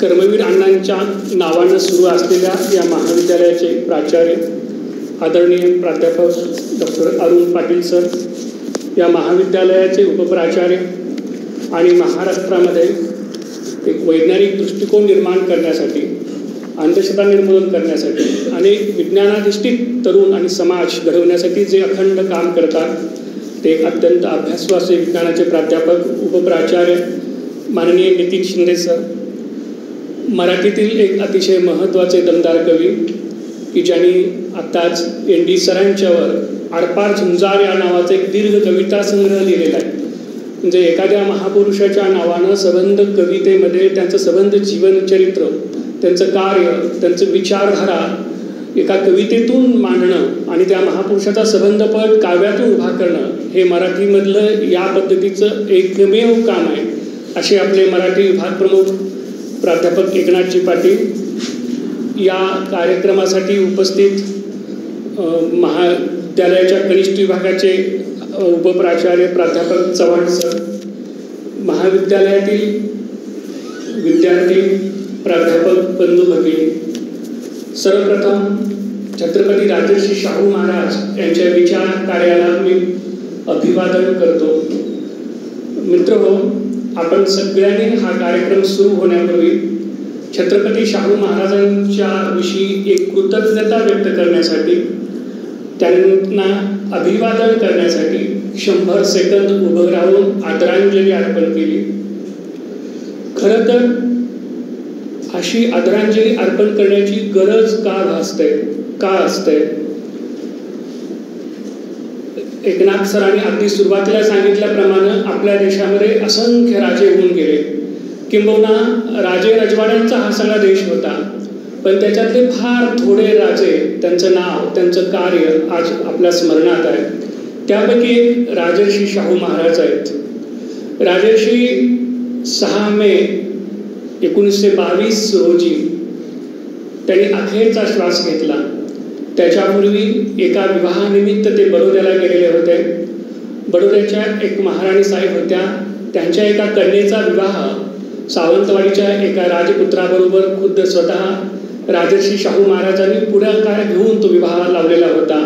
कर्मवीर अण्णांच्या नावानं सुरू असलेल्या या महाविद्यालयाचे प्राचार्य आदरणीय प्राध्यापक डॉक्टर अरुण पाटील सर, या महाविद्यालयाचे उपप्राचार्य आणि महाराष्ट्रामध्ये एक वैज्ञानिक दृष्टिकोन निर्माण करण्यासाठी, अंधश्रद्धा निर्मूलन करण्यासाठी आणि विज्ञानाधिष्ठित तरुण आणि समाज घडवण्यासाठी जे अखंड काम करतात, ते एक अत्यंत अभ्यासू असे विज्ञानाचे प्राध्यापक उपप्राचार्य माननीय नितीन शिंदे सर, मराठीतील एक अतिशय महत्त्वाचे दमदार कवी की ज्यांनी आत्ताच ND सरांच्यावर आरपार झुंजार या नावाचा एक दीर्घ कविता संग्रह लिहिलेला आहे. म्हणजे एखाद्या महापुरुषाच्या नावानं संबंध कवितेमध्ये त्यांचं संबंध जीवनचरित्र, त्यांचं कार्य, त्यांचं विचारधारा एका कवितेतून मांडणं आणि त्या महापुरुषाचा संबंधपट काव्यातून उभा करणं हे मराठीमधलं या पद्धतीचं एकमेव काम आहे, असे आपले मराठी विभाग प्रमुख प्राध्यापक एकनाथजी पाटील या कार्यक्रमासाठी उपस्थित महाविद्यालयाच्या कनिष्ठ विभागाचे उपप्राचार्य प्राध्यापक चव्हाण सर, महाविद्यालयातील विद्यार्थी प्राध्यापक बंधू भगिनी, सर्वप्रथम छत्रपती राजर्षी शाहू महाराज यांच्या विचार कार्याला मी अभिवादन करतो. मित्रहो, आपण सगळ्यांनी हा कार्यक्रम सुरू होण्यापूर्वी छत्रपती शाहू महाराजांच्या विषयी एक कृतज्ञता व्यक्त करण्यासाठी, त्यांना अभिवादन करण्यासाठी 100 सेकंद उभं राहून आदरांजली अर्पण केली. खरं तर अशी आदरांजली अर्पण करण्याची गरज का असते? एकनाथ सरांनी अगदी सुरुवातीला सांगितल्याप्रमाणे आपल्या देशामध्ये असंख्य राजे होऊन गेले, किंबहुना राजे रजवाड्यांचा हा सगळा देश होता, पण त्याच्यातले फार थोडे राजे, त्यांचं नाव, त्यांचं कार्य आज आपल्या स्मरणात आहे. त्यापैकी एक राजर्षी शाहू महाराज आहेत. राजर्षी 6 मे 1922 रोजी त्यांनी अखेरचा श्वास घेतला. त्याच्यापूर्वी एका विवाहानिमित्त ते बडोद्याला गेलेले होते. बडोद्याच्या एक महाराणी साहेब होत्या, त्यांच्या एका कन्येचा विवाह सावंतवाडीच्या एका राजपुत्राबरोबर खुद्द स्वतः राजर्षी शाहू महाराजांनी पुढाकार घेऊन तो विवाह लावलेला होता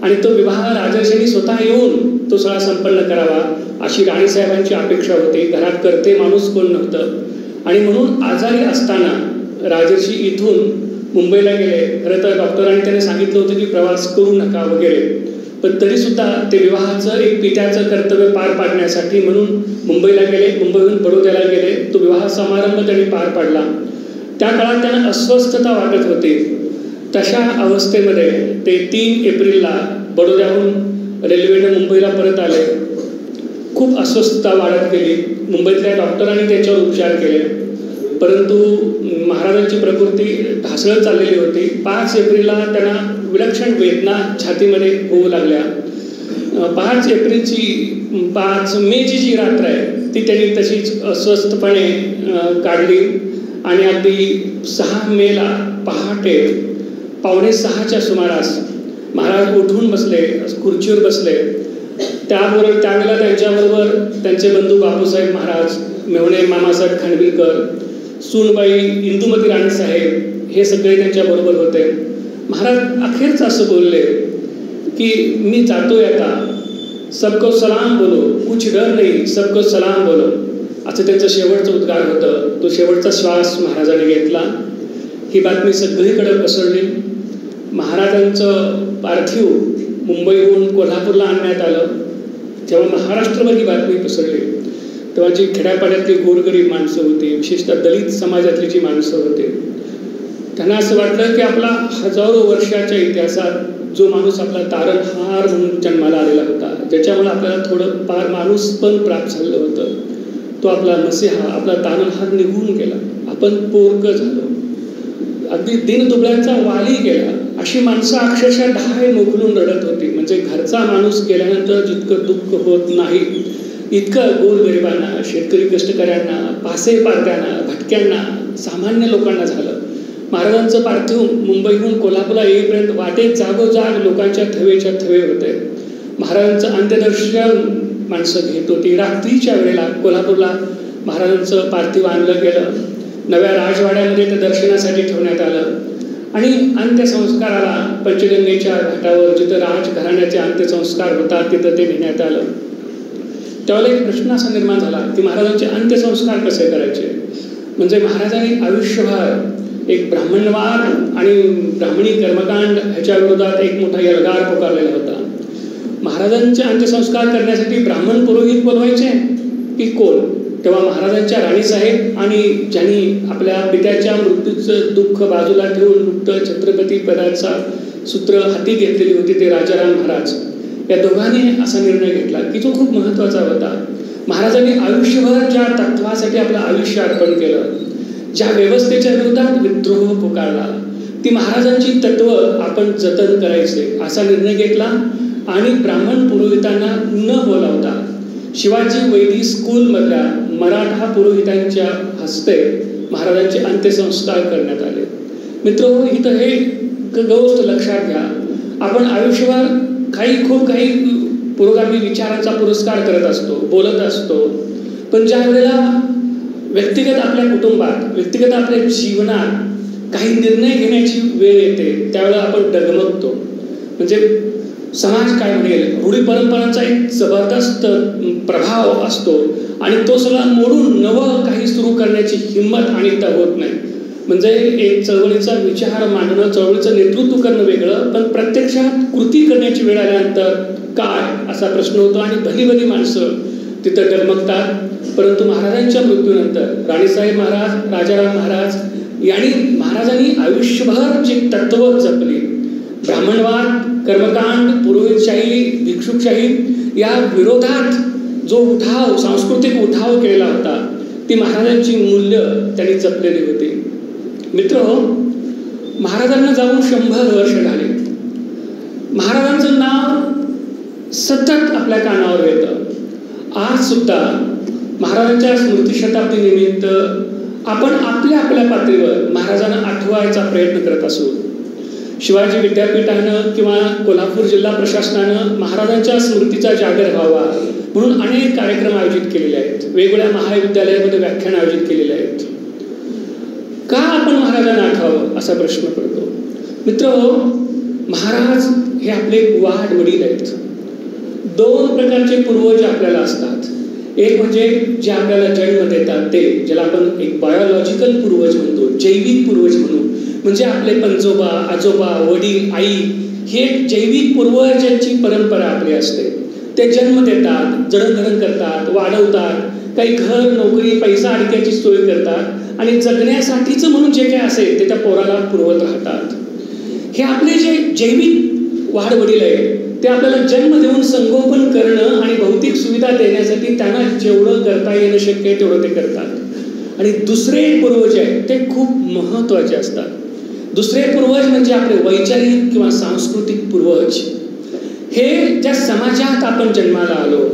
आणि तो विवाह राजर्षींनी स्वतः येऊन तो सगळा संपन्न करावा अशी राणीसाहेबांची अपेक्षा होती. घरात करते माणूस कोण नव्हतं आणि म्हणून आजारी असताना राजर्षी इथून मुंबईला गेले. खरं तर डॉक्टरांनी त्यांनी सांगितलं होतं की प्रवास करू नका वगैरे, पण तरीसुद्धा ते विवाहाचं एक पित्याचं कर्तव्य पार पाडण्यासाठी म्हणून मुंबईला गेले. मुंबईहून बडोद्याला गेले. तो विवाह समारंभ त्यांनी पार पाडला. त्या काळात त्यांना अस्वस्थता वाटत होती. तशा अवस्थेमध्ये ते 3 एप्रिलला बडोद्याहून रेल्वेने मुंबईला परत आले. खूप अस्वस्थता वाढत गेली. मुंबईतल्या डॉक्टरांनी त्यांच्यावर उपचार केले, परंतु महाराजांची प्रकृती ढासळत चाललेली होती. 5 एप्रिलला त्यांना विलक्षण वेदना छातीमध्ये होऊ लागल्या. 5 मेची जी रात्र आहे ती त्यांनी तशीच अस्वस्थपणे काढली आणि अगदी 6 मेला पहाटे 5:45च्या सुमारास महाराज उठून बसले, खुर्चीवर बसले. त्यावेळेला त्यांच्याबरोबर त्यांचे बंधू बापूसाहेब महाराज, मेव्हणे मामासाहेब खानविलकर, सूनबाई इंदुमती राणीसाहेब हे सगळे त्यांच्याबरोबर होते. महाराज अखेरच असं बोलले की मी जातोय आता, सबको सलाम बोलो, कुछ डर नाही, सबको सलाम बोलो, असं त्यांचं शेवटचं उद्गार होतं. तो शेवटचा श्वास महाराजांनी घेतला. ही बातमी सगळीकडे पसरली. महाराजांचं पार्थिव मुंबईहून कोल्हापूरला आणण्यात आलं. जेव्हा महाराष्ट्रभर ही बातमी पसरली तेव्हा जी खेड्यापाड्यातली गोरगरीब माणसं होती, विशेषतः दलित समाजातली जी माणसं होती, त्यांना असं वाटलं की आपला हजारो वर्षाच्या इतिहासात जो माणूस आपला तारणहार म्हणून जन्माला आलेला होता, ज्याच्यामुळे आपल्याला थोडं फार माणूस पण प्राप्त झालं होतं, तो आपला मसीहा, आपला तारणहार निघून गेला. आपण पोरकं झालो, अगदी दिनदुबळ्यांचा वाली गेला. अशी माणसं अक्षरशः ढाय मोकलून रडत होती. म्हणजे घरचा माणूस गेल्यानंतर जितकं दुःख होत नाही इतकं गोरगरिबांना, शेतकरी कष्टकऱ्यांना, पासे पारत्यांना, भटक्यांना, सामान्य लोकांना झालं. महाराजांचं पार्थिव मुंबईहून कोल्हापूरला येईपर्यंत वाटेत जागोजाग लोकांच्या थवेच्या थवे होते. महाराजांचं अंत्यदर्शन माणसं घेत होती. रात्रीच्या वेळेला कोल्हापूरला महाराजांचं पार्थिव आणलं गेलं. नव्या राजवाड्यामध्ये ते दर्शनासाठी ठेवण्यात आलं. आणि अंत्यसंस्काराला पंचगंगेच्या घाटावर जिथं राजघराण्याचे अंत्यसंस्कार होतात तिथं ते नेण्यात आलं. त्यावेळेला एक प्रश्न असा निर्माण झाला की महाराजांचे अंत्यसंस्कार कसे करायचे. म्हणजे महाराजांनी आयुष्यभर एक ब्राह्मणवाद आणि ब्राह्मणी कर्मकांड ह्याच्या विरोधात एक मोठा यलगार पुकारलेला होता. महाराजांचे अंत्यसंस्कार करण्यासाठी ब्राह्मण पुरोहित बोलवायचे की कोण. तेव्हा महाराजांच्या राणीसाहेब आणि ज्यांनी आपल्या पित्याच्या मृत्यूचं दुःख बाजूला ठेवून नुकतं छत्रपती पदाचा सूत्र हाती घेतलेली होती ते राजाराम महाराज, या दोघांनी असा निर्णय घेतला की जो खूप महत्त्वाचा होता. महाराजांनी आयुष्यभर ज्या तत्वासाठी आपलं आयुष्य अर्पण केलं, ज्या व्यवस्थेच्या विरोधात विद्रोह पुकारला, ती महाराजांची तत्व आपण जतन करायचे असा निर्णय घेतला. आणि ब्राह्मण पुरोहितांना न बोलावता शिवाजी वैदिक स्कूलमधल्या मराठा पुरोहितांच्या हस्ते महाराजांचे अंत्यसंस्कार करण्यात आले. मित्रहो, इथं हे गोष्ट लक्षात घ्या. आपण आयुष्यभर खूप काही पुरोगामी विचारांचा पुरस्कार करत असतो, बोलत असतो, पण ज्या वेळेला व्यक्तिगत आपल्या कुटुंबात, व्यक्तिगत आपल्या जीवनात काही निर्णय घेण्याची वेळ येते त्यावेळेला आपण डगमगतो. म्हणजे समाज काय म्हणेल, रूढी परंपरांचा एक जबरदस्त प्रभाव असतो आणि तो सगळा मोडून नवं काही सुरू करण्याची हिंमत आणि होत नाही. म्हणजे एक चळवळीचा विचार मांडणं, चळवळीचं नेतृत्व करणं वेगळं, पण प्रत्यक्षात कृती करण्याची वेळ आल्यानंतर काय असा प्रश्न होतो आणि भली भली माणसं तिथं डगमगतात. परंतु महाराजांच्या मृत्यूनंतर राणीसाहेब महाराज, राजाराम महाराज यांनी महाराजांनी आयुष्यभर जी तत्व जपली, ब्राह्मणवाद, कर्मकांड, पुरोहितशाही, भिक्षुकशाही या विरोधात जो उठाव, सांस्कृतिक उठाव केलेला होता, ती महाराजांची मूल्य त्यांनी जपलेली होती. मित्र, महाराजांना जाऊन 100 वर्ष झाले. महाराजांचं नाव सतत आपल्या कानावर येतं. आज सुद्धा महाराजांच्या स्मृतिशताब्दी निमित्त आपण आपल्या आपल्या पातळीवर महाराजांना आठवायचा प्रयत्न करत असू. शिवाजी विद्यापीठानं किंवा कोल्हापूर जिल्हा प्रशासनानं महाराजांच्या स्मृतीचा जागर व्हावा म्हणून अनेक कार्यक्रम आयोजित केलेले आहेत. वेगवेगळ्या महाविद्यालयामध्ये व्याख्यान आयोजित केलेले आहेत. का आपण महाराजांना आठवावं असा प्रश्न पडतो. मित्र, महाराज हे आपले वाढ वडील आहेत. 2 प्रकारचे पूर्वज आपल्याला असतात. एक म्हणजे जे आपल्याला जन्म देतात ते, ज्याला आपण एक बायोलॉजिकल पूर्वज म्हणतो, जैविक पूर्वज म्हणू. म्हणजे आपले पंजोबा, आजोबा, वडील, आई हे जैविक पूर्वजांची परंपरा आपली असते. ते जन्म देतात, जडणघडण करतात, वाढवतात, काही घर, नोकरी, पैसा अडक्याची सोय करतात आणि जगण्यासाठीचं म्हणून जे काही असेल ते त्या पोराला पुरवत राहतात. हे आपले जे जैविक वाढ वडील आहे ते आपल्याला जन्म देऊन संगोपन करणं आणि भौतिक सुविधा देण्यासाठी त्यांना जेवढं करता येणं शक्य आहे तेवढं ते करतात. आणि दुसरे पूर्वज आहेत ते खूप महत्त्वाचे असतात. दुसरे पूर्वज म्हणजे आपले वैचारिक किंवा सांस्कृतिक पूर्वज. हे ज्या समाजात आपण जन्माला आलो,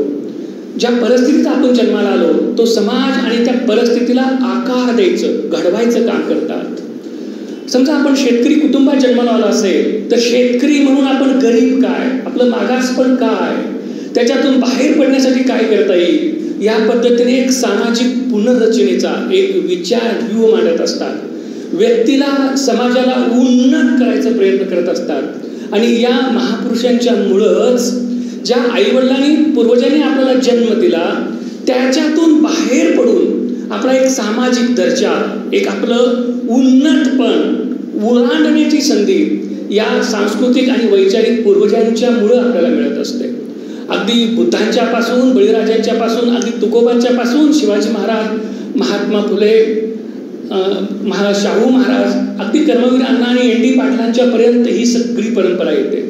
ज्या परिस्थितीत आपण जन्माला आलो, तो समाज आणि त्या परिस्थितीला आकार द्यायचं, घडवायचं काम करतात. समजा आपण शेतकरी कुटुंबात जन्माला आलो असेल तर शेतकरी म्हणून आपण गरीब काय, आपलं मागासपण काय, त्याच्यातून बाहेर पडण्यासाठी काय करता येईल, या पद्धतीने एक सामाजिक पुनर्रचनेचा एक विचार व्यूह मांडत असतात. व्यक्तीला, समाजाला उन्नत करायचा प्रयत्न करत असतात. आणि या महापुरुषांच्या मुळंच ज्या आईवडिलांनी, पूर्वजांनी आपल्याला जन्म दिला, त्याच्यातून बाहेर पडून आपला एक सामाजिक दर्जा, एक आपलं उन्नतपण ओलांडण्याची संधी या सांस्कृतिक आणि वैचारिक पूर्वजांच्या मुळे आपल्याला मिळत असते. अगदी बुद्धांच्या पासून, बळीराजांच्या पासून, अगदी तुकोबांच्या पासून, शिवाजी महाराज, महात्मा फुले, शाहू महाराज, अगदी कर्मवीर अण्णा आणि एन डी पाटलांच्या पर्यंत ही सगळी परंपरा येते.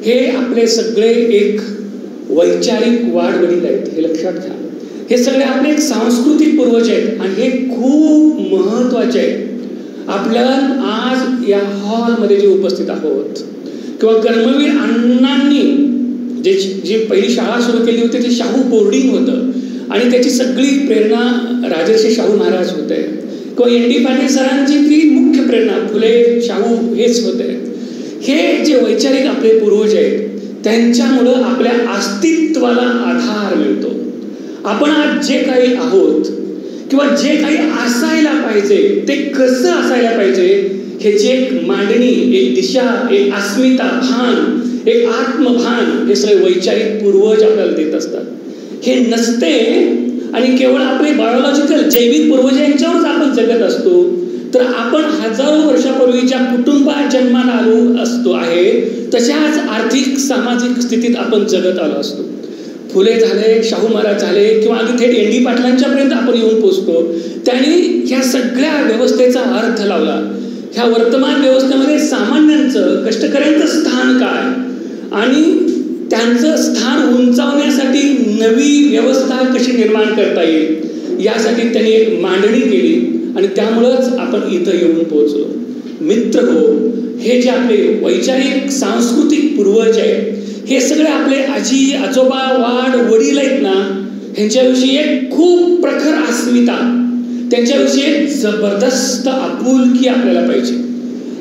हे आपले सगळे एक वैचारिक वाढवडील आहेत, हे लक्षात घ्या. हे सगळे आपले एक सांस्कृतिक पूर्वज आहेत आणि हे खूप महत्वाचे आहेत. आपल्याला आज या हॉलमध्ये जे उपस्थित आहोत किंवा कर्मवीर अण्णांनी जी पहिली शाळा सुरू केली होती ते शाहू बोर्डिंग होतं आणि त्याची सगळी प्रेरणा राजर्षी शाहू महाराज होते. किंवा एन डी पाटील सरांची ती मुख्य प्रेरणा फुले, शाहू हेच होते. हे जे वैचारिक आपले पूर्वज आहेत त्यांच्यामुळं आपल्या अस्तित्वाला आधार मिळतो. आपण आज जे काही आहोत किंवा जे काही असायला पाहिजे ते कसं असायला पाहिजे ह्याची एक मांडणी, एक दिशा, एक अस्मिता भान, एक आत्मभान हे सगळे वैचारिक पूर्वज आपल्याला देत असतात. हे नसते आणि केवळ आपले बायोलॉजिकल जैविक पूर्वज यांच्यावरच आपण जगत असतो तर आपण हजारो वर्षापूर्वी ज्या कुटुंबात जन्माला आलो असतो आहे तशाच आर्थिक सामाजिक स्थितीत आपण जगत आलो असतो. फुले झाले, शाहू महाराज झाले किंवा अगदी थेट एन डी पाटलांच्या पर्यंत आपण येऊन पोचतो. त्यांनी ह्या सगळ्या व्यवस्थेचा अर्थ लावला. ह्या वर्तमान व्यवस्थेमध्ये सामान्यांचं, कष्टकऱ्यांचं स्थान काय आणि त्यांचं स्थान उंचावण्यासाठी नवी व्यवस्था कशी निर्माण करता येईल यासाठी त्यांनी एक मांडणी केली आणि त्यामुळंच आपण इथं येऊन पोहोचलो. मित्र हो, हे जे आपले वैचारिक सांस्कृतिक पूर्वज आहेत हे सगळे आपले आजी आजोबा वाड वडील आहेत ना, ह्यांच्याविषयी एक खूप प्रखर अस्मिता, त्यांच्याविषयी एक जबरदस्त आपुलकी आपल्याला पाहिजे.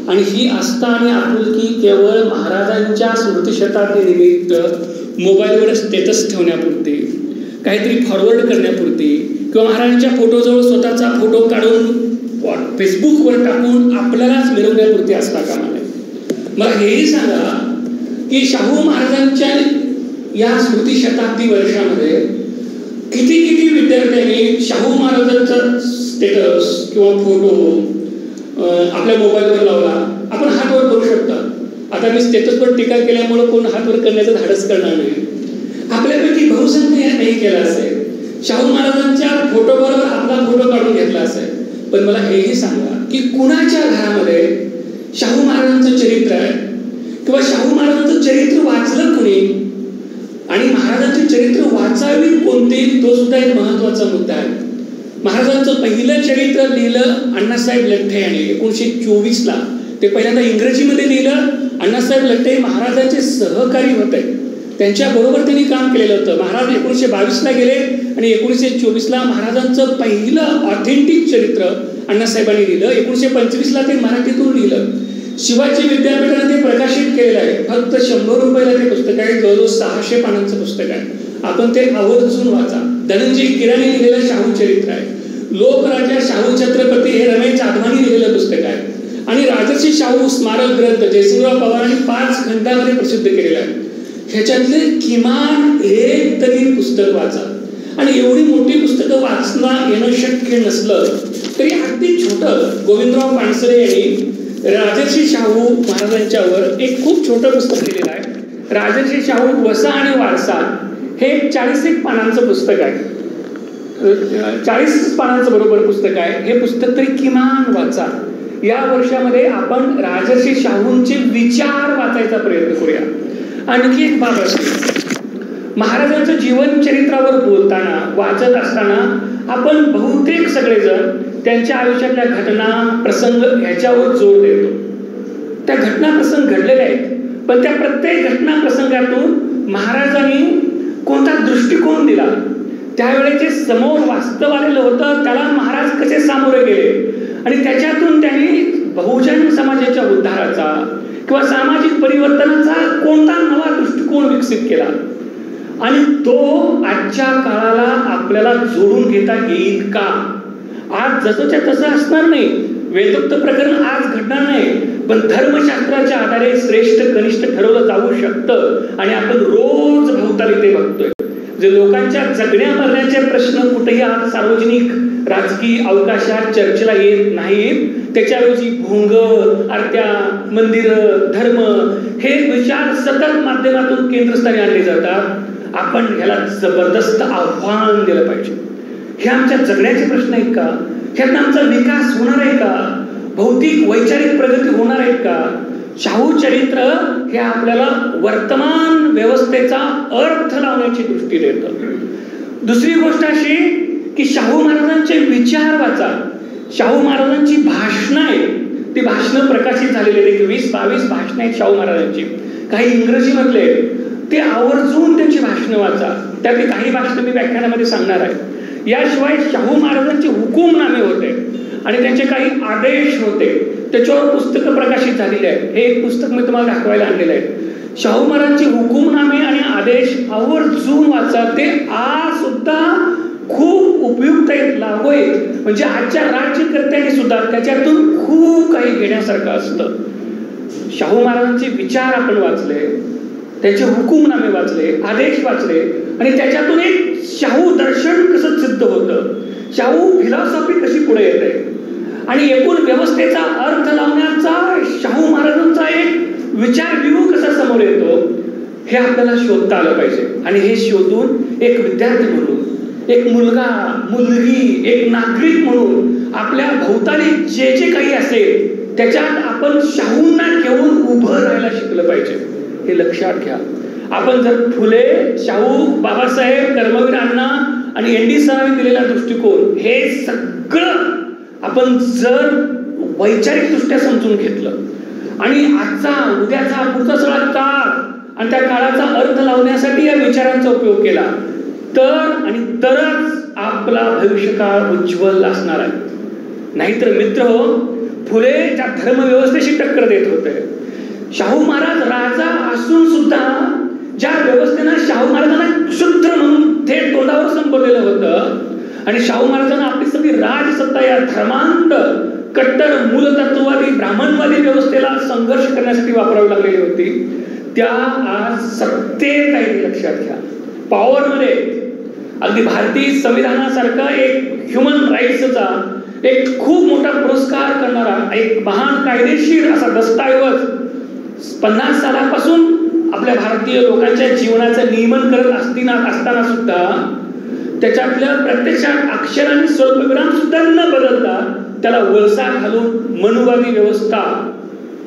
आणि ही आस्था आणि आपुलकी केवळ महाराजांच्या स्मृतिशताब्दी निमित्त मोबाईलवर स्टेटस ठेवण्यापुरती, काहीतरी फॉरवर्ड करण्यापुरती किंवा महाराजांच्या फोटोजवळ स्वतःचा फोटो काढून फेसबुकवर टाकून आपल्यालाच मिरवण्यापुरती आस्था कामा नये. मला हेही सांगा की शाहू महाराजांच्या या स्मृतिशताब्दी वर्षामध्ये किती किती विद्यार्थ्यांनी शाहू महाराजांचा स्टेटस किंवा फोटो आपल्या मोबाईलवर लावला. आपण हातवर करू शकता. आता मी स्टेटसवर टीका केल्यामुळे कोण हातवर करण्याचं धाडस करणार नाही. आपल्यापैकी बहुसंख्य नाही केला असेल, शाहू महाराजांच्या फोटो बरोबर आपला फोटो काढून घेतला असेल. पण मला हेही सांगा की कुणाच्या घरामध्ये शाहू महाराजांचं चरित्र आहे किंवा शाहू महाराजांचं चरित्र वाचलं कुणी आणि महाराजांचे चरित्र वाचावी कोणते, तो सुद्धा एक महत्वाचा मुद्दा आहे. महाराजांचं पहिलं चरित्र लिहिलं अण्णासाहेब लठ्ठे यांनी 1924ला. ते पहिल्यांदा इंग्रजीमध्ये लिहिलं. अण्णासाहेब लठ्ठे महाराजांचे सहकारी होते, त्यांच्याबरोबर त्यांनी काम केलेलं होतं. महाराज 1922ला गेले आणि 1924ला महाराजांचं पहिलं ऑथेंटिक चरित्र अण्णासाहेबांनी लिहिलं. 1925ला ते मराठीतून लिहिलं. शिवाजी विद्यापीठाने ते प्रकाशित केलेलं आहे. फक्त 100 रुपयाला ते पुस्तक आहे. जवळजवळ 600 पानांचं पुस्तक आहे. आपण ते आवर्जून वाचा. धनंजय कीराने लिहिलेलं शाहू चरित्र आहे. लोकराजा शाहू छत्रपती हे रमेश जाधवानी लिहिलेलं पुस्तक आहे. आणि राजर्षी शाहू स्मारक ग्रंथ जयसिंगराव पवारांनी 5 खंडामध्ये प्रसिद्ध केलेला आहे. ह्याच्यातले किमान एक तरी पुस्तक वाचा. आणि एवढी मोठी पुस्तकं वाचणं येणं शक्य नसलं तरी अगदी छोटं गोविंदराव पानसरे यांनी राजर्षी शाहू महाराजांच्यावर एक खूप छोटं पुस्तक लिहिलेलं आहे. राजर्षी शाहू वसा आणि वारसा हे 40 पानांचं पुस्तक आहे. 40 पानांचं बरोबर पुस्तक आहे. हे पुस्तक तरी किमान वाचा. या वर्षामध्ये आपण राजर्षी शाहूंचे विचार वाचायचा प्रयत्न करूया. आणखी एक बाब असते, महाराजांचं जीवन चरित्रावर बोलताना वाचत असताना आपण बहुतेक सगळेजण त्यांच्या आयुष्यातल्या घटना प्रसंग ह्याच्यावर जोर देतो. त्या घटना प्रसंग घडलेले आहेत, पण त्या प्रत्येक घटना प्रसंगातून महाराजांनी कोणता दृष्टिकोन दिला, त्यावेळेस जे समोर वास्तव आलेलं होतं त्याला महाराज कसे सामोरे गेले आणि त्याच्यातून त्यांनी बहुजन समाजाच्या उद्धाराचा किंवा सामाजिक परिवर्तनाचा कोणता नवा दृष्टिकोन विकसित केला आणि तो आजच्या काळाला आपल्याला जोडून घेता येईल का. आज जसंच्या तसं असणार नाही. वेदोक्त प्रकरण आज घडणार नाही, पण धर्मशास्त्राच्या आधारे श्रेष्ठ कनिष्ठ ठरवलं जाऊ शकतं. आणि आपण रोज भोवताली ते बघतोय. जे लोकांच्या जगण्या मरण्याचे प्रश्न कुठेही आज सार्वजनिक राजकीय अवकाशात चर्चेला येत नाहीत. त्याच्याऐवजी भोंग, आरत्या, मंदिर, धर्म हे विचार सतत माध्यमातून केंद्रस्थानी आणले जातात. आपण ह्याला जबरदस्त आव्हान दिलं पाहिजे. हे आमच्या जगण्याचे प्रश्न आहेत का? ह्यातनं आमचा विकास होणार आहे का? भौतिक वैचारिक प्रगती होणार आहे का? शाहू चरित्र हे आपल्याला वर्तमान व्यवस्थेचा अर्थ लावण्याची दृष्टी देतं. दुसरी गोष्ट अशी की शाहू महाराजांचे विचार वाचा. शाहू महाराजांची भाषणं आहेत, ती भाषणं प्रकाशित झालेली आहेत. 20-22 भाषणं आहेत शाहू महाराजांची. काही इंग्रजीमधले, ते आवर्जून त्यांची भाषणं वाचा. त्यातली काही भाषणं मी व्याख्यानामध्ये सांगणार आहे. याशिवाय शाहू महाराजांचे हुकूमनामे होते आणि त्यांचे काही आदेश होते, त्याच्यावर पुस्तकं प्रकाशित झालेली आहेत. हे एक पुस्तक मी तुम्हाला दाखवायला आणलेलं आहे. शाहू महाराजांचे हुकूमनामे आणि आदेश आवर्जून वाचा. ते आज सुद्धा खूप उपयुक्त आहेत, लागू आहेत. म्हणजे आजच्या राज्यकर्त्यांनी सुद्धा त्याच्यातून खूप काही घेण्यासारखं असतं. शाहू महाराजांचे विचार आपण वाचले, त्याचे हुकूमनामे वाचले, आदेश वाचले आणि त्याच्यातून एक शाहू दर्शन कसं सिद्ध होतं, शाहू फिलॉसॉफी कशी पुढे येते आणि एकूण व्यवस्थेचा अर्थ लावण्याचा शाहू महाराजांचा एक विचार व्यूह कसा समोर येतो हे आपल्याला शोधता आलं पाहिजे. आणि हे शोधून एक विद्यार्थी म्हणून, एक मुलगा, मुलगी, एक नागरिक म्हणून आपल्या भोवताली जे जे काही असेल त्याच्यात आपण शाहूंना घेऊन उभं राहायला शिकलं पाहिजे. हे लक्षात घ्या. आपण जर फुले, शाहू, बाबासाहेब, कर्मवीर अण्णा आणि एन.डी. सरांनी दिलेला दृष्टिकोन हे सगळं आपण जर वैचारिक दृष्ट्या समजून घेतलं आणि आजचा, उद्याचा, पुढचा सगळा काळ आणि त्या काळाचा अर्थ लावण्यासाठी या विचारांचा उपयोग केला तरच आपला भविष्यकाळ उज्ज्वल असणार आहे. नाहीतर मित्र हो, फुले त्या धर्मव्यवस्थेशी टक्कर देत होते. शाहू महाराज राजा असून सुद्धा ज्या व्यवस्थेनं शाहू महाराजांना शूद्र म्हणून थेट तोंडावर संबोधलेलं होतं आणि शाहू महाराजांना आपली सगळी राजसत्ता या धर्मांत कट्टर मूलतत्ववादी ब्राह्मणवादी व्यवस्थेला संघर्ष करण्यासाठी वापरावी लागलेली होती, त्या आज सत्तेत आहे. लक्षात घ्या. पॉवरमध्ये अगदी भारतीय संविधानासारखा एक ह्युमन राईट्सचा एक खूप मोठा पुरस्कार करणारा एक महान कायदेशीर असा दस्तऐवज 50 सालापासून आपल्या भारतीय लोकांच्या जीवनाचं नियमन करत असताना सुद्धा त्याच्यातल्या प्रत्यक्षात अक्षर आणि स्वल्पविराम सुद्धा न बदलता त्याला वळसा घालून मनुवादी व्यवस्था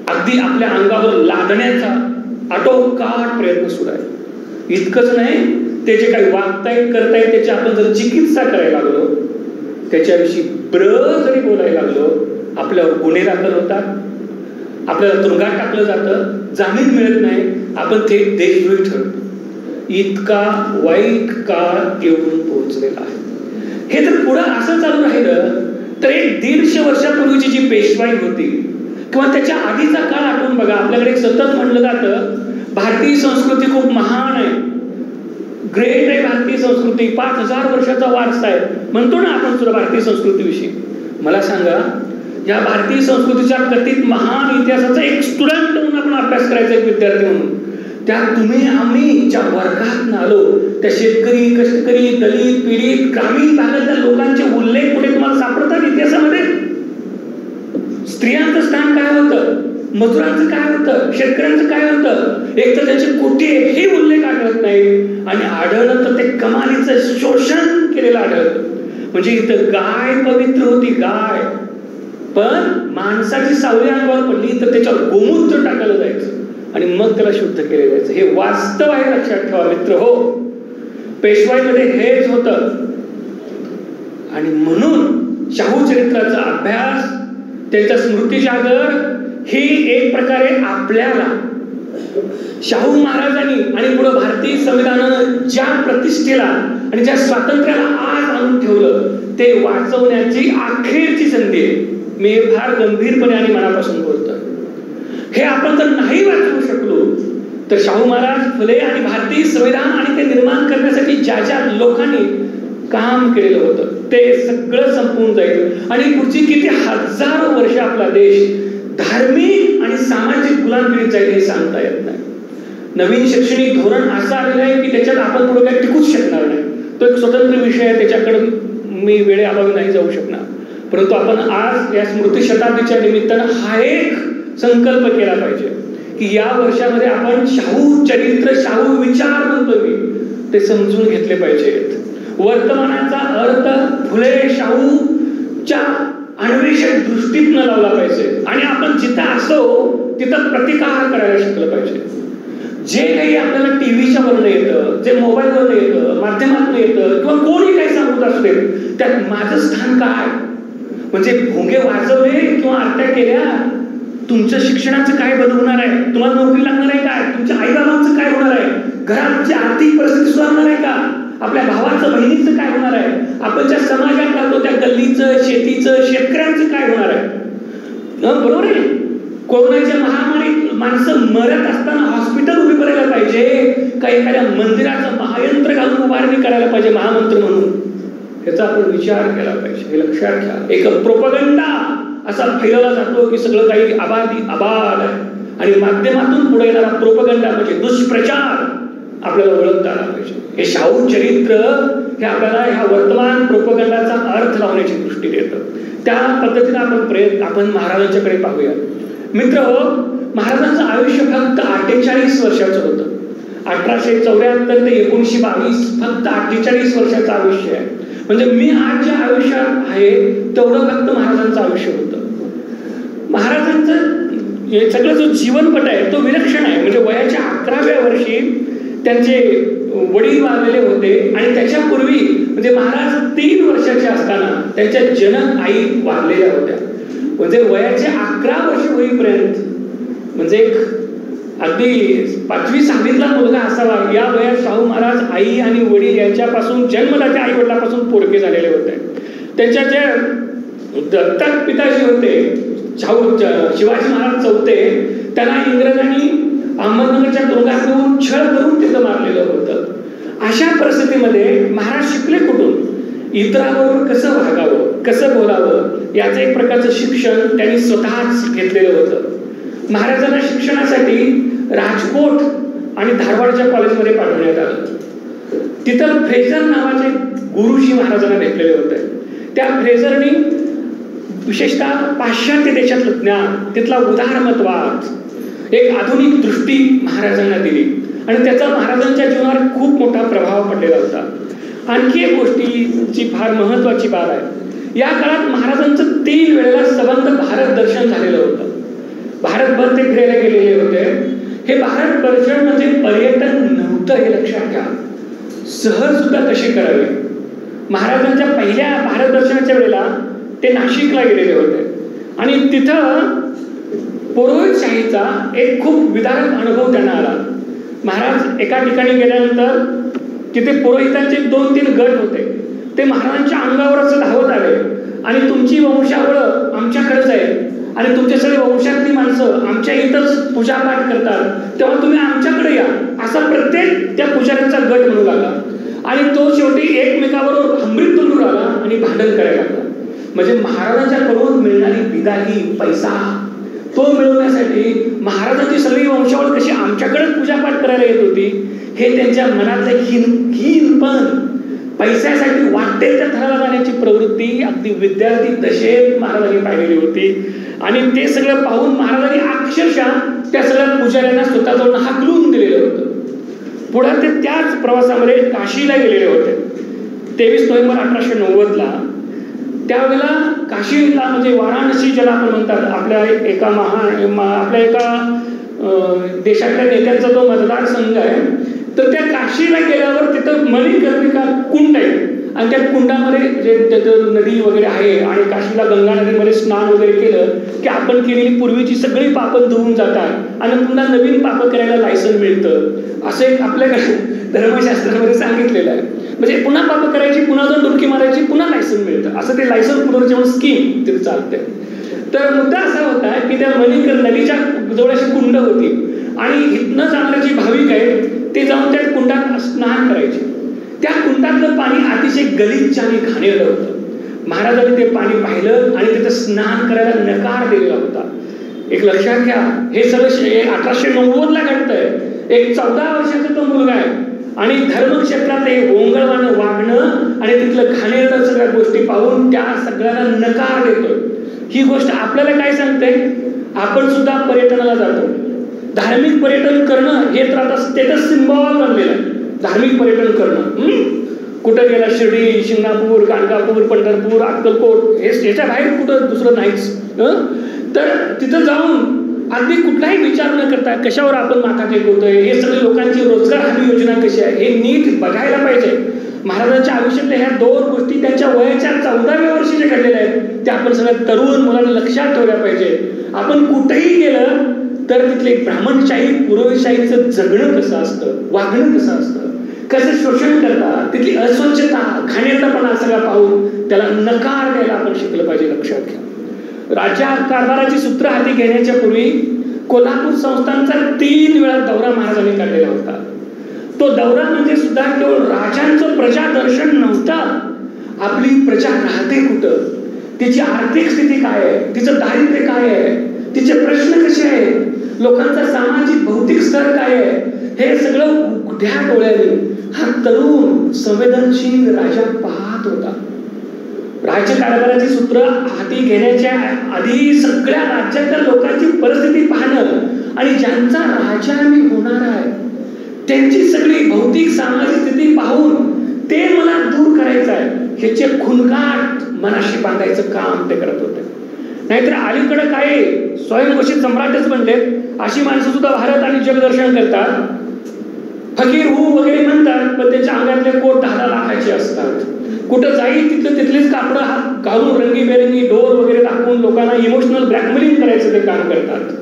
अगदी आपल्या अंगावर लादण्याचा आटोकाट प्रयत्न सुरू आहे. इतकंच नाही, ते जे काही वागतायत करतायत त्याची आपण जर चिकित्सा करायला लागलो, त्याच्याविषयी जरी बोलायला लागलो, आपल्यावर गुन्हे दाखल होतात, आपल्याला तुरुंगात टाकलं जातं, जामीन मिळत नाही, आपण थेट देशद्रोही ठरतो. इतका वाईट काळ येऊन पोहोचलेला आहे. हे जर पुढं असं चालू राहिलं तर एक 150 वर्षापूर्वीची जी पेशवाई होती किंवा त्याच्या आधीचा काळ आठवून बघा. आपल्याकडे सतत म्हणलं जातं भारतीय संस्कृती खूप महान आहे, ग्रेट आहे भारतीय संस्कृती, 5000 वर्षाचा वारसा आहे म्हणतो ना आपण सुद्धा भारतीय संस्कृतीविषयी. मला सांगा, या भारतीय संस्कृतीच्या कथित महान इतिहासाचा एक स्टुडंट म्हणून आपण अभ्यास करायचा, एक विद्यार्थी म्हणून, त्या तुम्ही आम्ही ज्या वर्गात आलो त्या शेतकरी, कष्टकरी, दलित, पीडित, ग्रामीण भागातल्या लोकांचे उल्लेख कुठे तुम्हाला सापडतात इतिहासामध्ये? स्त्रियांचं स्थान काय होतं, मजुरांचं काय होतं, शेतकऱ्यांचं काय होतं? एक तर त्याचे कुठेही उल्लेख आढळत नाही आणि आढळलं तर ते कमालीचं शोषण केलेलं आढळतं. म्हणजे इथं गाय पवित्र होती, गाय, पण माणसाची सावली अंगावर पडली तर त्याच्यावर गोमूत्र टाकलं जायचं आणि मग त्याला शुद्ध केलं जायचं. हे वास्तव आहे, लक्षात ठेवा मित्र हो. पेशवाईमध्ये हेच होतं. आणि म्हणून शाहू चरित्राचा अभ्यास, त्यांचा स्मृतिजागर ही एक प्रकारे आपल्याला शाहू महाराजांनी आणि पुढे भारतीय संविधानानं ज्या प्रतिष्ठेला आणि ज्या स्वातंत्र्याला आज आणून ठेवलं ते वाचवण्याची अखेरची संधी आहे. मी फार गंभीरपणे आणि मनापासून बोलतोय. हे आपण जर नाही वाचवू शकलो तर शाहू महाराज, फुले आणि भारतीय संविधान आणि ते निर्माण करण्यासाठी ज्या ज्या लोकांनी काम केलेलं होतं ते सगळं संपून जाईल आणि पुढची किती हजारो वर्ष आपला देश धार्मिक आणि सामाजिक गुलामगिरीत जाईल हे सांगता येत नाही. नवीन शैक्षणिक धोरण असं आलेलं आहे की त्याच्यात आपण पुढे काही टिकूच शकणार नाही. तो एक स्वतंत्र विषय आहे, त्याच्याकडे मी वेळेअभावी नाही जाऊ शकणार. परंतु आपण आज या स्मृती शताब्दीच्या निमित्तानं हा एक संकल्प केला पाहिजे की या वर्षामध्ये आपण शाहू चरित्र, शाहू विचार म्हणतो मी, ते समजून घेतले पाहिजेत. वर्तमानाचा अर्थ फुले शाहूच्या अन्वेषण दृष्टीतनं लावला पाहिजे आणि आपण जिथं असो तिथं प्रतिकार करायला शिकलं पाहिजे. जे काही आपल्याला टीव्हीच्या वरनं येतं, जे मोबाईलवरनं येतं, माध्यमातून येतं किंवा कोणी काही सांगत असू दे, त्यात माझं स्थान काय? म्हणजे भोंगे वाजवले किंवा आरत्या केल्या, तुमच्या शिक्षणाचं काय बदल होणार आहे? तुम्हाला नोकरी लागणार आहे काय? तुमच्या आईबाबांचं काय होणार आहे? घराची आर्थिक परिस्थिती सुधारणार आहे का? आपल्या भावाचं, बहिणीचं काय होणार आहे? आपण ज्या समाजात राहतो त्या गल्लीचं, शेतीचं, शेतकऱ्यांचं काय होणार आहे? बरोबर आहे. कोरोनाच्या महामारीत माणसं मरत असताना हॉस्पिटल उभी करायला पाहिजे का एखाद्या मंदिराचं महायंत्र घालून उभारणी करायला पाहिजे महामंत्र म्हणून? याचा आपण विचार केला पाहिजे. हे लक्षात घ्या. एक प्रोपगंडा असा फैलवला जातो की सगळं काही आबाद आहे आणि माध्यमातून पुढे येणारा प्रोपगंडा म्हणजे दुष्प्रचार आपल्याला ओळखता आला पाहिजे. हे शाहू चरित्र हे आपल्याला ह्या वर्तमान प्रोपगंडाचा अर्थ लावण्याची दृष्टी देतं. त्या पद्धतीने आपण महाराजांच्याकडे पाहूया. मित्र हो, महाराजांचं आयुष्य फक्त 48 वर्षाचं होतं. 1874 ते 1922 फक्त 48 वर्षाचं आयुष्य आहे. म्हणजे मी आज ज्या आयुष्यात आहे तेवढं फक्त महाराजांचं आयुष्य होतं. महाराजांचं हे सगळं जो जीवनपट आहे तो विलक्षण आहे. म्हणजे वयाच्या 11व्या वर्षी त्यांचे वडील वारलेले होते आणि त्याच्यापूर्वी म्हणजे महाराज 3 वर्षाचे असताना त्यांच्या जनक आई वारलेल्या होत्या. म्हणजे वयाचे 11 वर्ष होईपर्यंत म्हणजे अगदी 5वी-6वीतला मुलगा असावा या वयात शाहू महाराज आई आणि वडील यांच्यापासून जन्मदात्या आई वडिलांपासून पोरके झालेले होते. त्यांच्या जे दत्तक पिताजी होते शिवाजी महाराज चौथे, त्यांना इंग्रजांनी अहमदनगरच्या तुरुंगात घेऊन छळ करून तिथं मारलेलं होतं. अशा परिस्थितीमध्ये महाराज शिकले कुठून? इतरांबरोबर कसं वागावं, कसं बोलावं याचं एक प्रकारचं शिक्षण त्यांनी स्वतःच घेतलेलं होतं. महाराजांना शिक्षणासाठी राजकोट आणि धारवाडच्या कॉलेजमध्ये पाठवण्यात आलं. तिथं फ्रेझर नावाचे गुरुजी महाराजांना भेटलेले होते. त्या फ्रेझरनी विशेषतः पाश्चात्य देशातलं ज्ञान, तिथला उदारमतवाद, एक आधुनिक दृष्टी महाराजांना दिली आणि त्याचा महाराजांच्या जीवनावर खूप मोठा प्रभाव पडलेला होता. आणखी एक गोष्टीची फार महत्वाची बाब आहे. या काळात महाराजांचं 3 वेळेला सबंध भारत दर्शन झालेलं होतं. भारतभर ते फिरायला गेलेले होते. हे भारत दर्शन म्हणजे पर्यटन नव्हतं, हे लक्षात घ्या. सहज सुद्धा कशी करावी. महाराजांच्या पहिल्या भारत दर्शनाच्या वेळेला ते नाशिकला गेलेले होते आणि तिथं पुरोहितशाहीचा एक खूप विदारक अनुभव त्यांना आला. महाराज एका ठिकाणी गेल्यानंतर तिथे पुरोहितांचे 2-3 गट होते. ते महाराजांच्या अंगावर असं धावत आले आणि तुमची वंशावळ आमच्याकडेच आहे आणि तुमच्या सगळे वंशातली माणसं आमच्या इथंच पूजापाठ करतात, तेव्हा तुम्ही आमच्याकडे या, असा प्रत्येक त्या पुजाऱ्यांचा गट म्हणू लागला. आणि तो शेवटी एकमेकाबरोबर हमरीत तुंडून आला आणि भांडण करायला लागला. म्हणजे महाराजांच्याकडून मिळणारी बिदागी, पैसा तो मिळवण्यासाठी महाराजांची सगळी वंशावळ कशी आमच्याकडेच पूजापाठ करायला येत होती हे त्यांच्या मनातलं हीनपण, पैशासाठी वाटेल त्या थराला जाण्याची प्रवृत्ती अगदी विद्यार्थी दशेत महाराजांनी पाहिलेली होती. आणि ते सगळं पाहून महाराजांनी अक्षरशः त्या सगळ्या पुजाऱ्यांना स्वतःजवळ हाकलून दिलेलं होतं. पुढे ते त्याच प्रवासामध्ये काशीला गेलेले होते. 23 नोव्हेंबर 1890ला त्यावेळेला काशीला म्हणजे वाराणसी ज्याला आपण म्हणतात, आपल्या एका देशातल्या नेत्यांचा तो मतदारसंघ आहे. तर त्या काशीला गेल्यावर तिथं मणिकर्णिका कुंड आहे आणि त्या कुंडामध्ये जे नदी वगैरे आहे आणि काशीला गंगा नदीमध्ये स्नान वगैरे केलं की आपण केलेली पूर्वीची सगळी पापं धुवून जातात आणि पुन्हा नवीन पापं करायला लायसन मिळतं, असं एक आपल्याकडे धर्मशास्त्रामध्ये सांगितलेलं आहे. म्हणजे पुन्हा पापं करायची, पुन्हा जाऊन डुबकी मारायची, पुन्हा लायसन मिळतं, असं ते लायसन पुनर्जीवन स्कीम तिथे चालते. तर मुद्दा असा होता की त्या नदीच्या जवळ अशी कुंड होती आणि इथनं जाणारे जे भाविक आहेत ते जाऊन त्या कुंडात स्नान करायचे. त्या कुंडातलं पाणी अतिशय गलिच्छ आणि घाणेरडं होतं. महाराजांनी ते पाणी पाहिलं आणि तिथं स्नान करायला नकार दिलेला होता. एक लक्षात घ्या, हे सगळं 1890ला घडतंय. एक 14 वर्षाचा तो मुलगा आहे आणि धर्मक्षेत्रात हे ओंगळवानं वागणं आणि तिथलं घाणेरडं सगळ्या गोष्टी पाहून त्या सगळ्यांना नकार देतोय. ही गोष्ट आपल्याला काय सांगते? आपण सुद्धा पर्यटनाला जातो. धार्मिक पर्यटन करणं हे तर आता स्टेटस सिम्बॉल बनलेलं आहे. धार्मिक पर्यटन करणं कुठं गेला, शिर्डी, शिंगणापूर, गाणगापूर, पंढरपूर, अक्कलकोट, हे याच्या बाहेर कुठं दुसरं नाहीच. तर तिथं जाऊन अगदी कुठलाही विचार न करता कशावर आपण माथा टेकवतोय, हे सगळे लोकांची रोजगार हमी योजना कशी आहे हे नीट बघायला पाहिजे. महाराजांच्या आयुष्यातल्या ह्या 2 गोष्टी त्यांच्या वयाच्या 14व्या वर्षी जे घडलेल्या आहेत त्या आपण सगळ्या तरुण मुलांना लक्षात ठेवल्या पाहिजे. आपण कुठेही गेलं तर तिथले ब्राह्मणशाही, पुरोहितशाहीचं जगणं कसं असतं, वागणं कसं असतं, कसं शोषण करतात, तिथली अस्वच्छता, घाणेरडेपणा सगळा पाहून त्याला नकार द्यायला आपण शिकलं पाहिजे. लक्षात घ्या, राज्यात कारभाराची सूत्र हाती घेण्याच्या पूर्वी कोल्हापूर संस्थानचा 3 वेळा दौरा महाराजांनी काढलेला होता. तो दौरा म्हणजे सुद्धा केवळ राजांचं प्रजादर्शन नव्हता. आपली प्रजा राहते कुठं, तिची आर्थिक स्थिती काय आहे, तिचं दारिद्र्य काय आहे, तिचे प्रश्न कसे आहेत, लोकांचा सामाजिक भौतिक स्तर काय आहे, हे सगळं उघड्या डोळ्याने हा तरुण संवेदनशील राजा पाहत होता. राज्यकारभाराची सूत्र हाती घेण्याच्या आधी सगळ्या राज्यातल्या लोकांची परिस्थिती पाहणं आणि ज्यांचा राजा मी होणार आहे त्यांची सगळी भौतिक सामाजिक स्थिती पाहून ते मला दूर करायचं आहे ह्याचे खुणगाट मनाशी बांधायचं काम ते करत होते. नाहीतर अलीकडे काय स्वयंघोषित सम्राटच बनले अशी माणसं सुद्धा भारत आणि जगदर्शन करतात, फकीर हू वगैरे म्हणतात, पण त्यांच्या अंगातले कोट 10 लाखाचे असतात. कुठं जाईल तिथलं तिथलीच कापडं घालून रंगीबेरंगी डोर वगैरे दाखवून लोकांना इमोशनल ब्लॅकमेलिंग करायचं ते काम करतात.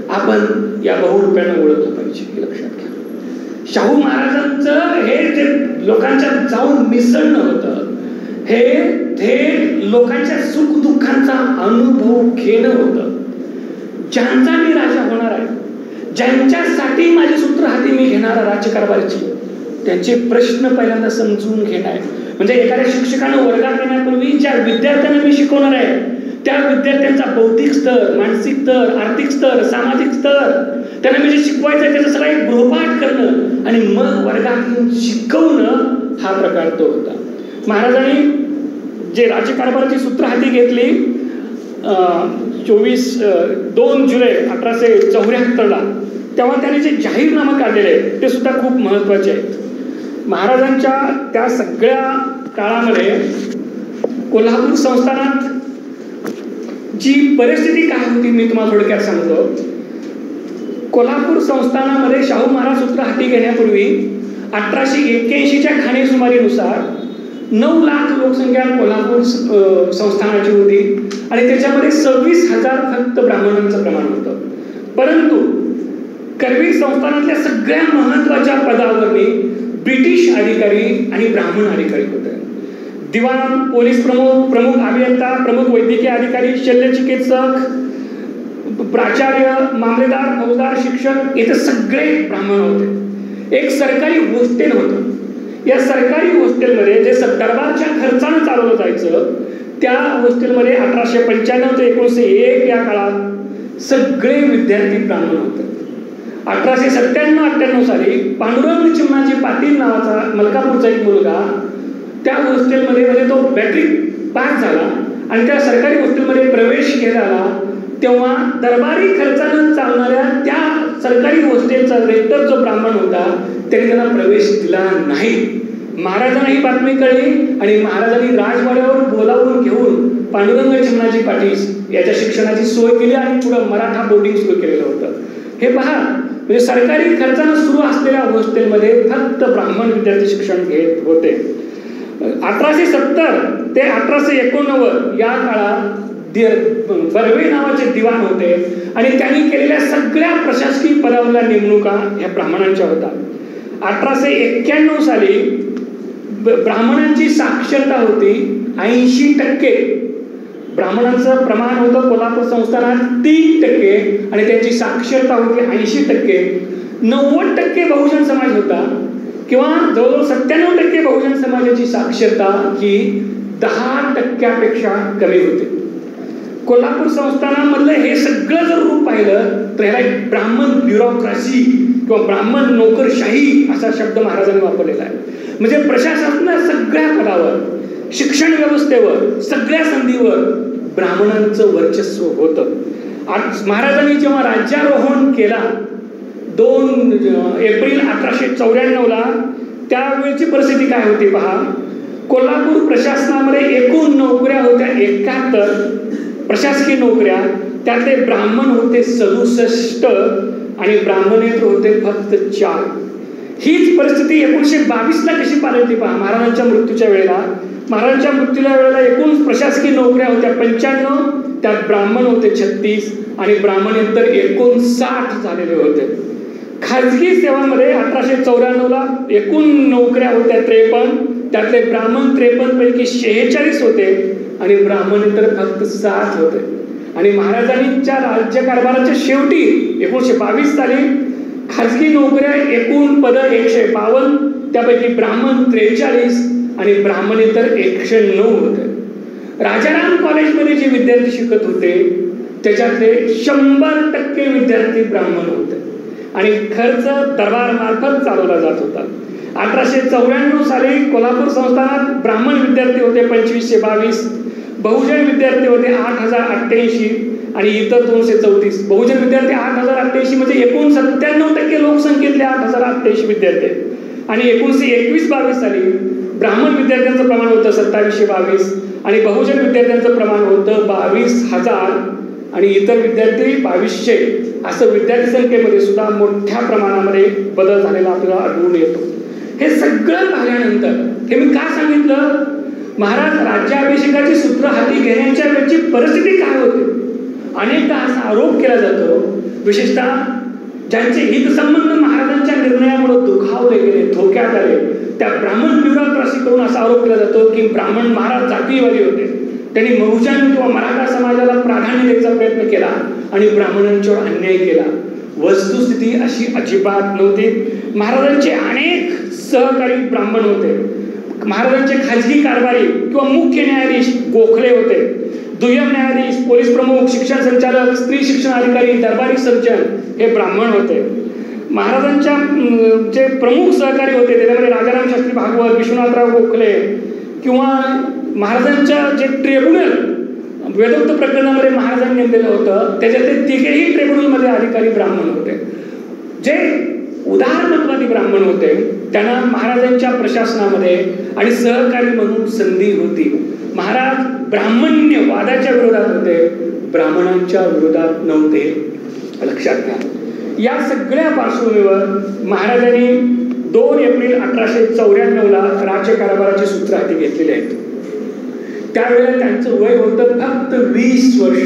आपण या बहुरूप्यानं ओळखलं पाहिजे हे लक्षात घ्या. शाहू महाराजांचं हे जे लोकांच्या जाऊन मिसळणं होतं हे थेट लोकांच्या सुख दुःखांचा अनुभव घेणं होतं. ज्यांचा मी राजा होणार आहे, ज्यांच्यासाठी माझी सूत्र हाती मी घेणार राज्यकारभाराची, त्यांचे प्रश्न पहिल्यांदा समजून घेणार. म्हणजे एखाद्या शिक्षकानं वर्गात येण्यापूर्वी ज्या विद्यार्थ्यांना मी शिकवणार आहे त्या विद्यार्थ्यांचा बौद्धिक स्तर, मानसिक स्तर, आर्थिक स्तर, सामाजिक स्तर, त्यांना मी जे शिकवायचं आहे त्याचा सगळा एक गृहपाठ करणं आणि मग वर्गात येऊन शिकवणं हा प्रकार तो होता. महाराजांनी जे राज्यकारभाराची सूत्र हाती घेतली 2 जुलै 1874 तेव्हा त्यांनी जे जाहीरनामा काढलेले आहेत ते सुद्धा खूप महत्वाचे आहेत. महाराजांच्या त्या सगळ्या काळामध्ये कोल्हापूर संस्थानात जी परिस्थिती काय होती मी तुम्हाला थोडक्यात सांगतो. कोल्हापूर संस्थानामध्ये शाहू महाराज सूत्र हाती घेण्यापूर्वी 1881च्या खाणेसुमारीनुसार 9 लाख लोकसंख्या कोल्हापूर संस्थानाची होती आणि त्याच्यामध्ये 26,000 फक्त ब्राह्मणांचं प्रमाण होतं. परंतु करवीर संस्थानातल्या सगळ्या महत्वाच्या पदावरनी ब्रिटिश अधिकारी आणि ब्राह्मण अधिकारी होते. दिवाण, पोलीस प्रमुख, प्रमुख अभियंता, प्रमुख वैद्यकीय अधिकारी, शल्यचिकित्सक, प्राचार्य, मामलेदार, फौजदार, शिक्षक इथे सगळे ब्राह्मण होते. एक सरकारी हॉस्टेल होतं. या सरकारी हॉस्टेलमध्ये जे दरबारच्या खर्चानं चालवलं जायचं त्या हॉस्टेलमध्ये 1895 ते 1901 या काळात सगळे विद्यार्थी ब्राह्मण होते. 1897-98 साली पांडुरंग चिमणाजी पाटील नावाचा मलकापूरचा एक मुलगा त्या हॉस्टेलमध्ये म्हणजे तो मॅट्रिक पास झाला आणि त्या सरकारी हॉस्टेलमध्ये प्रवेश केला. तेव्हा दरबारी खर्चानं चालणाऱ्या त्या सरकारी हॉस्टेलचा रेक्टर जो ब्राह्मण होता त्याने त्यांना प्रवेश दिला नाही. महाराजांना ही बातमी कळली आणि महाराजांनी राजवाड्यावर बोलावून घेऊन पांडुरंग चिमणाजी पाटील याच्या शिक्षणाची सोय केली आणि पुढे मराठा बोर्डिंग सुरू केलेलं होतं. हे पहा, म्हणजे सरकारी खर्चानं सुरू असलेल्या हॉस्टेलमध्ये फक्त ब्राह्मण विद्यार्थी शिक्षण घेत होते. 1870 ते 1889 या काळात बर्वे नावाचे दिवाण होते आणि त्यांनी केलेल्या सगळ्या प्रशासकीय पदावरल्या नेमणुका ह्या ब्राह्मणांच्या होत्या. 1891 साली ब्राह्मणांची साक्षरता होती 80%. ब्राह्मणांचं प्रमाण होतं कोल्हापूर संस्थानात 3% आणि त्यांची साक्षरता होती 80%. 90% बहुजन समाज होता किंवा जवळजवळ 97% बहुजन समाजाची साक्षरता ही 10%पेक्षा कमी होती. कोल्हापूर संस्थानामधलं हे सगळं जर रूप पाहिलं तर ह्याला एक ब्राह्मण ब्युरोक्रॅसी किंवा ब्राह्मण नोकरशाही असा शब्द महाराजांनी वापरलेला आहे. म्हणजे प्रशासनाच्या सगळ्या पदावर, शिक्षण व्यवस्थेवर, सगळ्या संधीवर ब्राह्मणांचं वर्चस्व होतं. आज महाराजांनी जेव्हा राज्यारोहण केला 2 एप्रिल 1894 त्यावेळची परिस्थिती काय होती पहा. कोल्हापूर प्रशासनामध्ये एकूण नोकऱ्या होत्या 71 प्रशासकीय नोकऱ्या, त्यातले ब्राह्मण होते 67 आणि ब्राह्मणेतर होते फक्त 4. हीच परिस्थिती 1922ला कशी पालटली पहा. महाराजांच्या मृत्यूच्या वेळेला एकूण प्रशासकीय नोकऱ्या होत्या 95, त्यात ब्राह्मण होते 36 आणि ब्राह्मणेतर 59 झालेले होते. खाजगी सेवांमध्ये 1894ला एकूण नोकऱ्या होत्या 53, त्यातले ब्राह्मण 53 पैकी 46 होते आणि ब्राह्मणेतर फक्त 7 होते. आणि महाराजांच्या राज्यकारभाराच्या शेवटी 1922 साली खाजगी नोकऱ्या एकूण पद 152, त्यापैकी ब्राह्मण 43 आणि ब्राह्मणेतर 109 होते. राजाराम कॉलेजमध्ये जे विद्यार्थी शिकत होते त्याच्यातले 100% विद्यार्थी ब्राह्मण होते आणि खर्च दरबार मार्फत चालवला जात होता. 1894 साली कोल्हापूर संस्थानात ब्राह्मण विद्यार्थी होते 2522, बहुजन विद्यार्थी होते 8088 आणि इतर 234. बहुजन विद्यार्थी 8088 म्हणजे एकूण 97% लोकसंख्येतले 8088 विद्यार्थी आणि 1921-22 साली ब्राह्मण विद्यार्थ्यांचं प्रमाण होतं 2722 आणि बहुजन विद्यार्थ्यांचं प्रमाण होतं 22,000 आणि इतर विद्यार्थी 2200. असं विद्यार्थी संख्येमध्ये सुद्धा मोठ्या प्रमाणामध्ये बदल झालेला आपल्याला आढळून येतो. हे सगळं झाल्यानंतर हे मी का सांगितलं, महाराज राज्याभिषेकाची सूत्र हाती घेण्याच्या वेळची परिस्थिती काय होती. अनेकदा असा आरोप केला जातो, विशेषतः ज्यांचे हितसंबंध महाराजांच्या निर्णयामुळे दुखावले गेले, धोक्यात आले, त्या ब्राह्मण ब्युरोक्रॅसीकडून असा आरोप केला जातो की ब्राह्मण महाराज जातीवादी होते, त्यांनी बहुजन किंवा मराठा समाजाला प्राधान्य द्यायचा प्रयत्न केला आणि ब्राह्मणांच्यावर अन्याय केला. वस्तुस्थिती अशी अजिबात नव्हती. महाराजांचे अनेक सहकारी ब्राह्मण होते. महाराजांचे खाजगी कारभारी किंवा मुख्य न्यायाधीश गोखले होते, दुय्यम न्यायाधीश, पोलीस प्रमुख, शिक्षण संचालक, स्त्री शिक्षण अधिकारी, दरबारी सर्जन हे ब्राह्मण होते. महाराजांच्या जे प्रमुख सहकारी होते त्याच्यामध्ये राजाराम शास्त्री भागवत, विश्वनाथराव गोखले किंवा महाराजांच्या जे ट्रिब्युनल वेदोक्त प्रकरणामध्ये महाराजांनी नेमलेलं होतं त्याच्यातले तिघेही ट्रिब्युनलमध्ये अधिकारी ब्राह्मण होते. जे उदारमतवादी ब्राह्मण होते त्यांना महाराजांच्या प्रशासनामध्ये आणि सहकारी म्हणून संधी होती. महाराज ब्राह्मण्यवादाच्या विरोधात होते, ब्राह्मणांच्या विरोधात नव्हते, लक्षात घ्या. या सगळ्या पार्श्वभूमीवर महाराजांनी 2 एप्रिल 1894ला राज्यकारभाराची सूत्र हाती घेतलेली आहेत. त्यावेळेला त्यांचं वय होतं फक्त 20 वर्ष.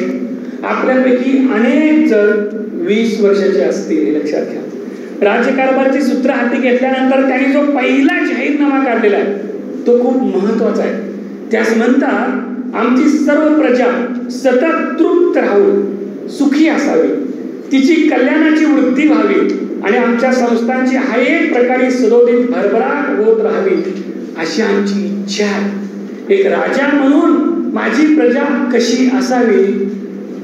आपल्यापैकी अनेक जण 20 वर्षाचे असतील, लक्षात घ्या. राज्यकारभाराची सूत्र हाती घेतल्यानंतर त्यांनी जो पहिला जाहीरनामा काढलेला आहे तो खूप महत्वाचा आहे. त्यास म्हणतात, आमची सर्व प्रजा सतत तृप्त राहून सुखी असावी, तिची कल्याणाची वृद्धी व्हावी आणि आमच्या संस्थांची हरेक प्रकारे सदोदित भरभराट होत राहावी अशी आमची इच्छा आहे. एक राजा म्हणून माझी प्रजा कशी असावी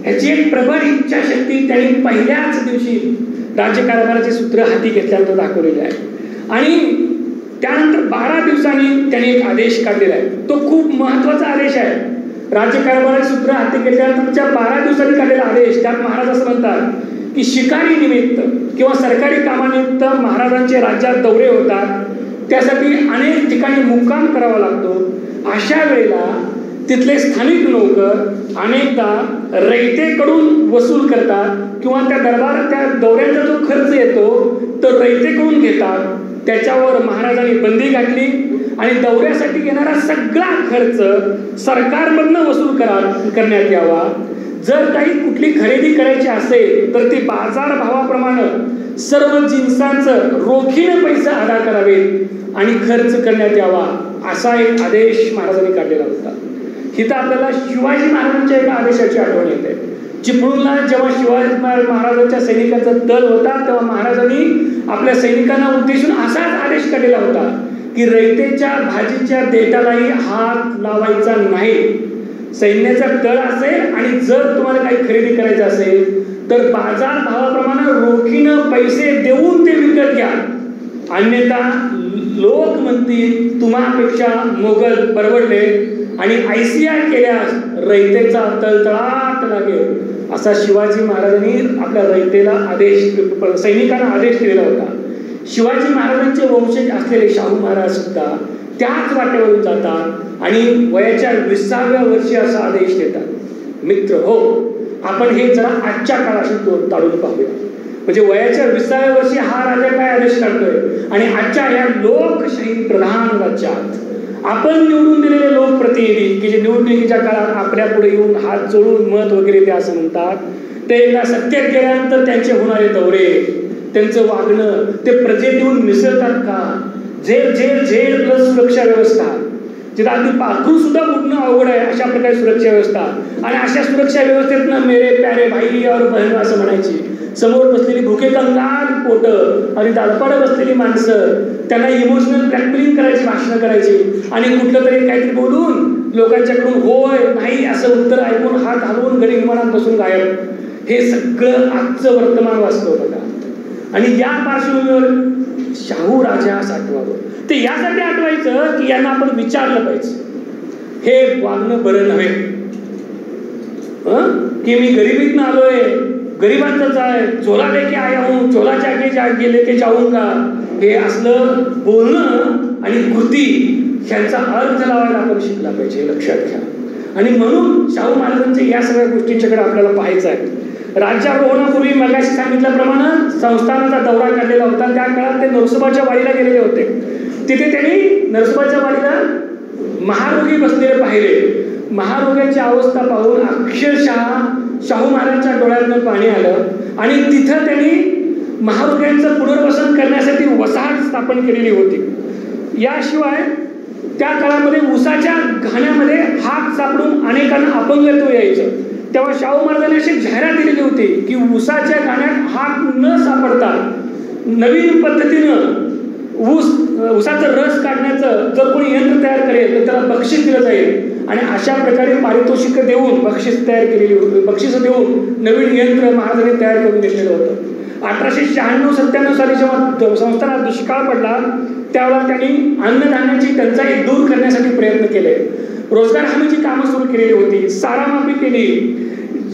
याची एक प्रबळ इच्छाशक्ती त्यांनी पहिल्याच दिवशी राज्यकारभाराचे सूत्र हाती घेतल्यानंतर दाखवलेले आहे. आणि त्यानंतर 12 दिवसांनी त्यांनी एक आदेश काढलेला आहे. तो खूप महत्वाचा आदेश आहे. राज्यकारभाराचे सूत्र हाती घेतल्यानंतरच्या 12 दिवसांनी काढलेला आदेश, त्यात महाराज असं म्हणतात की शिकारी निमित्त किंवा सरकारी कामानिमित्त महाराजांचे राज्यात दौरे होतात, त्यासाठी अनेक ठिकाणी मुक्काम करावा लागतो. अशा वेळेला तिथले स्थानिक नोकर अनेकदा रयतेकडून वसूल करतात किंवा त्या दौऱ्यांचा जो खर्च येतो तो रयतेकडून घेतात. त्याच्यावर महाराजांनी बंदी घातली आणि दौऱ्यासाठी येणारा सगळा खर्च सरकारमधनं वसूल करण्यात यावा. जर काही कुठली खरेदी करायची असेल तर ती बाजार भावाप्रमाणे सर्व जिन्सांचं रोखीने पैसे अदा करावेत आणि खर्च करण्यात यावा असा एक आदेश महाराजांनी काढलेला होता. इथं आपल्याला शिवाजी महाराजांच्या एका आदेशाची आठवण येते. चिपळूणला जेव्हा शिवाजी महाराजांच्या सैनिकांचा दल होता तेव्हा महाराजांनी आपल्या सैनिकांना उद्देशून असाच आदेश काढलेला होता की रयतेच्या भाजीच्या देठालाही हात लावायचा नाही. सैन्याचा दल असेल आणि जर तुम्हाला काही खरेदी करायचं असेल तर बाजार भावाप्रमाणे रोखीनं पैसे देऊन ते विकत घ्या, अन्यथा लोक म्हणतील तुम्हापेक्षा मोगल परवडले आणि आयसीआय केल्यास रयतेचा तळतळाट लागेल असा शिवाजी महाराजांनी आपल्या रयतेला सैनिकांना आदेश दिलेला होता. शिवाजी महाराजांचे वंशज असलेले शाहू महाराज सुद्धा त्याच वाटेवरून जातात आणि वयाच्या 20व्या वर्षी असा आदेश देतात. मित्र हो, आपण हे जरा आजच्या काळाशी ताळून पाहूया. म्हणजे वयाच्या 20व्या वर्षी हा राजा काय आदेश काढतोय आणि आजच्या या लोकशाही प्रधान राज्यात आपण निवडून दिलेले लोकप्रतिनिधी की जे निवडणुकीच्या काळात आपल्या पुढे येऊन हात जोडून मत वगैरे द्या असं म्हणतात, ते एकदा सत्तेत गेल्यानंतर त्यांचे होणारे दौरे, त्यांचं वागणं ते प्रजेत येऊन मिसळतात का? झेल झेल झेल प्लस सुरक्षा व्यवस्था, जिथं अगदी पाखरू सुद्धा उडणं अवघड आहे अशा प्रकारे सुरक्षा व्यवस्था. आणि अशा सुरक्षा व्यवस्थेतनं मेरे प्यारे भाई और बहन असं म्हणायची. समोर बसलेली भुके कंगाल पोटं आणि दालपाडं बसलेली माणसं, त्यांना इमोशनल ब्लॅकमेलिंग करायची, भाषणं करायची आणि कुठलं तरी काहीतरी बोलून लोकांच्याकडून होय नाही असं उत्तर ऐकून हात हलवून गरीब विमानात बसून गायब. हे सगळं आजचं वर्तमान वास्तव बघा. आणि या पार्श्वभूमीवर शाहू राजा आठवावं. ते यासाठी आठवायचं की यांना आपण विचारलं पाहिजे, हे वागणं बरं नव्हे की मी गरिबीतनं आलोय, गरिबांचंच आहे, झोला लेके आया हूं, झोला जागे लेके जाऊंगा, हे असलं बोलणं आणि कृती ह्यांचा अर्थ लावायला आपण शिकला पाहिजे, लक्षात घ्या. आणि म्हणून शाहू महाराजांच्या या सगळ्या गोष्टींच्याकडे आपल्याला पाहायचं आहे. राज्यारोहणापूर्वी मगाशी सांगितल्याप्रमाणे संस्थानाचा दौरा काढलेला होता. त्या काळात ते नरसोबाच्या वाडीला गेलेले होते. तिथे त्यांनी नरसोबाच्या वाडीला महारोगी बसलेले पाहिले. महारोग्याची अवस्था पाहून अक्षरशः शाहू महाराजांच्या डोळ्यातनं पाणी आलं आणि तिथं त्यांनी महारोग्यांचं पुनर्वसन करण्यासाठी वसाहत स्थापन केलेली होती. याशिवाय त्या काळामध्ये ऊसाच्या घाण्यामध्ये हात सापडून अनेकांना अपंगत्व यायचं. तेव्हा शाहू महाराजांनी अशी जाहिरात दिलेली होती की ऊसाच्या घाण्यात हात न सापडता नवीन पद्धतीनं ऊसाचं रस काढण्याचं जर कोणी यंत्र तयार करेल तर त्याला बक्षीस दिलं जाईल. आणि अशा प्रकारे पारितोषिक देऊन बक्षीस तयार केलेली होती. बक्षीस देऊन नवीन यंत्र महाराजांनी तयार करून घेतलेलं होतं. 1896-97 साली जेव्हा संस्थानात दुष्काळ पडला त्यावेळेला त्यांनी अन्नधान्याची टंचाई दूर करण्यासाठी प्रयत्न केले. रोजगार हमीची कामं सुरू केलेली होती. सारामापी केली.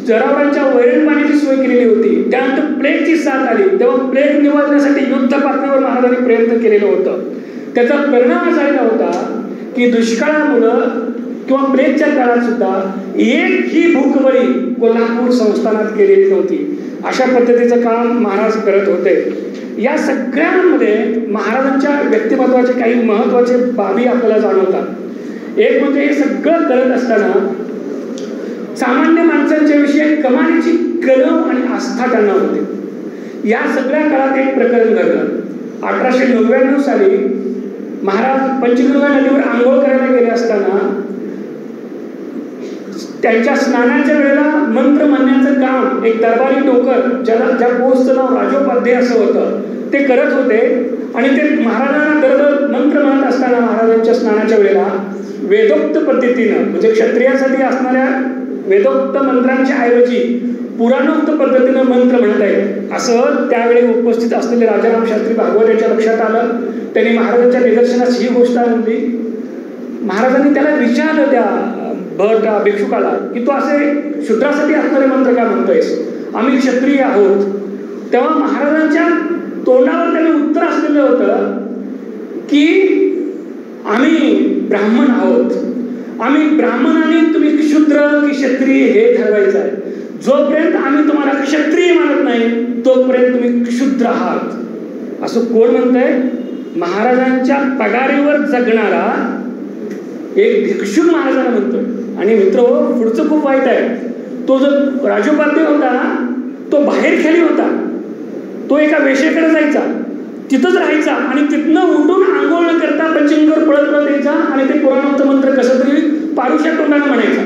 जनावरांच्या वैरण पाण्याची सोय केलेली होती. त्यानंतर प्लेगची साथ आली. तेव्हा प्लेग निवारण्यासाठी युद्ध पातळीवर महाराजांनी प्रयत्न केलेलं होतं. त्याचा परिणाम असा झाला होता की दुष्काळामुळं किंवा प्लेगच्या काळात सुद्धा एक ही भूकबळी कोल्हापूर संस्थानात केलेली नव्हती. अशा पद्धतीचं काम महाराज करत होते. या सगळ्यांमध्ये महाराजांच्या व्यक्तिमत्वाचे काही महत्वाचे बाबी आपल्याला जाणवतात. एक म्हणजे हे सगळं करत असताना सामान्य माणसांच्या विषयी कमालीची कलम आणि आस्था त्यांना होती. या सगळ्या काळात एक प्रकरण घडलं. 1899 साली महाराज पंचगंगा नदीवर आंघोळ करायला गेले असताना त्यांच्या स्नानाच्या वेळेला मंत्र म्हणण्याचं काम एक दरबारी नोकर, ज्या पोस्टचं नाव राजोपाध्याय असं होतं, ते करत होते. आणि ते महाराजांना दरदर मंत्र म्हणत असताना महाराजांच्या स्नानाच्या वेळेला वेदोक्त पद्धतीनं म्हणजे क्षत्रियांसाठी असणाऱ्या वेदोक्त मंत्रांच्या ऐवजी पुराणोक्त पद्धतीनं मंत्र म्हणत आहेत असं त्यावेळी उपस्थित असलेले राजाराम शास्त्री भागवत यांच्या लक्षात आलं. त्यांनी महाराजांच्या निदर्शनास ही गोष्ट आणली. महाराजांनी त्याला विचारलं त्या भिक्षुकाला की तू असे शूद्रासाठी असणारे मंत्र का म्हणतोयस, आम्ही क्षत्रिय आहोत. तेव्हा महाराजांच्या तोंडावर त्याने उत्तर असलेलं होतं की आम्ही ब्राह्मण आहोत. आम्ही ब्राह्मणांनी तुम्ही क्षुद्र की क्षत्रिय हे ठरवायचं आहे. जोपर्यंत आम्ही तुम्हाला क्षत्रिय मानत नाही तोपर्यंत तुम्ही क्षुद्र आहात. असं कोण म्हणतंय? महाराजांच्या पगारीवर जगणारा एक भिक्षुक महाराजांना म्हणतोय. आणि मित्र पुढचं खूप वाईट आहे. तो जो राजोपाध्याय होता तो बाहेर खेळी होता. तो एका वेश्येकडे जायचा, तिथंच राहायचा आणि तिथनं उठून आंघोळ न करता पंचगंगेवर पळत पळत यायचा आणि ते पुराणोक्त मंत्र कसं तरी पारुष्या तोंडानं म्हणायचा.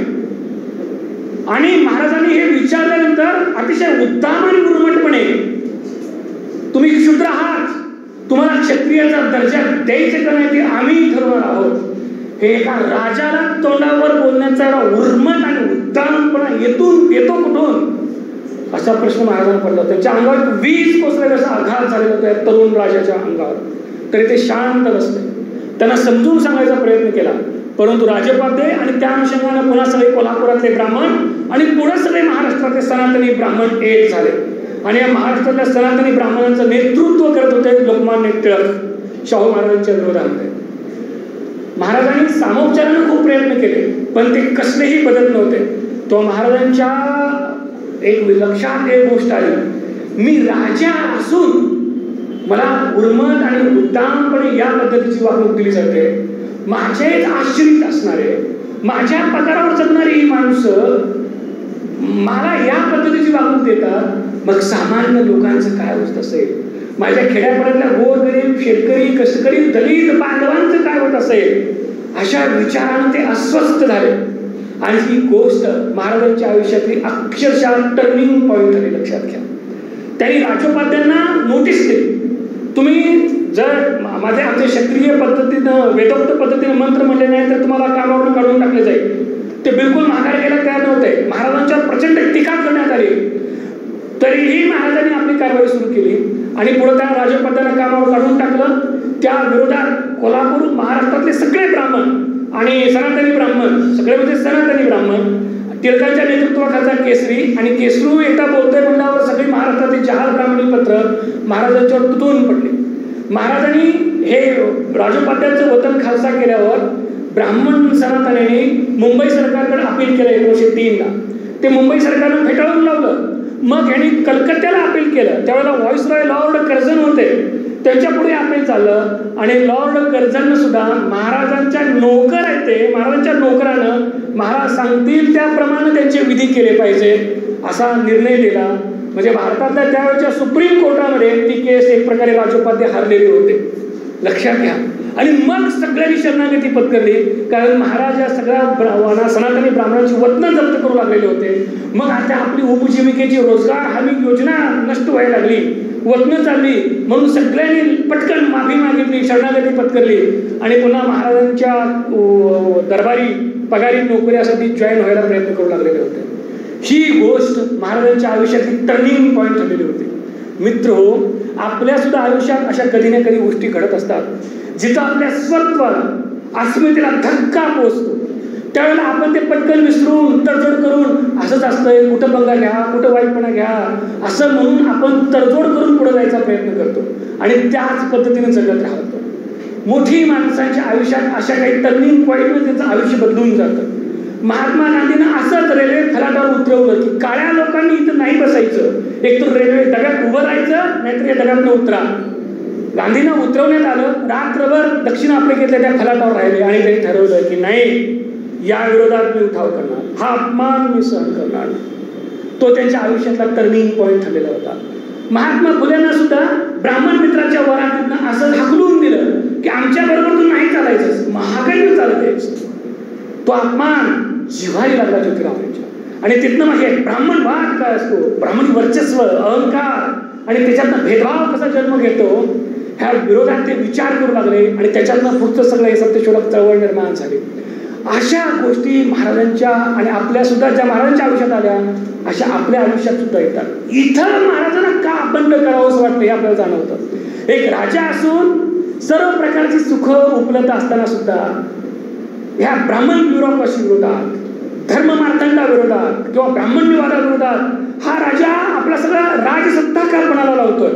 आणि महाराजांनी हे विचारल्यानंतर अतिशय उत्तम आणि उर्मटपणे तुम्ही क्षुद्र आहात, तुम्हाला क्षत्रियाचा दर्जा द्यायचे का नाही ते आम्ही ठरवणार आहोत. हे एका राजाला तोंडावर बोलण्याचा एवढा उर्मट आणि उत्तमपणा येतो कुठून असा प्रश्न महाराजांना पडला. त्यांच्या अंगावर 20 कोसळल्याचा आघात झालेला होता तरुण राजाच्या अंगावर. तरी ते शांत बसले. त्यांना समजून सांगायचा प्रयत्न केला. परंतु राजोपाध्याय आणि त्या अनुषंगाने पुन्हा सगळे कोल्हापुरातले ब्राह्मण आणि पुढे सगळे महाराष्ट्रातले सनातनी ब्राह्मण एक झाले. आणि या महाराष्ट्रातल्या सनातनी ब्राह्मणांचं नेतृत्व करत होते लोकमान्य टिळक शाहू महाराजांच्या विरोधामध्ये. महाराजांनी सामोपचाराने खूप प्रयत्न केले पण ते कसलेही बदलत नव्हते. तो महाराजांच्या एक लक्षात एक गोष्ट आली, मी राजा असून मला उर्मट आणि उद्दामपणे या पद्धतीची वागणूक दिली जाते. माझेच आश्रित असणारे, माझ्या पगारावर जगणारी ही माणसं मला या पद्धतीची वागणूक देतात. मग सामान्य लोकांचं काय होत असेल? माझ्या खेड्यापाड्यातल्या गोरगरीब शेतकरी कष्टकरी दलित बांधवांचं काय होत असेल? अशा विचाराने ते अस्वस्थ झाले. आणि ही गोष्ट महाराजांच्या आयुष्यातली अक्षरशः टर्निंग पॉइंट झाली. लक्षात घ्या. त्यांनी राजोपाध्यांना नोटीस दिली, तुम्ही जर आमच्या क्षत्रिय पद्धतीनं वेदोक्त पद्धतीनं मंत्र म्हणले नाही तर तुम्हाला कामावरून काढून टाकले जाईल. ते बिलकुल माघार घ्यायला तयार नव्हते. महाराजांच्यावर प्रचंड टीका करण्यात आली, तरीही महाराजांनी आपली कारवाई सुरू केली आणि पुढे त्या राजोपाध्यांना कामावर काढून टाकलं. त्या विरोधात कोल्हापूर महाराष्ट्रातले सगळे ब्राह्मण आणि सनातनी ब्राह्मण, सगळे म्हणजे सनातनी ब्राह्मण, टिळकांच्या नेतृत्वाखालचा केसरी आणि केसरू एकदा बोलतोय म्हणल्यावर सगळी महाराष्ट्रातील जहाल ब्राह्मणी पत्र महाराजांच्यावर तुटून पडली. महाराजांनी हे राजोपाध्यांचं वतन खालसा केल्यावर ब्राह्मण सनातनींनी मुंबई सरकारकडे अपील केलं 1903 ला. ते मुंबई सरकारनं फेटाळून लावलं. मग यांनी कलकत्त्याला अपील केलं. त्यावेळेला व्हॉइसरॉय लॉर्ड कर्झन होते, त्यांच्या पुढे अपील चाललं आणि लॉर्ड कर्झन सुद्धा महाराजांच्या नोकर आहेत, ते महाराजांच्या नोकरानं महाराज सांगतील त्याप्रमाणे त्यांचे विधी केले पाहिजे असा निर्णय दिला. म्हणजे भारतातल्या त्यावेळेच्या सुप्रीम कोर्टामध्ये ती केस एक प्रकारे राजोपाध्ये हारलेले होते, लक्षात घ्या. आणि मग सगळ्यांनी शरणागती पत्करली, कारण महाराज या सगळ्या सनातनी ब्राह्मणांची वतनं जप्त करू लागलेले होते. मग आता आपली उपजीविकेची रोजगार हमी योजना नष्ट व्हायला लागली, वतनं चालली, म्हणून सगळ्यांनी पटकन माफी मागितली, शरणागती पत्करली आणि पुन्हा महाराजांच्या दरबारी पगारी नोकऱ्यासाठी जॉईन व्हायला प्रयत्न करू लागलेले होते. ही गोष्ट महाराजांच्या आयुष्यातली टर्निंग पॉईंट झालेली होती. मित्र हो, आपल्या सुद्धा आयुष्यात अशा कधी ना कधी गोष्टी घडत असतात, जिथं आपल्या स्वत्वाला अस्मितेला धक्का पोहोचतो. त्यावेळेला आपण ते पटकन विसरून तडजोड करून असंच असतंय, कुठं बंगा घ्या, कुठं वाईटपणा घ्या असं म्हणून आपण तडजोड करून पुढे जायचा प्रयत्न करतो आणि त्याच पद्धतीने जगत राहतो. मोठी माणसांच्या आयुष्यात अशा काही टर्निंग पॉईंटमध्ये त्यांचं आयुष्य बदलून जातं. महात्मा गांधींना असंच रेल्वे फलाटावर उतरवलं की काळ्या लोकांनी इथं नाही बसायचं, एक तर रेल्वे डब्यात उभं राहायचं, नाहीतर या डब्यातनं उतरा. गांधींना उतरवण्यात आलं, रात्रभर दक्षिण आफ्रिकेतल्या त्या फलाटावर राहिले आणि त्यांनी ठरवलं की नाही, या विरोधात मी उठाव करणार, हा अपमान मी सहन करणार. तो त्यांच्या आयुष्यातला टर्निंग पॉईंट ठरलेला होता. महात्मा फुलेंना सुद्धा ब्राह्मण मित्राच्या वरातीतनं असं हाकलून दिलं की आमच्या बरोबर तू नाही चालायचं, महागाईवर चालत यायचं. तो अपमान जिव्हारी लागला ज्योतिरावांच्या आणि तिथनं मग हे ब्राह्मणवाद काय असतो, ब्राह्मणी वर्चस्व, अहंकार आणि त्याच्यातनं भेदभाव कसा जन्म घेतो, ह्या विरोधात ते विचार करू लागले आणि त्याच्यातनं पुढचं सगळं हे सत्यशोधक चळवळ निर्माण झाली. अशा गोष्टी महाराजांच्या आणि आपल्या सुद्धा ज्या महाराजांच्या आयुष्यात आल्या अशा आपल्या आयुष्यात सुद्धा येतात. इथं महाराजांना का बंद करावं असं वाटतं हे आपल्याला जाणवतं. एक राजा असून सर्व प्रकारची सुख उपलब्ध असताना सुद्धा ह्या ब्राह्मण ब्युरोक्रसी विरोधात, धर्ममार्तंडा विरोधात किंवा ब्राह्मण्यवादा विरोधात हा राजा आपला सगळा राजसत्ताकारपणाला लावतोय.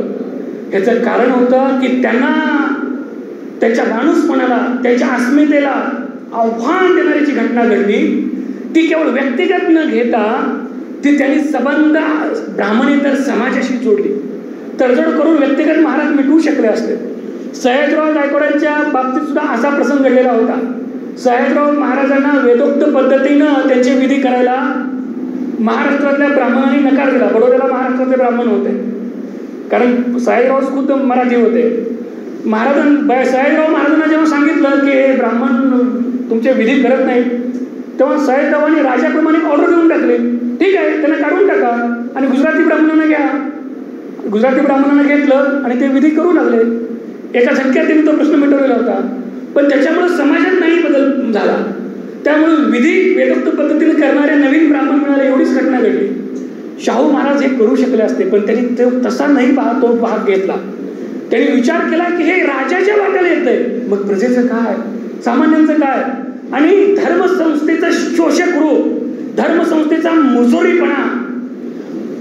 ह्याचं कारण होतं की त्यांना त्यांच्या माणूसपणाला, त्यांच्या अस्मितेला आव्हान देणारी जी घटना घडली ती केवळ व्यक्तिगत न घेता ती त्यांनी संबंध ब्राह्मणेतर समाजाशी जोडली. तडजोड करून व्यक्तिगत महाराज मिटवू शकले असते. सयाजीराव गायकवाडांच्या बाबतीत सुद्धा असा प्रसंग घडलेला होता. सयाजीराव महाराजांना वेदोक्त पद्धतीनं त्यांचे विधी करायला महाराष्ट्रातल्या ब्राह्मणांनी नकार दिला. बडोद्याला महाराष्ट्रातले ब्राह्मण होते, कारण सयाजीराव खुद्द मराठी होते. सयाजीराव महाराजांना जेव्हा सांगितलं की हे ब्राह्मण तुमचे विधी करत नाही, तेव्हा सयाजीरावांनी राजाप्रमाणे ऑर्डर देऊन टाकली, ठीक आहे त्यांना काढून टाका आणि गुजराती ब्राह्मणांना घ्या. गुजराती ब्राह्मणांना घेतलं आणि ते विधी करू लागले. एका झटक्यात त्यांनी तो प्रश्न मिटवलेला होता. पण त्याच्यामुळे समाजात नाही बदल झाला. त्यामुळे विधी वेदोक्त पद्धतीने करणारे नवीन ब्राह्मण मिळाले, एवढीच घटना घडली. शाहू महाराज हे करू शकले असते, पण त्यांनी तो तसा नाही तो भाग घेतला. त्यांनी विचार केला की हे राजाच्या वाट्याला येतंय, मग प्रजेचं काय, सामान्यांचं काय. आणि धर्मसंस्थेचा शोषक रूप, धर्मसंस्थेचा मुजोरीपणा,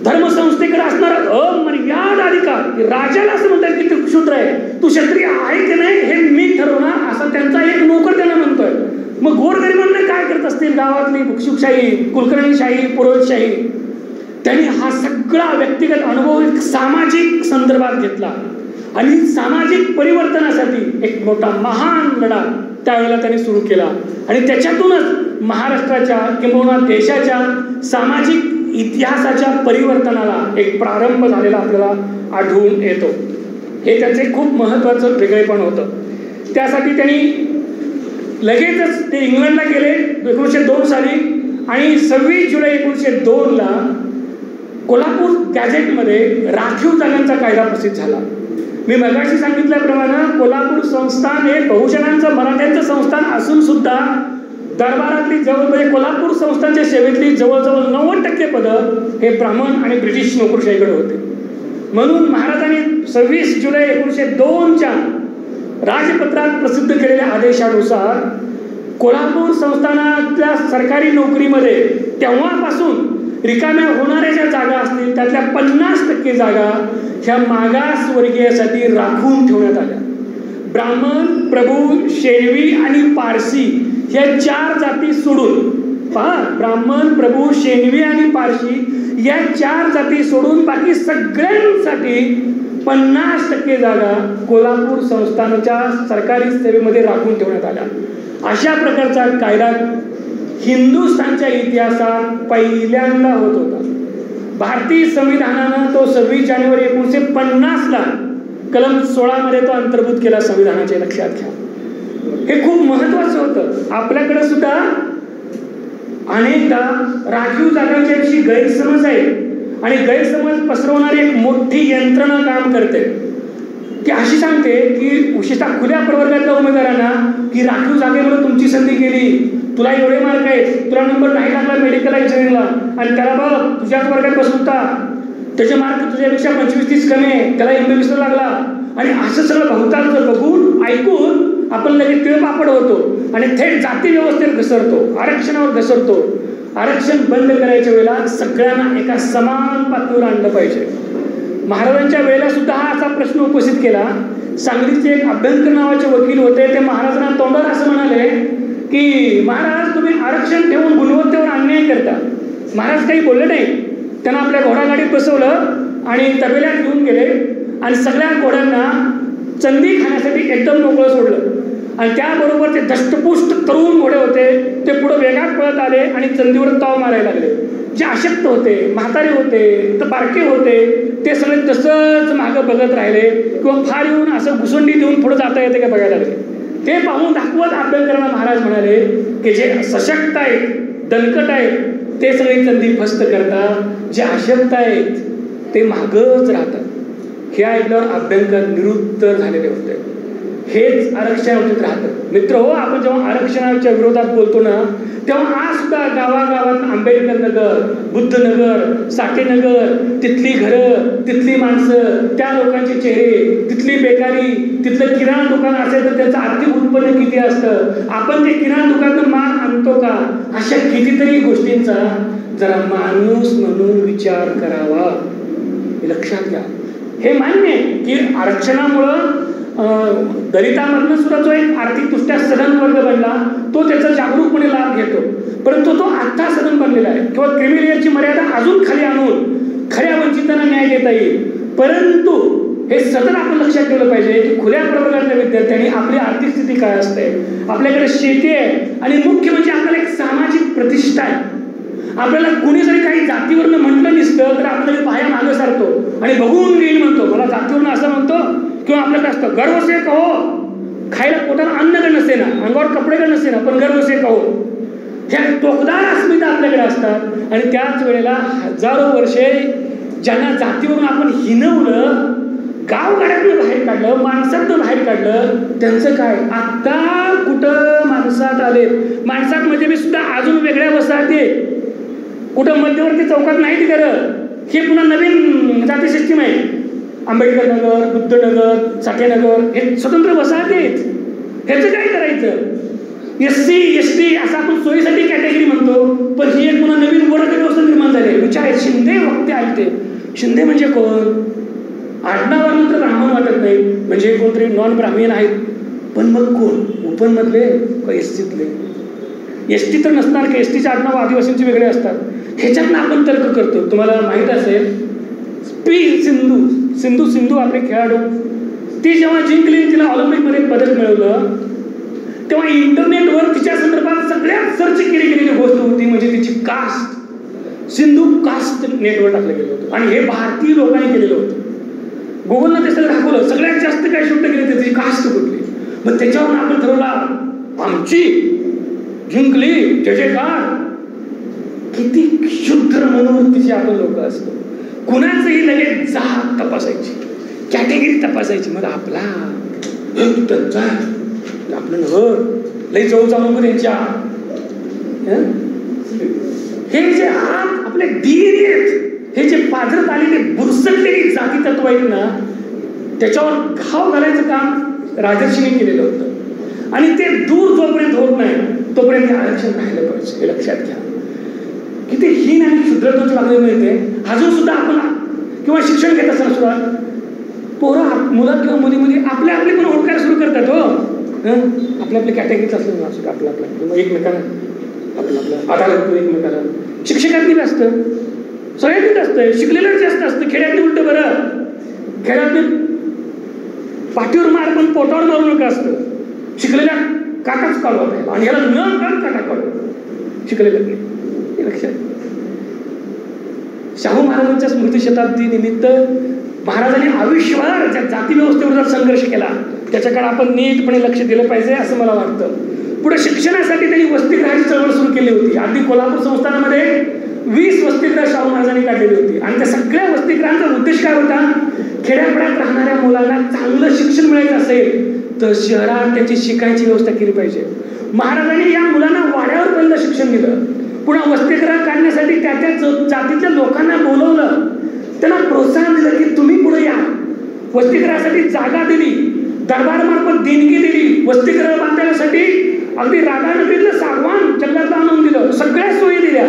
धर्मसंस्थेकडे असणारा अमर्याद अधिकार, राजाला असं म्हणतात की तू क्षुद्र आहे, तू क्षत्रिय आहे की नाही हे मी ठरवणार, असा त्यांचा एक नोकर त्यांना म्हणतोय. मग गोरगरिबांना काय करत असतील गावातली भिक्षुकशाही, कुलकर्णीशाही, पुरोहितशाही. त्यांनी हा सगळा व्यक्तिगत अनुभव एक सामाजिक संदर्भात घेतला आणि सामाजिक परिवर्तनासाठी एक मोठा महान लढा त्यावेळेला त्यांनी सुरू केला. आणि त्याच्यातूनच महाराष्ट्राच्या किंबहुना देशाच्या सामाजिक इतिहासाच्या परिवर्तनाला एक प्रारंभ झालेला आपल्याला आढळून येतो. हे त्याचे खूप महत्त्वाचं वेगळेपण होतं. त्यासाठी त्यांनी लगेचच ते इंग्लंडला गेले 1902 साली आणि 26 जुलै 1902ला कोल्हापूर गॅझेटमध्ये राखीव जागांचा कायदा प्रसिद्ध झाला. मी मगाशी सांगितल्याप्रमाणे कोल्हापूर संस्थान हे बहुजनांचं मराठ्यांचं संस्थान असून सुद्धा दरबारातली म्हणजे कोल्हापूर संस्थानच्या सेवेतली जवळजवळ 90% पदं हे ब्राह्मण आणि ब्रिटिश नोकरशाहीकडे होते. म्हणून महाराजांनी 26 जुलै 1902च्या राजपत्रात प्रसिद्ध केलेल्या आदेशानुसार कोल्हापूर संस्थानातल्या सरकारी नोकरीमध्ये तेव्हापासून रिकाम्या होणाऱ्या ज्या जागा असतील त्यातल्या 50% जागा ह्या मागासवर्गीयासाठी राखून ठेवण्यात आल्या. ब्राह्मण, प्रभू, शेणवी आणि पारसी ह्या 4 जाती सोडून, पहा, ब्राह्मण, प्रभू, शेणवी आणि पारशी या 4 जाती सोडून बाकी सगळ्यांसाठी 50% जागा कोल्हापूर संस्थानाच्या सरकारी सेवेमध्ये राखून ठेवण्यात आल्या. अशा प्रकारचा कायदा हिंदुस्थानच्या इतिहासात पहिल्यांदा होत होता. भारतीय संविधानानं तो 26 जानेवारी 1950ला कलम 16 मध्ये तो अंतर्भूत केला संविधानाच्या. लक्षात घ्या, हे खूप महत्वाचं होतं. आपल्याकडे सुद्धा अनेकदा राखीव जागांच्या विषयी गैरसमज आहे आणि गैरसमज पसरवणारी एक मोठी यंत्रणा काम करते की अशी सांगते की विशेषतः खुल्या प्रवर्गातल्या उमेदवारांना की राखीव जागेमुळे तुमची संधी गेली, तुला एवढे मार्क आहेत, तुला नंबर नाही लागला मेडिकल इंजिनिअरिंगला आणि त्याला बघ तुझ्याच वर्गात बसवता, त्याचे मार्क तुझ्यापेक्षा 25-30 कमी आहे, त्याला MBBS लागला. आणि असं सगळं बहुतांश बघून ऐकून आपण लगेच तिळपापड होतो आणि थेट जाती व्यवस्थेवर घसरतो, आरक्षणावर घसरतो. आरक्षण बंद करायच्या वेळेला सगळ्यांना एका समान पातळीवर आणलं पाहिजे. महाराजांच्या वेळेला सुद्धा हा असा प्रश्न उपस्थित केला. सांगलीचे एक अभ्यंकर नावाचे वकील होते, ते महाराजांना तोंडावर असं म्हणाले की महाराज तुम्ही आरक्षण ठेवून गुणवत्तेवर अन्याय करता. महाराज काही बोलले नाही. त्यांना आपल्या घोडागाडीत बसवलं आणि तबेल्यात घेऊन गेले आणि सगळ्या घोड्यांना चंदी खाण्यासाठी एकदम मोकळं सोडलं आणि त्याबरोबर ते दष्टपुष्ट तरुण घोडे होते ते पुढे वेगात पळत आले आणि चंदीवर ताव मारायला लागले. जे अशक्त होते, म्हातारे होते, तर बारके होते, ते सगळे तसंच मागं बघत राहिले किंवा फार येऊन असं घुसंडी देऊन पुढे जाता येते का बघायला लागले. ते पाहून दाखवत अभ्यंकरांना महाराज म्हणाले की जे सशक्त आहेत, दणकट आहेत, ते सगळे चंदी फस्त करतात, जे अशक्त आहेत ते मागच राहतात. हे ऐकल्यावर अभ्यंकर निरुत्तर झालेले होते. हेच आरक्षणावरतीच राहतं. मित्र हो, आपण जेव्हा आरक्षणाच्या विरोधात बोलतो ना तेव्हा आज सुद्धा गावागावात आंबेडकर नगर, बुद्धनगर, साठेनगर, तिथली घरं, तिथली माणसं, त्या लोकांचे चेहरे, तिथली बेकारी, तिथलं किराणा दुकान असेल तर त्याचं आर्थिक उत्पन्न किती असतं, आपण ते किराणा दुकानात माल आणतो का, अशा कितीतरी गोष्टींचा जरा माणूस म्हणून विचार करावा. हे लक्षात घ्या. हे मान्य आहे की आरक्षणामुळं दलितांमधनं सुद्धा जो एक आर्थिकदृष्ट्या सधन वर्ग बनला तो त्याचा जागरूकपणे लाभ घेतो, परंतु तो आत्ता सधन बनलेला आहे किंवा क्रिमिलेअरची मर्यादा अजून खाली आणून खऱ्या वंचितांना न्याय देता येईल. परंतु हे सतत आपण लक्षात ठेवलं पाहिजे की खुल्या प्रवर्गातल्या विद्यार्थ्यांनी आपली आर्थिक स्थिती काय असते, आपल्याकडे शेती आहे आणि मुख्य म्हणजे आपल्याला एक सामाजिक प्रतिष्ठा आहे. आपल्याला कुणी जरी काही जातीवरनं म्हटलं नसतं तर आपल्याला पाया मागं सारतो आणि बघून घेईल म्हणतो, मला जातीवरनं असं म्हणतो किंवा आपल्याकडे असतं गर्व से कहो, खायला पोटाला अन्न का नसते ना, अंगावर कपडे का नसते ना, पण गर्व से कहो. ह्या टोकदार अस्मिता आपल्याकडे असतात आणि त्याच वेळेला हजारो वर्षे ज्यांना जातीवरून आपण हिनवलं, गावगाड्यातनं बाहेर काढलं, माणसातनं बाहेर काढलं, त्यांचं काय आत्ता कुठं माणसात आले. माणसात म्हणजे मी सुद्धा अजून वेगळ्या वसाहती, कुठं मध्यवर्ती चौकात नाही करत. हे पुन्हा नवीन जाती सिस्टीम आहे. आंबेडकर नगर, बुद्धनगर, साठेनगर हे स्वतंत्र वसाहती आहेत. ह्याचं काय करायचं? SC ST असं आपण सोयीसाठी कॅटेगरी म्हणतो, पण ही एक पुन्हा नवीन वर्ग व्यवस्था निर्माण झाली. विचार शिंदे वक्ते ऐकते. शिंदे म्हणजे कोण? आडनावानं तर ब्राह्मण वाटत नाही, म्हणजे कोणतरी नॉन ब्राह्मण आहेत, पण मग कोण? ओपन मधले का SCतले? ST तर नसणार की STचे आडनाव आदिवासींचे वेगळे असतात. ह्याच्यातनं आपण तर्क करतो. तुम्हाला माहीत असेल सिंधू आपले खेळाडू, ती जेव्हा जिंकली, तिला ऑलिम्पिकमध्ये पदक मिळवलं, तेव्हा इंटरनेटवर तिच्या संदर्भात सगळ्यात सर्च केलेली गोष्ट होती म्हणजे तिची कास्ट. सिंधू कास्ट नेटवर टाकलं गेलं होतं आणि हे भारतीय लोकांनी केलेलं होतं. गुगलनं ते सगळं दाखवलं, सगळ्यात जास्त काय शोध केले त्याची कास्ट कुठली. मग त्याच्यावरून आपण ठरवला आमची जिंकली, त्याचे का किती क्षुद्र मनोवृत्तीचे आपण लोक असतो. कुणाचंही लगेच जात तपासायची, कॅटेगरी तपासायची. मग आपला त्यांचा आपलं लई जाऊ नको त्यांच्या. हे जे आपले DNA आहेत, हे जे पाजरत आलेले बुरसटलेली जाती तत्व आहेत ना, त्याच्यावर घाव घालायचं काम राजर्षीने केलेलं होतं. आणि ते दूर जोपर्यंत होत नाही तोपर्यंत हे आरक्षण राहिलं पाहिजे. हे लक्षात घ्या. किती हीन आणि क्षुद्रत्वाची वागणूक मिळते. अजून सुद्धा आपण किंवा शिक्षण घेत असताना सुद्धा पोरं मुलं किंवा मुली आपले पण ओळखायला सुरू करतात. आपल्या कॅटेगरीच असलं आपलं एकमेकाला आपलं आधार होतो एकमेकाला. शिक्षकांनी असतं, सगळ्यांनीच असतं, शिकलेलं जास्त असतं. खेड्यातली उलट बरं, खेड्यातली पाठीवर मार पण पोटावर मारू नका असतं. शिकलेल्या काटाच काढवा पाहिजे आणि ह्याला न काढ काटा काढू शिकलेलं नाही. हे लक्षात. शाहू महाराजांच्या स्मृती शताब्दी निमित्त महाराजांनी आयुष्यभर ज्या जाती व्यवस्थेवर संघर्ष केला त्याच्याकडे आपण नीटपणे लक्ष दिलं पाहिजे असं मला वाटतं. पुढे शिक्षणासाठी त्यांनी वसतिगृहाची चळवळ सुरू केली होती. अगदी कोल्हापूर संस्थानामध्ये 20 वसतिगृह शाहू महाराजांनी काढलेली होती. आणि त्या सगळ्या वसतिगृहांचा उद्देश काय होता? खेड्यापाड्यात राहणाऱ्या मुलांना चांगलं शिक्षण मिळायचं असेल तर शहरात त्याची शिकायची व्यवस्था केली पाहिजे. महाराजांनी या मुलांना वाड्यावर पहिलं शिक्षण दिलं. पुन्हा वसतिगृह काढण्यासाठी त्या जातीतल्या लोकांना बोलवलं, त्यांना प्रोत्साहन दिलं की तुम्ही पुढे या. वसतिगृहासाठी जागा दिली, दरबारामार्फत देणगी दिली. वसतिगृह बांधण्यासाठी अगदी राधानगरीतलं सागवान जंगलातलं आणून दिलं. सगळ्या सोयी दिल्या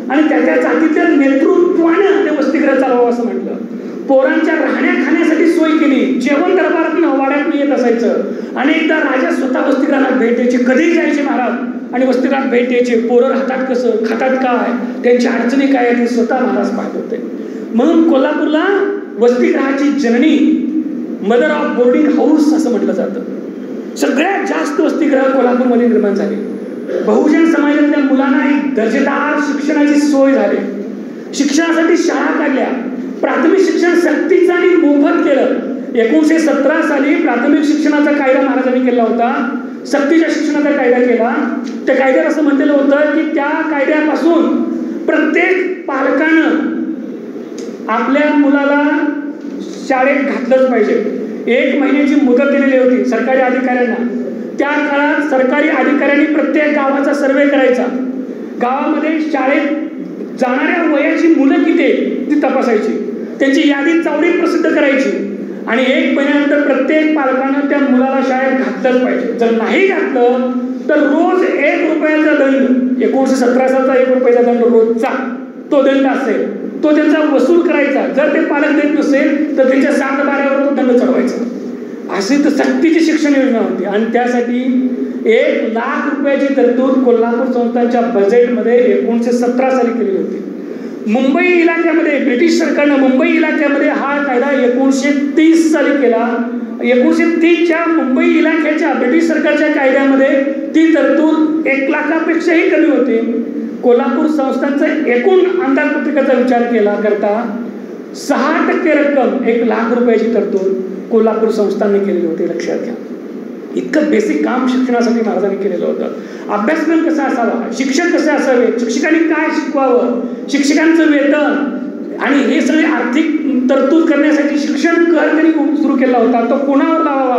आणि त्या जातीच्या नेतृत्वानं ते वसतिगृह चालवावं असं म्हटलं. पोरांच्या राहण्या खाण्यासाठी सोय केली. जेवण दरबारातून वाड्यात येत असायचं. अनेकदा राजा स्वतः वसतिगृहांना भेट द्यायचे. कधीही जायचे महाराज आणि वसतिगृहात भेट द्यायचे. पोरं राहतात कसं, खातात काय, त्यांच्या अडचणी काय आहेत हे स्वतः महाराज पाहत होते. म्हणून कोल्हापूरला वसतिगृहाची जननी, मदर ऑफ बोर्डिंग हाऊस असं म्हटलं जातं. सगळ्यात जास्त वसतिगृह कोल्हापूरमध्ये निर्माण झाले. बहुजन समाजातल्या मुलांना एक दर्जेदार शिक्षणाची सोय झाली. शिक्षणासाठी शाळा काढल्या. प्राथमिक शिक्षण सक्तीचं आणि मोफत केलं. 1917 साली प्राथमिक शिक्षणाचा कायदा महाराजांनी केला होता. सक्तीच्या शिक्षणाचा कायदा केला. त्या कायद्यात असं म्हटलेलं होतं की त्या कायद्यापासून प्रत्येक पालकानं आपल्या मुलाला शाळेत घातलंच पाहिजे. 1 महिन्याची मुदत दिलेली होती सरकारी अधिकाऱ्यांना. त्या काळात सरकारी अधिकाऱ्यांनी प्रत्येक गावाचा सर्वे करायचा. गावामध्ये शाळेत जाणाऱ्या वयाची मुलं किती ती तपासायची. त्यांची यादी चावडीत प्रसिद्ध करायची आणि 1 महिन्यानंतर प्रत्येक पालकानं त्या मुलाला शाळेत घातलंच पाहिजे. जर नाही घातलं तर रोज 1 रुपयाचा दंड, 1917 सालचा 1 रुपयाचा दंड रोजचा तो दंड असेल तो त्यांचा वसूल करायचा. जर ते पालक देत नसेल तर त्यांच्या 7 बाऱ्यावर तो दंड चढवायचा. अशी तर सक्तीची शिक्षण योजना होती. आणि त्यासाठी 1 लाख रुपयाची तरतूद कोल्हापूर संस्थांच्या बजेटमध्ये 1917 साली केलेली होती. मुंबई इलाक्यामध्ये ब्रिटिश सरकारनं मुंबई इलाक्यामध्ये हा कायदा 1930 साली केला. 1930च्या मुंबई इलाख्याच्या ब्रिटिश सरकारच्या कायद्यामध्ये ती तरतूद 1 लाखापेक्षाही कमी होती. कोल्हापूर संस्थांचं एकूण अंदाजपत्रकाचा विचार केला करता 6% रक्कम 1 लाख रुपयाची तरतूद कोल्हापूर संस्थांनी केलेली होती. लक्षात घ्या. इतकं बेसिक काम शिक्षणासाठी महाराजांनी केलेलं होतं. अभ्यासक्रम कसा असावा, शिक्षक कसे असावे, शिक्षकांनी काय शिकवावं, शिक्षकांचं वेतन आणि हे सगळे आर्थिक तरतूद करण्यासाठी शिक्षण कर त्यांनी सुरू केला होता. तो कोणावर लावावा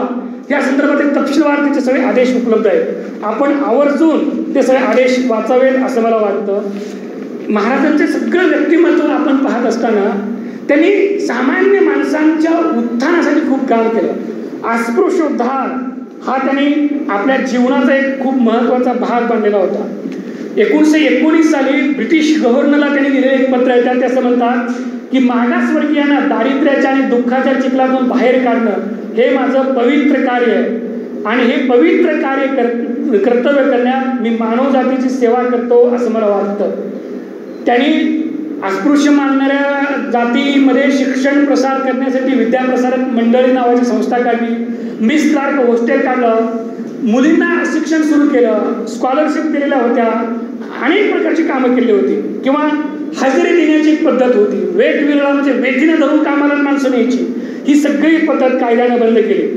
या संदर्भात तपशीलवार त्याचे सगळे आदेश उपलब्ध आहेत. आपण आवर्जून ते सगळे आदेश वाचावेत असं मला वाटतं. महाराजांचे सगळं व्यक्तिमत्व आपण पाहत असताना त्यांनी सामान्य माणसांच्या उत्थानासाठी खूप काम केलं. अस्पृश्योद्धार हा त्यांनी आपल्या जीवनाचा एक खूप महत्त्वाचा भाग बनलेला होता. 1919 साली ब्रिटिश गव्हर्नरला त्यांनी लिहिलेलं एक पत्र आहे. त्यात असं म्हणतात की मागासवर्गीयांना दारिद्र्याच्या आणि दुःखाच्या चिखलातून बाहेर काढणं हे माझं पवित्र कार्य आहे आणि हे पवित्र कार्य कर्तव्य करण्यात मी मानव जातीची सेवा करतो असं मला वाटतं. त्यांनी अस्पृश्य मानणाऱ्या जातीमध्ये शिक्षण प्रसार करण्यासाठी विद्याप्रसारक मंडळी नावाची संस्था काढली. मिस क्लार्क हॉस्टेल काढलं. मुलींना शिक्षण सुरू केलं. स्कॉलरशिप दिलेल्या होत्या. अनेक प्रकारची कामं केली होती. किंवा हजेरी देण्याची एक पद्धत होती. वेट विरळा म्हणजे वेठीनं धरून कामाला माणसं न्यायची. ही सगळी पद्धत कायद्यानं बंद केली.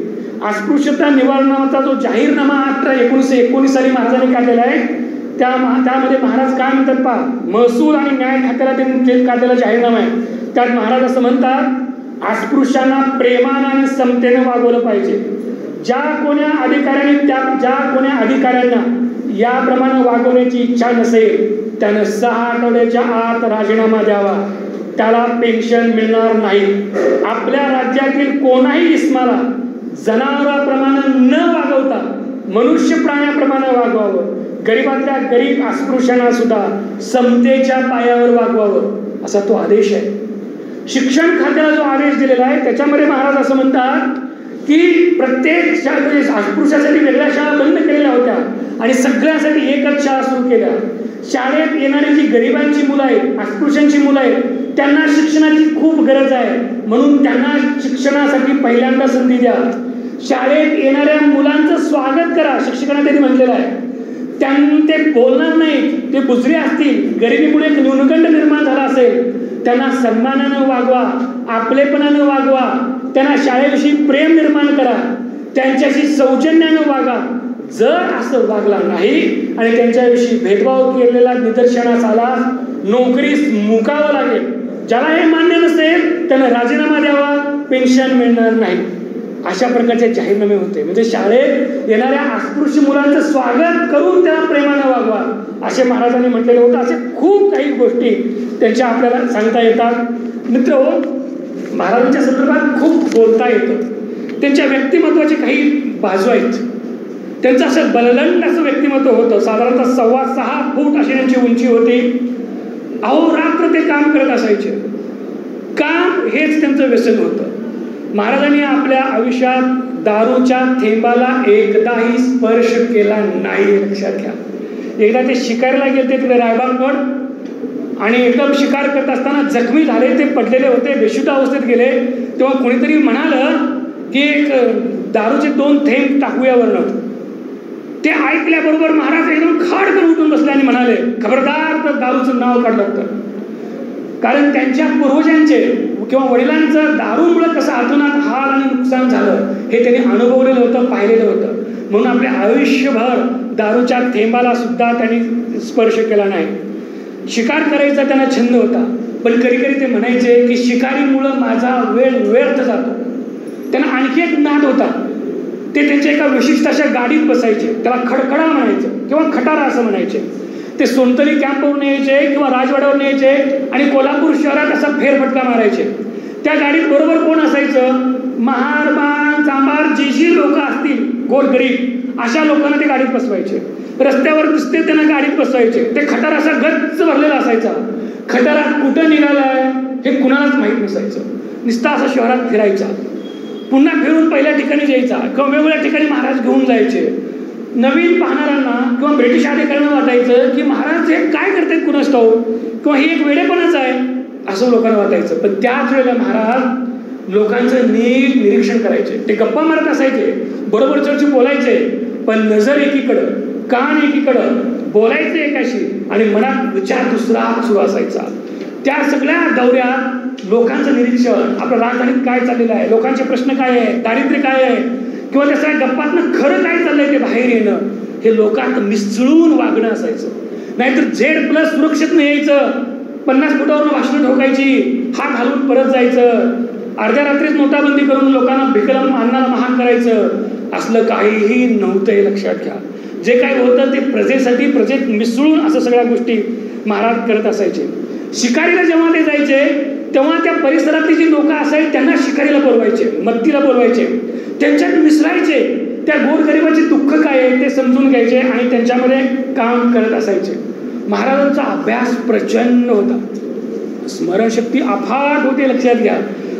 अस्पृश्यता निवारणाचा जो जाहीरनामा 1919 साली महाराजांनी काढलेला आहे त्यामध्ये महाराज काय म्हणतात पहा, महसूल आणि न्याय खात्याला त्यांनी काढलेला जाहीरनामा आहे. त्यात महाराज असं म्हणतात, अस्पृश्यांना प्रेमानं आणि समतेनं वागवलं पाहिजे. ज्या कोण्या अधिकाऱ्यांना याप्रमाणे वागवण्याची इच्छा नसेल त्यानं 6 आठवड्याच्या आत राजीनामा द्यावा. त्याला पेन्शन मिळणार नाही. आपल्या राज्यातील कोणाही इस्माला जनावराप्रमाणे न वागवता मनुष्य प्राण्याप्रमाणे वागवावं. गरीबातल्या गरीब अस्पृश्यांना सुद्धा समतेच्या पायावर वागवावं असा तो आदेश आहे. शिक्षण खात्याला जो आदेश दिलेला आहे त्याच्यामध्ये महाराज असं म्हणतात की प्रत्येक अस्पृश्यासाठी वेगळ्या शाळा बंद केलेल्या होत्या आणि सगळ्यासाठी एकच शाळा सुरू केल्या. शाळेत येणारी जी गरिबांची मुलं आहेत, अस्पृश्यांची मुलं आहेत, त्यांना शिक्षणाची खूप गरज आहे म्हणून त्यांना शिक्षणासाठी पहिल्यांदा संधी द्या. शाळेत येणाऱ्या मुलांचं स्वागत करा. शिक्षकांना त्यांनी म्हटलेलं आहे. ते बोलणार नाहीत, ते बुजरे असतील, गरिबीमुळे न्यूनगंड निर्माण झाला असेल, त्यांना सन्मानानं वागवा, आपलेपणानं वागवा, त्यांना शाळेविषयी प्रेम निर्माण करा, त्यांच्याशी सौजन्यानं वागा. जर असं वागला नाही आणि त्यांच्याविषयी भेदभाव केलेला निदर्शनास आला, नोकरीस मुकावं लागेल. ज्याला हे मान्य नसेल त्यानं राजीनामा द्यावा, पेन्शन मिळणार नाही. अशा प्रकारचे जाहीरनामे होते. म्हणजे शाळेत येणाऱ्या अस्पृश्य मुलांचं स्वागत करून त्यांना प्रेमानं वागवा असे महाराजांनी म्हटलेलं होतं. असे खूप काही गोष्टी त्यांच्या आपल्याला सांगता येतात. मित्र, महाराजांच्या संदर्भात खूप बोलता येतं. त्यांच्या व्यक्तिमत्वाचे काही बाजू आहेत. त्यांचं असं बलंड असं व्यक्तिमत्व होतं. साधारणतः 6.25 फूट अशी त्यांची उंची होती. अहोरात्र ते काम करत असायचे. काम हेच त्यांचं व्यसन होतं. महाराजांनी आपल्या आयुष्यात दारूच्या थेंबाला एकदाही स्पर्श केला नाही, लक्षात घ्या. एकदा ते शिकारीला गेले तिकडे रायबांगड आणि एकदम शिकार करत असताना जखमी झाले. ते पडलेले होते, बेशुद्ध अवस्थेत गेले. तेव्हा कोणीतरी म्हणालं की एक दारूचे 2 थेंब टाकूया वरनं. ते ऐकल्याबरोबर महाराज एकदम खाडकन उठून बसले आणि म्हणाले, खबरदार तर दारूचं नाव काढलं तर. कारण त्यांच्या पूर्वजांचे किंवा वडिलांचं दारूमुळे कसं अतोनात हाल आणि नुकसान झालं हे त्यांनी अनुभवलेलं होतं, पाहिलेलं होतं. म्हणून आपल्या आयुष्यभर दारूच्या थेंबाला सुद्धा त्यांनी स्पर्श केला नाही. शिकार करायचा त्यांना छंद होता, पण कधी कधी ते म्हणायचे की शिकारीमुळं माझा वेळ व्यर्थ जातो. त्यांना आणखी एक नाद होता. ते त्यांच्या एका विशिष्ट अशा गाडीत बसायचे. त्याला खडखडा म्हणायचं किंवा खटारा असं म्हणायचे. ते सोनतरी कॅम्पवरून यायचे किंवा राजवाड्यावर यायचे आणि कोल्हापूर शहरात असा फेरफटका मारायचे. त्या गाडीत बरोबर कोण असायचं? महार, बाण, चांभार जी लोक असतील गोरगरीब अशा लोकांना ते गाडीत बसवायचे. रस्त्यावर दिसते त्यांना गाडीत बसवायचे. ते खटारा असा गच्च भरलेला असायचा. खटारा कुठं निघालाय हे कुणालाच माहीत नसायचं. नुसता असा शहरात फिरायचा. पुन्हा फिरून पहिल्या ठिकाणी जायचा किंवा वेगवेगळ्या ठिकाणी महाराज घेऊन जायचे. नवीन पाहणाऱ्यांना किंवा ब्रिटिश अधिकाऱ्यांना वाटायचं की महाराज हे काय करतायत कुणास ठाऊक, किंवा हे एक वेडेपणाच आहे असं लोकांना वाटायचं. पण त्याच वेळेला महाराज लोकांचं नीट निरीक्षण करायचे. ते गप्पा मारत असायचे, बरोबर चर्ची बोलायचे, पण नजर एकीकडं, कान एकीकडं, बोलायचं एकाशी आणि मनात विचार दुसरा सुरू असायचा. त्या सगळ्या दौऱ्यात लोकांचं निरीक्षण, आपल्या राजधानीत काय चाललेलं आहे, लोकांचे प्रश्न काय आहे, दारिद्र्य काय आहे, किंवा त्या सगळ्या गप्पातनं खरं काय चाललंय ते बाहेर येणं, हे लोकांत मिसळून वागणं असायचं. नाहीतर Z+ सुरक्षित यायचं, 50 फुटावरून भाषणं ठोकायची, हात घालून परत जायचं, अर्ध्या रात्रीच नोटाबंदी करून लोकांना भिकला अन्नाला महाग करायचं. असलं काहीही नव्हतं, लक्षात घ्या. जे काही होतं ते प्रजेसाठी, प्रजेत मिसळून असं सगळ्या गोष्टी महाराज करत असायचे. शिकारीला जेव्हा ते जायचे तेव्हा त्या परिसरातली जी लोक असायची त्यांना शिकारीला बोलवायचे, मत्तीला बोलवायचे, त्यांच्यात मिसळायचे. त्या गोरगरिबाचे दुःख काय आहे ते समजून घ्यायचे आणि त्यांच्यामध्ये काम करत असायचे. महाराजांचा अभ्यास प्रचंड होता, स्मरणशक्ती अफाट होते, लक्षात घ्या.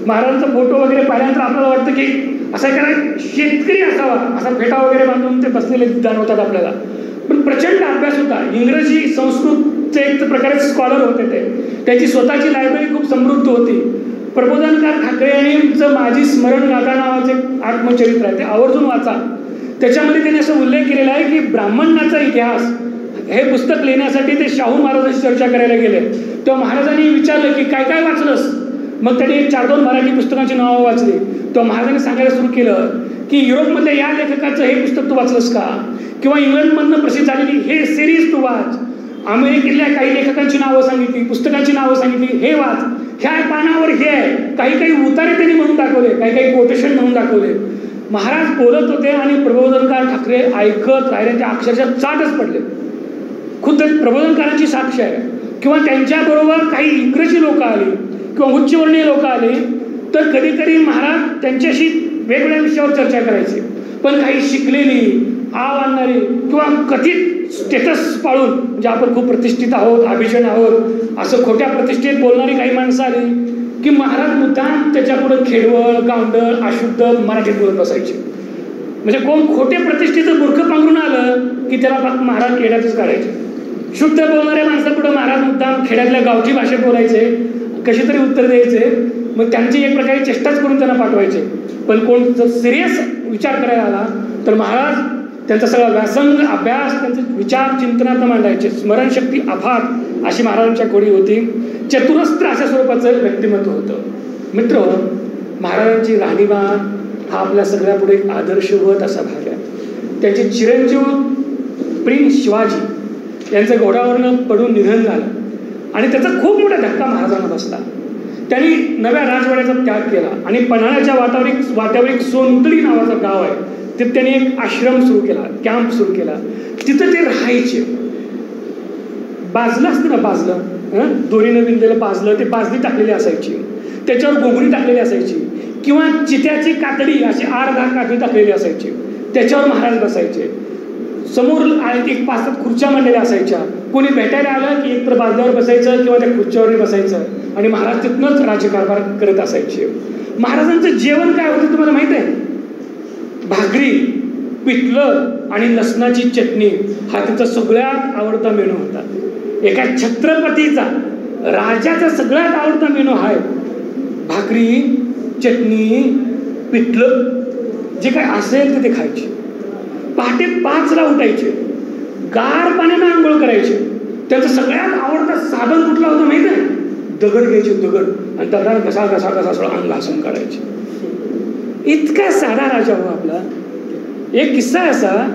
महाराजांचा फोटो वगैरे पाहिल्यानंतर आपल्याला वाटतं की असा एखादा शेतकरी असावा, असा फेटा वगैरे बांधून ते बसलेले जाणवतात आपल्याला. पण प्रचंड अभ्यास होता. इंग्रजी, संस्कृतचे एक प्रकारे स्कॉलर होते ते. त्याची स्वतःची लायब्ररी खूप समृद्ध होती. प्रबोधनकार ठाकरे यांचं माझी स्मरण गाथा नावाचे आत्मचरित्र आहे, ते आवर्जून वाचा. त्याच्यामध्ये त्यांनी असं उल्लेख केलेला आहे की ब्राह्मणाचा इतिहास हे पुस्तक लिहिण्यासाठी ते शाहू महाराजांशी चर्चा करायला गेले. तेव्हा महाराजांनी विचारलं की काय काय वाचलंस. मग त्यांनी 4-2 मराठी पुस्तकांची नावं वाचली. तेव्हा महाराजांनी सांगायला सुरू केलं की युरोपमधल्या या लेखकाचं हे पुस्तक तू वाचलंस का, किंवा इंग्लंडमधनं प्रसिद्ध झालेली हे सिरीज तू वाच, अमेरिकेतल्या काही लेखकांची नावं सांगितली, पुस्तकांची नावं सांगितली, हे वाच. ह्या पानावर हे आहे, काही काही उतारे त्यांनी म्हणून दाखवले, काही काही कोटेशन म्हणून दाखवले. महाराज बोलत होते आणि प्रबोधनकार ठाकरे ऐकत राहिले, त्या अक्षरशः चाटच पडले. खुद्द प्रबोधनकारांची साक्ष आहे. किंवा त्यांच्याबरोबर काही इंग्रजी लोक आली किंवा उच्चवर्णीय लोक आले तर कधी कधी महाराज त्यांच्याशी वेगवेगळ्या विषयावर चर्चा करायची. पण काही शिकलेली, आव आणणारी किंवा कथित स्टेटस पाळून, म्हणजे आपण खूप प्रतिष्ठित आहोत, अभिजन आहोत असं खोट्या प्रतिष्ठेत बोलणारी काही माणसं आली की महाराज मुद्दाम त्याच्यापुढं खेडवळ, गावंडळ, अशुद्ध मराठीत बोलत बसायचे. म्हणजे कोण खोटे प्रतिष्ठेचं मूर्ख पांघरून आलं की त्याला महाराज खेड्यातच काढायचे. शुद्ध बोलणाऱ्या माणसापुढं महाराज मुद्दाम खेड्यातल्या गावठी भाषेत बोलायचे, कशी तरी उत्तर द्यायचे. मग त्यांची एक प्रकारे चेष्टाच करून त्यांना पाठवायचे. पण कोण जर सिरियस विचार करायला आला तर महाराज त्यांचा सगळा व्यासंग अभ्यास, त्यांचे विचार चिंतनात मांडायचे. स्मरणशक्ती अफाट अशी महाराजांच्या खोडी होती. चतुरस्त्र अशा स्वरूपाचं व्यक्तिमत्व होतं. मित्र, महाराजांची राहणीमान हा आपल्या सगळ्यापुढे एक आदर्शवत असा भाग आहे. त्यांचे चिरंजीव प्रिन्स शिवाजी यांचं घोड्यावरनं पडून निधन झालं आणि त्याचा खूप मोठा धक्का महाराजांना बसला. त्यांनी नव्या राजवाड्याचा त्याग केला आणि पन्हाळ्याच्या वाट्यावर एक सोनतळी नावाचं गाव आहे, तिथे त्यांनी एक आश्रम सुरू केला, कॅम्प सुरू केला. तिथं ते राहायचे. बाजलं असतं ना, बाजलं, दोरीनं विणलेलं बाजलं, ते बाजली टाकलेली असायची, त्याच्यावर घोंगडी टाकलेली असायची किंवा चित्याची कातडी अशी 8-10 कातडी टाकलेली असायची, त्याच्यावर महाराज बसायचे. समोर एक 5-7 खुर्च्या मांडलेल्या असायच्या. कोणी भेटायला आलं की एकतर बाजल्यावर बसायचं किंवा त्या खुर्च्यावर बसायचं आणि महाराज तिथनंच राज्यकारभार करत असायचे. महाराजांचं जेवण काय होतं तुम्हाला माहित आहे? भाकरी, पिठलं आणि लसणाची चटणी हा त्यांचा सगळ्यात आवडता मेनू होता. एका छत्रपतीचा, राजाचा सगळ्यात आवडता मेनू हा आहे. भाकरी, चटणी, पिठलं, जे काय असेल ते खायचे. पहाटे 5ला उठायचे, गार पाण्यानं आंघोळ करायचे. त्यांचं सगळ्यात आवडता साधन कुठला होतं माहिती आहे? दगड घ्यायचे, दगड, आणि त्याला घसा सगळं अंग घासून काढायचे. इतका साधा राजा हो आपला. एक किस्सा आहे असा,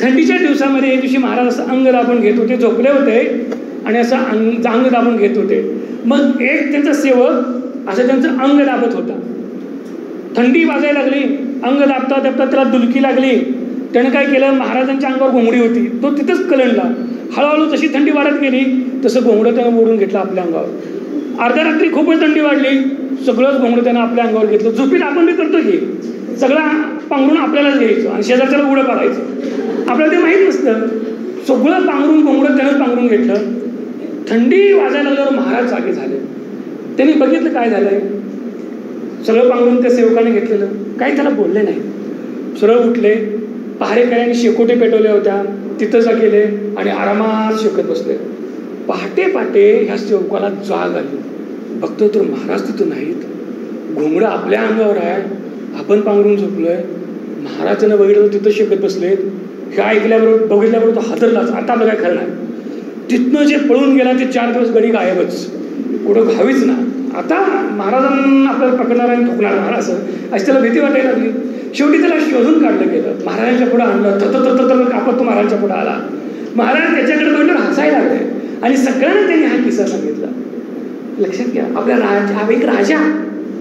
थंडीच्या दिवसामध्ये एक दिवशी महाराज असं अंग दाबून घेत होते, झोपले होते आणि असं अंग दाबून घेत होते. मग एक त्यांचा सेवक असं त्यांचं अंग दाबत होता. थंडी वाजायला लागली, अंग दाबता दाबता त्याला दुलकी लागली. त्यानं काय केलं, महाराजांच्या अंगावर घोंगडी होती, तो तिथंच कलंडला. हळूहळू जशी थंडी वाढत गेली तसं घोंगडं त्यानं ओढून घेतलं आपल्या अंगावर. अर्ध्या रात्री खूपच थंडी वाढली, सगळंच घोंगडं त्यानं आपल्या अंगावर घेतलं. झोपीत आपण बी करतो की सगळा पांघरून आपल्यालाच घ्यायचं आणि शेजारच्याला उडं पाडायचं. आपल्याला ते माहीत नसतं. सगळं पांघरून घोंगडं त्यानंच पांघरून घेतलं. थंडी वाजायला लागल्यावर महाराज जागे झाले. त्यांनी बघितलं काय झालंय. सगळं पांघरून त्या सेवकाने घेतलेलं, काही त्याला बोलले नाही. सरळ उठले, पहारेकऱ्यांनी शेकोटे पेटवल्या होत्या, तिथं जा गेले आणि आरामात शेकत बसले. पहाटे ह्या सेवकाला जाग आली. बघतो तर महाराज तिथं नाहीत. घोंगडं आपल्या अंगावर आहे, आपण पांघरून झोपलोय. महाराजांना बघितलं तिथं शेकत बसलेत. हे ऐकल्याबरोबर बघितल्याबरोबर तो हादरलाच. आता आपलं काय खरं नाही. तिथनं जे पळून गेला ते 4 दिवस गडी गायबच, कुठं घावीच ना. आता महाराजांना आपल्याला पकडणार आणि ठोकणार असं अशी त्याला भीती वाटायला लागली. शेवटी त्याला शोधून काढलं गेलं, महाराजांच्या पुढे आणलं. थर कापत तो महाराजांच्या पुढे आला. महाराज त्याच्याकडे बघितलं, हसायला लागले आणि सगळ्यांना त्यांनी हा किस्सा सांगितला. लक्षात घ्या, आपल्या एक राजा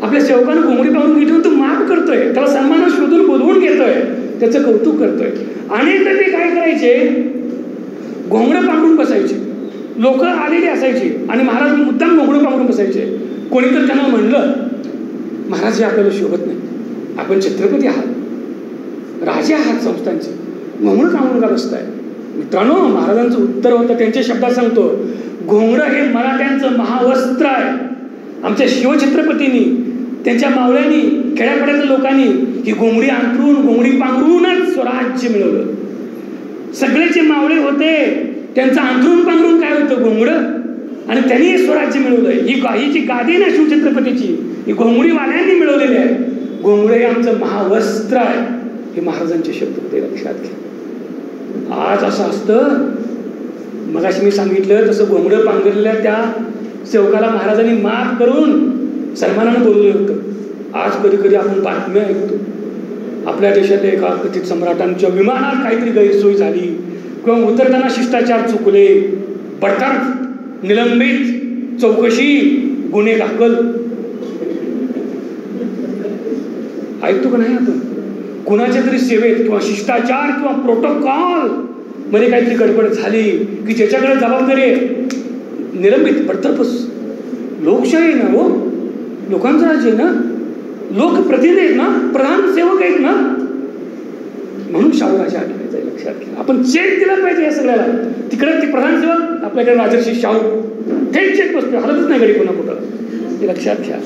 आपल्या सेवकानं घोंगडी पाहून घेऊन तो माफ करतोय, त्याला सन्मानात शोधून बोलवून घेतोय, त्याचं कौतुक करतोय. अनेकदा ते काय करायचे, घोंगडं पांघरून बसायचे. लोक आलेली असायची आणि महाराज मुद्दाम घोंगडं पांघरून बसायचे. कोणी तर त्यांना म्हणलं, महाराज हे आपल्याला शोभत नाही, आपण छत्रपती आहात, राजे आहात संस्थांचे, घोंगडं पांघरून का बसताय? मित्रांनो, महाराजांचं उत्तर होतं, त्यांच्या शब्दात सांगतो, घोंगडं हे मराठ्यांचं महावस्त्र आहे. आमच्या शिवछत्रपतींनी, त्यांच्या मावळ्यांनी, खेड्यापाड्याच्या लोकांनी ही घोंगडी अंतरून, घोंगडी पांघरूनच स्वराज्य मिळवलं. सगळे जे मावळे होते त्यांचं अंथरून पांघरून काय होतं, घोंगडं, आणि त्यांनी स्वराज्य मिळवलंय. ही जी गादी ना शिवछत्रपतीची, ही घोंगडीवाल्यांनी मिळवलेली आहे. घोंगडं हे आमचं महावस्त्र आहे. हे महाराजांचे शब्द होते, लक्षात घ्या. आज असं असतं, मगाशी मी सांगितलं तसं घोंगडं पांघरलेल्या त्या सेवकाला महाराजांनी माफ करून सन्मानानं बोलवलं होतं. आज कधी कधी आपण बातम्या ऐकतो, आपल्या देशातल्या एका कथित सम्राटांच्या विमानात काहीतरी गैरसोय झाली किंवा उतरताना शिष्टाचार चुकले, बडतर्फ, निलंबित, चौकशी, गुन्हे दाखल. ऐकतो का नाही आपण? कुणाच्या तरी सेवेत किंवा शिष्टाचार किंवा प्रोटोकॉल मध्ये काहीतरी गडबड झाली की ज्याच्याकडे जबाबदारी आहे निलंबित, बडतर्फच. लोकशाही आहे ना हो, लोकांचं राज्य आहे ना, लोकप्रतिनिधी आहेत ना, प्रधान सेवक आहेत ना, म्हणून शाहूराजा आठवायचा आहे. लक्षात घ्या. आपण चेक दिला पाहिजे या सगळ्याला. तिकडे ते प्रधान सेवक, आपल्याकडे राजर्षी शाहू, थेट चेक बसतो, हलतच नाही घडी कोणा कुठं. हे लक्षात घ्या.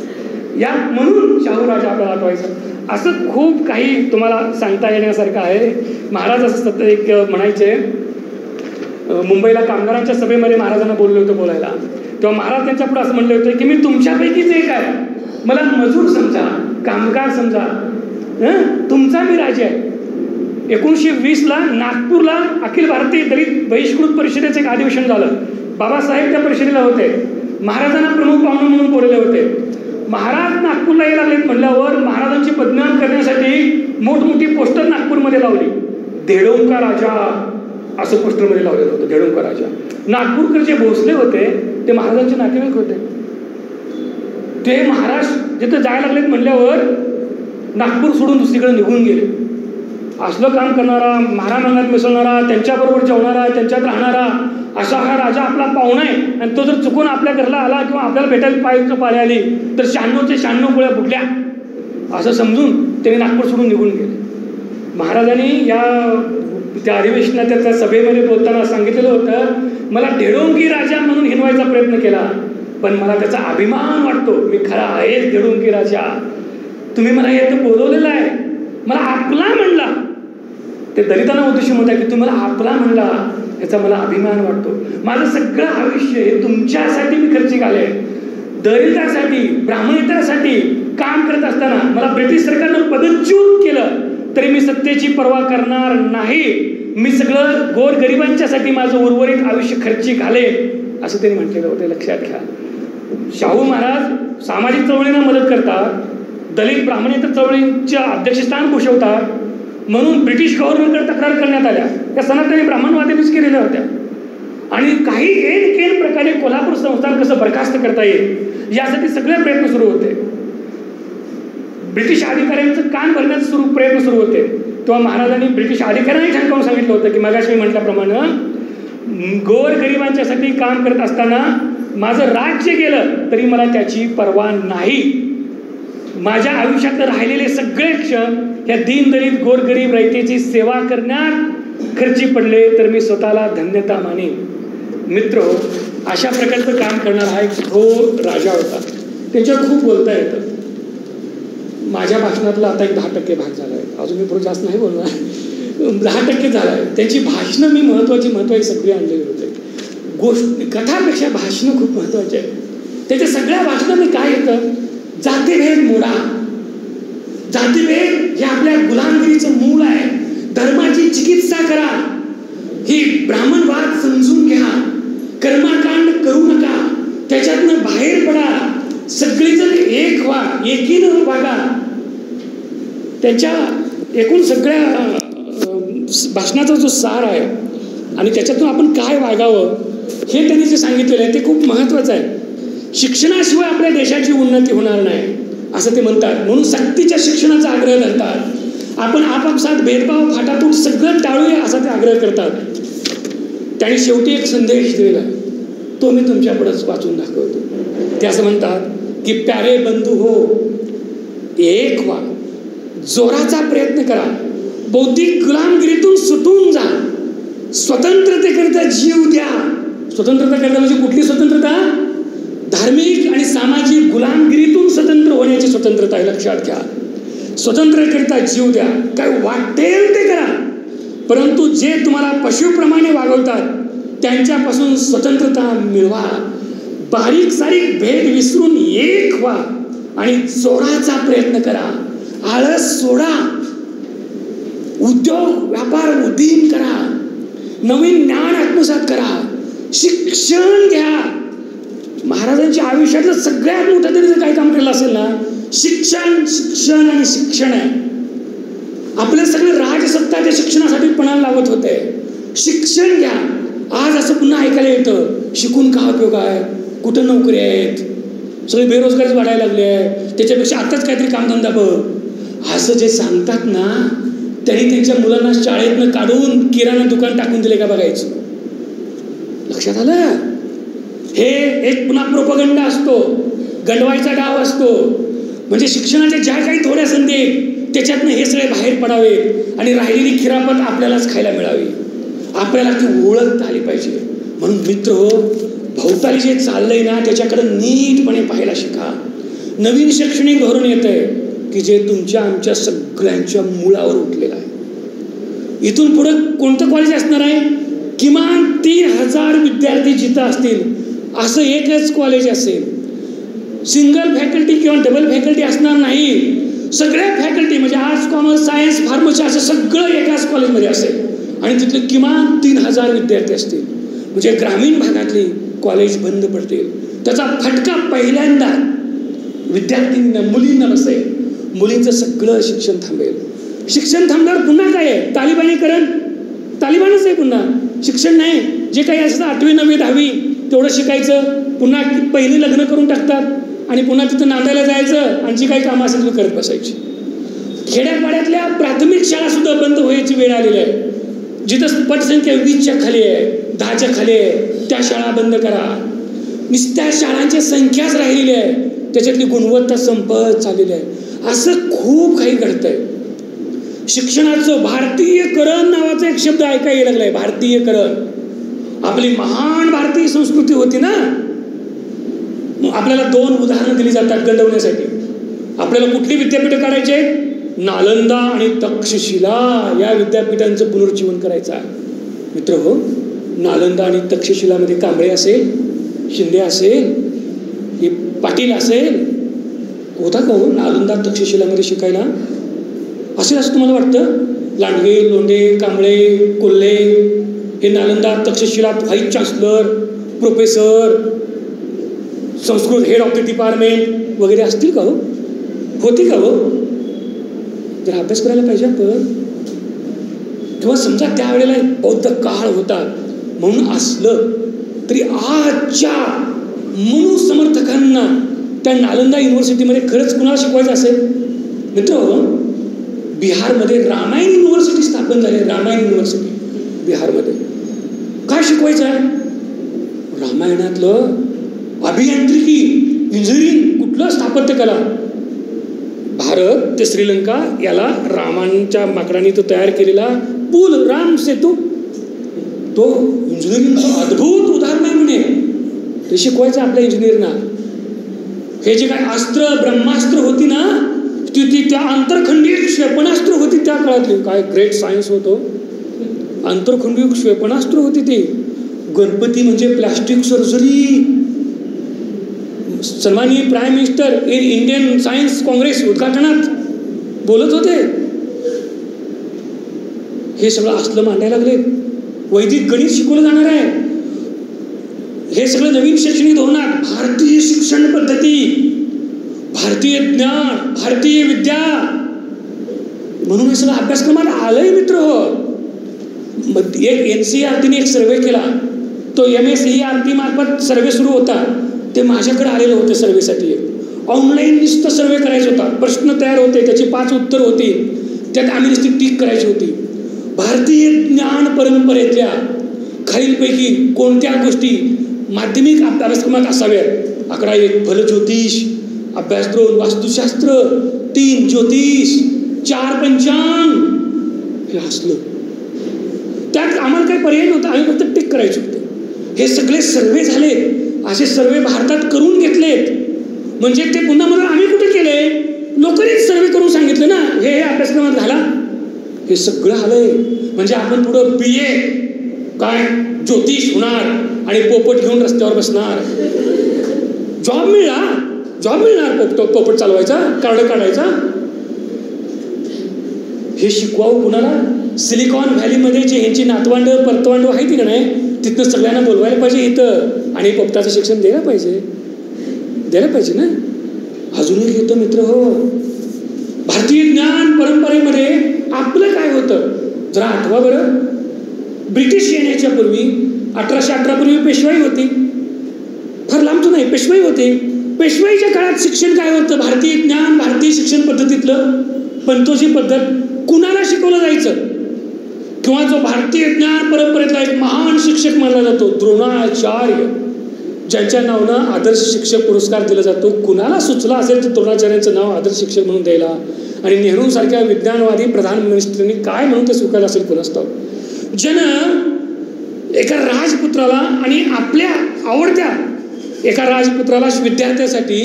या म्हणून शाहूराजा आपल्याला आठवायचं. असं खूप काही तुम्हाला सांगता येण्यासारखं आहे. महाराज असं सतत एक म्हणायचे, मुंबईला कामगारांच्या सभेमध्ये महाराजांना बोललो होतं बोलायला, तेव्हा महाराज त्यांच्या पुढे असं म्हणले होते की मी तुमच्यापैकीच एक आहे, मला मजूर समजा, कामगार समजा, तुमचा मी राजा आहे. 1920ला नागपूरला अखिल भारतीय दलित बहिष्कृत परिषदेचं एक अधिवेशन झालं. बाबासाहेब त्या परिषदेला होते, महाराजांना प्रमुख पाहुणे म्हणून बोलले होते. महाराज नागपूरला यायला लागलेत म्हणल्यावर महाराजांची बदनाम करण्यासाठी मोठमोठी पोस्टर नागपूरमध्ये लावली. धेडोंका राजा असं पोस्टरमध्ये लावलेलं होतं, धेडोंका राजा. नागपूरकर जे भोसले होते ते महाराजांचे नातेवाईक होते. ते महाराज जिथं जायला लागलेत म्हणल्यावर नागपूर सोडून दुसरीकडे निघून गेले. असलं काम करणारा, महाराजांत मिसळणारा, त्यांच्याबरोबर जेवणारा, त्यांच्यात राहणारा असा हा राजा आपला पाहुणा आहे. आणि तो जर चुकून आपल्या घरला आला किंवा आपल्याला भेटायला पाळी आली तर 96 गोळ्या फुटल्या असं समजून त्यांनी नागपूर सोडून निघून गेले. महाराजांनी त्या अधिवेशनात त्या सभेमध्ये बोलताना सांगितलेलं होतं, मला धेडोंकी राजा म्हणून हिनवायचा प्रयत्न केला, पण मला त्याचा अभिमान वाटतो, मी खरा आहेच धेडोंकी राजा. तुम्ही मला इथं बोलवलेलं आहे, मला आपला म्हणला. ते दलितांना उद्देश होता की तुम्ही मला आपला म्हणला, याचा मला अभिमान वाटतो. माझं सगळं आयुष्य हे तुमच्यासाठी मी खर्ची घाले. दलितासाठी, ब्राह्मणेतरासाठी काम करत असताना मला ब्रिटिश सरकारनं पदच्युत केलं तरी मी सत्तेची पर्वा करणार नाही. मी सगळं गोरगरिबांच्यासाठी माझं उर्वरित आयुष्य खर्ची घाले असं त्यांनी म्हटलेलं होतं. लक्षात घ्या. शाहू महाराज सामाजिक चळवळींना मदत करतात, दलित ब्राह्मणेतर चळवळींच्या अध्यक्षस्थान भूषवतात, म्हणून ब्रिटिश गव्हर्नमेंटकडे तक्रार करण्यात आल्या. त्या सनातनी ब्राह्मणवाद्यांनीच केलेल्या होत्या. आणि काही केन प्रकारे कोल्हापूर संस्थान कसं बरखास्त करता येईल यासाठी सगळे प्रयत्न सुरू होते. ब्रिटिश अधिकाऱ्यांचं कान भरण्याचे प्रयत्न सुरू होते. तेव्हा महाराजांनी ब्रिटिश अधिकाऱ्यांनी ठणकावून सांगितलं होतं की मगाशी मी म्हटल्याप्रमाणे गोरगरिबांच्यासाठी काम करत असताना माझं राज्य गेलं तरी मला त्याची पर्वा नाही. माझ्या आयुष्यात राहिलेले सगळे क्षण या दीनदलित गोरगरीब रयतेची सेवा करण्यात खर्ची पडले तर मी स्वतःला धन्यता मानेन. मित्र, अशा प्रकारचं काम करणारा हा एक थोर राजा होता. त्यांच्यावर खूप बोलता येतं. माझ्या भाषणातला आता एक 10% भाग झाला आहे, अजून मी पुढे जास्त नाही बोलणार. 10% झाला आहे. त्यांची भाषणं मी महत्त्वाची सगळी आणलेली होते. कथापेक्षा भाषणं खूप महत्त्वाची आहेत. त्याच्या सगळ्या भाषणांनी काय येतं, जातीभेद मोडा. जातीभेद हे आपल्या गुलामगिरीचं मूळ आहे. धर्माची चिकित्सा करा. ही ब्राह्मणवाद समजून घ्या. कर्मकांड करू नका, त्याच्यातनं बाहेर पडा. सगळेजण एक व्हा, एकीनं वागा. त्यांच्या एकूण सगळ्या भाषणाचा जो सार आहे आणि त्याच्यातून आपण काय वागावं हे त्यांनी जे सांगितलेलं आहे ते खूप महत्त्वाचं आहे. शिक्षणाशिवाय आपल्या देशाची उन्नती होणार नाही असं ते म्हणतात. म्हणून सक्तीच्या शिक्षणाचा आग्रह धरतात. आपण आपापसात भेदभाव, फाटाफूट सगळं टाळूया असा ते आग्रह करतात. त्यांनी शेवटी एक संदेश दिला, तो मी तुमच्यापुढेच वाचून दाखवतो. ते असं म्हणतात की प्यारे बंधू हो, एक व्हा, जोराचा प्रयत्न करा, बौद्धिक गुलामगिरीतून सुटून जा, स्वतंत्रतेकरिता जीव द्या. स्वतंत्रता करता म्हणजे कुठली स्वतंत्रता? धार्मिक आणि सामाजिक गुलामगिरीतून स्वतंत्र होण्याची स्वतंत्रता आहे. लक्षात घ्या. स्वतंत्रतेकरिता जीव द्या, काय वाटेल ते करा, परंतु जे तुम्हाला पशुप्रमाणे वागवतात त्यांच्यापासून स्वतंत्रता मिळवा. बारीक सारीक भेद विसरून एक व्हा आणि जोराचा प्रयत्न करा. आळस सोडा, उद्योग व्यापार उदीम करा, नवीन ज्ञान आत्मसात करा, शिक्षण घ्या. महाराजांच्या आयुष्यातलं सगळ्यात मोठं तरी जर काही काम केलं असेल ना, शिक्षण शिक्षण आणि शिक्षण आहे. आपले सगळे राजसत्ता त्या शिक्षणासाठी पणाला लावत होते. शिक्षण घ्या. आज असं पुन्हा ऐकायला येतं, शिकून का उपयोग आहे, कुठं नोकरी आहेत, सगळे बेरोजगारीच वाढायला लागले आहे, त्याच्यापेक्षा आताच काहीतरी कामधंदा बघ, असं जे सांगतात ना, त्यांनी त्यांच्या मुलांना शाळेतनं काढून किराणा दुकान टाकून दिले का बघायचं. लक्षात आलं? हे एक पुन्हा प्रोपगंडा असतो, गंडवायचा डाव असतो. म्हणजे शिक्षणाच्या ज्या काही थोड्या संधी आहेत त्याच्यातनं हे सगळे बाहेर पडावे आणि राहिलेली खिरापत आपल्यालाच खायला मिळावी, आपल्याला ती ओळखता आली पाहिजे. म्हणून मित्र हो, भोवताली जे चाललंय ना त्याच्याकडे नीटपणे पाहायला शिका. नवीन शैक्षणिक धोरण येत आहे की जे तुमच्या आमच्या सगळ्यांच्या मुळावर उठलेलं आहे. इथून पुढे कोणतं कॉलेज असणार आहे? किमान 3000 विद्यार्थी जिथं असतील असं एकच कॉलेज असेल. सिंगल फॅकल्टी किंवा डबल फॅकल्टी असणार नाही. सगळ्या फॅकल्टी म्हणजे आर्ट्स, कॉमर्स, सायन्स, फार्मसी असं सगळं एकाच कॉलेजमध्ये असेल आणि तिथले किमान 3000 विद्यार्थी असतील. म्हणजे ग्रामीण भागातली कॉलेज बंद पडतील. त्याचा फटका पहिल्यांदा विद्यार्थ्यांना, मुलींना बसेल. मुलींचं सगळं शिक्षण थांबेल. शिक्षण थांबल्यावर पुन्हा काय आहे? तालिबानीकरण. तालिबानच आहे पुन्हा. शिक्षण नाही. जे काही असतं 8वी 9वी 10वी तेवढं शिकायचं, पुन्हा पहिले लग्न करून टाकतात आणि पुन्हा तिथं नांदायला जायचं आणि जी काही कामं असेल ती करत बसायची. खेड्यापाड्यातल्या प्राथमिक शाळा सुद्धा बंद व्हायची वेळ आलेली आहे. जिथं पटसंख्या 20च्या खाली आहे, 10च्या खाली आहे, त्या शाळा बंद करा. नुसत्या शाळांची संख्याच राहिलेली आहे, त्याच्यातली गुणवत्ता संपत चाललेली आहे. असं खूप काही घडतंय. शिक्षणाचं भारतीयकरण नावाचा एक शब्द ऐकायला लागलाय. भारतीयकरण. आपली महान भारतीय संस्कृती होती ना. आपल्याला 2 उदाहरणं दिली जातात गंडवण्यासाठी. आपल्याला कुठली विद्यापीठं काढायची आहेत? नालंदा आणि तक्षशिला या विद्यापीठांचं पुनरुज्जीवन करायचं आहे. मित्र हो, नालंदा आणि तक्षशिलामध्ये कांबळे असेल, शिंदे असेल, हे पाटील असेल, होता का हो नालंदा तक्षशिलामध्ये शिकायला? असेल असं तुम्हाला वाटतं? लांडगे, लोंढे, कांबळे, कोल्हे हे Nalanda Takshashila vice chancellor, professor, Sanskrit head of the department वगैरे असतील का हो? होती का हो? जर अभ्यास करायला पाहिजे आपण. किंवा समजा त्यावेळेला बौद्ध काळ होता म्हणून असलं तरी आजच्या मनु समर्थकांना त्या नालंदा युनिव्हर्सिटीमध्ये खरंच कुणाला शिकवायचं असेल? मित्र हो, बिहारमध्ये रामायण युनिव्हर्सिटी स्थापन झाली. रामायण युनिव्हर्सिटी बिहारमध्ये. काय शिकवायचं आहे? रामायणातलं अभियांत्रिकी, इंजिनिअरिंग, कुठलं स्थापत्यकला. भारत ते श्रीलंका याला रामांच्या माकडांनी तो तयार केलेला पूल, राम सेतू, तो इंजिनिअरिंगचं अद्भुत उदाहरण आहे म्हणे. ते शिकवायचं आपल्या इंजिनिअरना. हे जे काय अस्त्र, ब्रह्मास्त्र होती ना, ती त्या आंतरखंडीय क्षेपणास्त्र होती त्या काळातली. काय ग्रेट सायन्स होतो. आंतरखंडीय क्षेपणास्त्र होती ती. गणपती म्हणजे प्लॅस्टिक सर्जरी. सन्माननीय prime minister Indian science congress उद्घाटनात बोलत होते. हे सगळं असलं मांडायला लागले. वैदिक गणित शिकवलं जाणार आहे. हे सगळं नवीन शैक्षणिक धोरणात भारतीय शिक्षण पद्धती, भारतीय ज्ञान, भारतीय विद्या म्हणून हे सगळं अभ्यासक्रमात आलंय मित्र हो. एक NCERTने एक सर्वे केला. तो MSERT मार्फत सर्वे सुरू होता. ते माझ्याकडे आलेलं होतं सर्वेसाठी. ऑनलाईन नुसतं सर्वे करायचा होता. प्रश्न तयार होते, त्याची 5 उत्तर होती, त्यात आम्ही नुसती टीक करायची होती. भारतीय ज्ञान परंपरेतल्या खालीलपैकी कोणत्या गोष्टी माध्यमिक अभ्यासक्रमात असाव्यात? आकडा 1 फलज्योतिष, अभ्यास 2 वास्तुशास्त्र, 3 ज्योतिष, 4 पंचांग. हे असलं. त्यात आम्हाला काही पर्याय नव्हता, आम्ही फक्त टिक करायचे होते. हे सगळे सर्वे झाले. असे सर्वे भारतात करून घेतलेत. म्हणजे ते पुन्हा म्हणून आम्ही कुठे केले? लोकांनीच सर्वे करून सांगितलं ना, हे अभ्यासक्रमात घाला. हे सगळं आलंय. म्हणजे आपण पुढं BA काय ज्योतिष होणार आणि पोपट घेऊन रस्त्यावर बसणार. जॉब मिळणार पोपट चालवायचा, कार्ड काढायचा. हे शिकवावं कुणाला? सिलिकॉन व्हॅलीमध्ये जे ह्यांची नातवांड परतवांड आहे का नाही, तिथनं सगळ्यांना बोलवायला पाहिजे इथं आणि पोपटाचं शिक्षण द्यायला पाहिजे ना. अजूनही येतो मित्र हो. भारतीय ज्ञान परंपरेमध्ये आपलं काय होतं जरा आठवा बरं. ब्रिटिश येण्याच्या पूर्वी 1818 पूर्वी पेशवाई होती. फार लांबच नाही, पेशवाई होती. पेशवाईच्या काळात शिक्षण काय होतं? भारतीय ज्ञान, भारतीय शिक्षण पद्धतीतलं पंतोजी पद्धत कुणाला शिकवलं जायचं? किंवा जो भारतीय ज्ञान परंपरेतला एक महान शिक्षक मानला जातो द्रोणाचार्य, ज्यांच्या नावानं आदर्श शिक्षक पुरस्कार दिला जातो, कुणाला सुचला असेल तर द्रोणाचार्यांचं नाव आदर्श शिक्षक म्हणून द्यायला? आणि नेहरूसारख्या विज्ञानवादी प्रधानमंत्र्यांनी काय म्हणून ते स्वीकारलं असेल कुणास ठाऊक. ज्यानं एका राजपुत्राला आणि आपल्या आवडत्या एका राजपुत्राला विद्यार्थ्यासाठी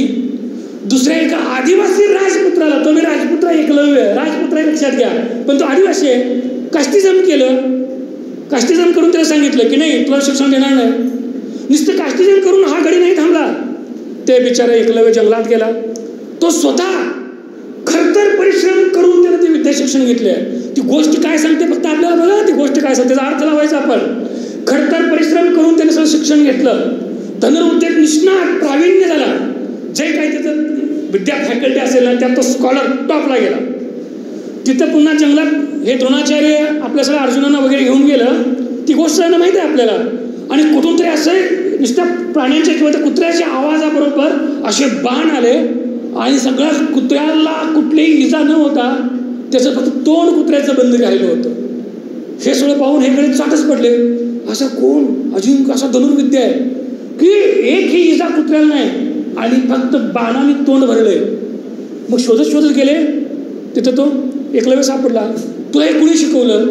दुसऱ्या एका आदिवासी राजपुत्राला, तो मी राजपुत्र एकलव्य राजपुत्र लक्षात घ्या, पण तो आदिवासी आहे, काष्टीजम केलं. काष्टीजम करून त्याला सांगितलं की नाही तुला शिक्षण देणार नाही. नुसतं काष्टीजम करून हा घडी नाही थांबला, ते बिचारा एकलव्य जंगलात गेला. तो स्वतः खरतर परिश्रम करून त्यानं ते विद्या शिक्षण घेतले. ती गोष्ट काय सांगते फक्त आपल्याला बघा, ती गोष्ट काय सांगते त्याचा अर्थ लावायचा आपण. खरतर परिश्रम करून त्याने सगळं शिक्षण घेतलं, धनुर्विद्येत निष्णात प्रावीण्य झाला. जे काही त्याचं विद्या फॅकल्टी असेल ना त्यात तो स्कॉलर टॉपला गेला. तिथं पुन्हा जंगलात हे द्रोणाचार्य आपल्या सगळ्या अर्जुनांना वगैरे घेऊन गेलं. ती गोष्ट त्यांना माहिती आहे आपल्याला. आणि कुठून तरी असं नुसत्या प्राण्यांच्या किंवा त्या कुत्र्याच्या आवाजाबरोबर असे बाण आले आणि सगळ्या कुत्र्याला कुठलीही इजा न होता त्याचं फक्त तोंड कुत्र्याचं बंद राहिलं होतं. हे सगळं पाहून हे कडे चाटच पडले. असं कोण अजून असा धनुर्विद्या आहे की एकही इजा कुत्र्याला नाही आणि फक्त बाणाने तोंड भरलंय. मग शोधत शोधत गेले, तिथं तो एकलव्य सापडला. तुला हे कुणी शिकवलं?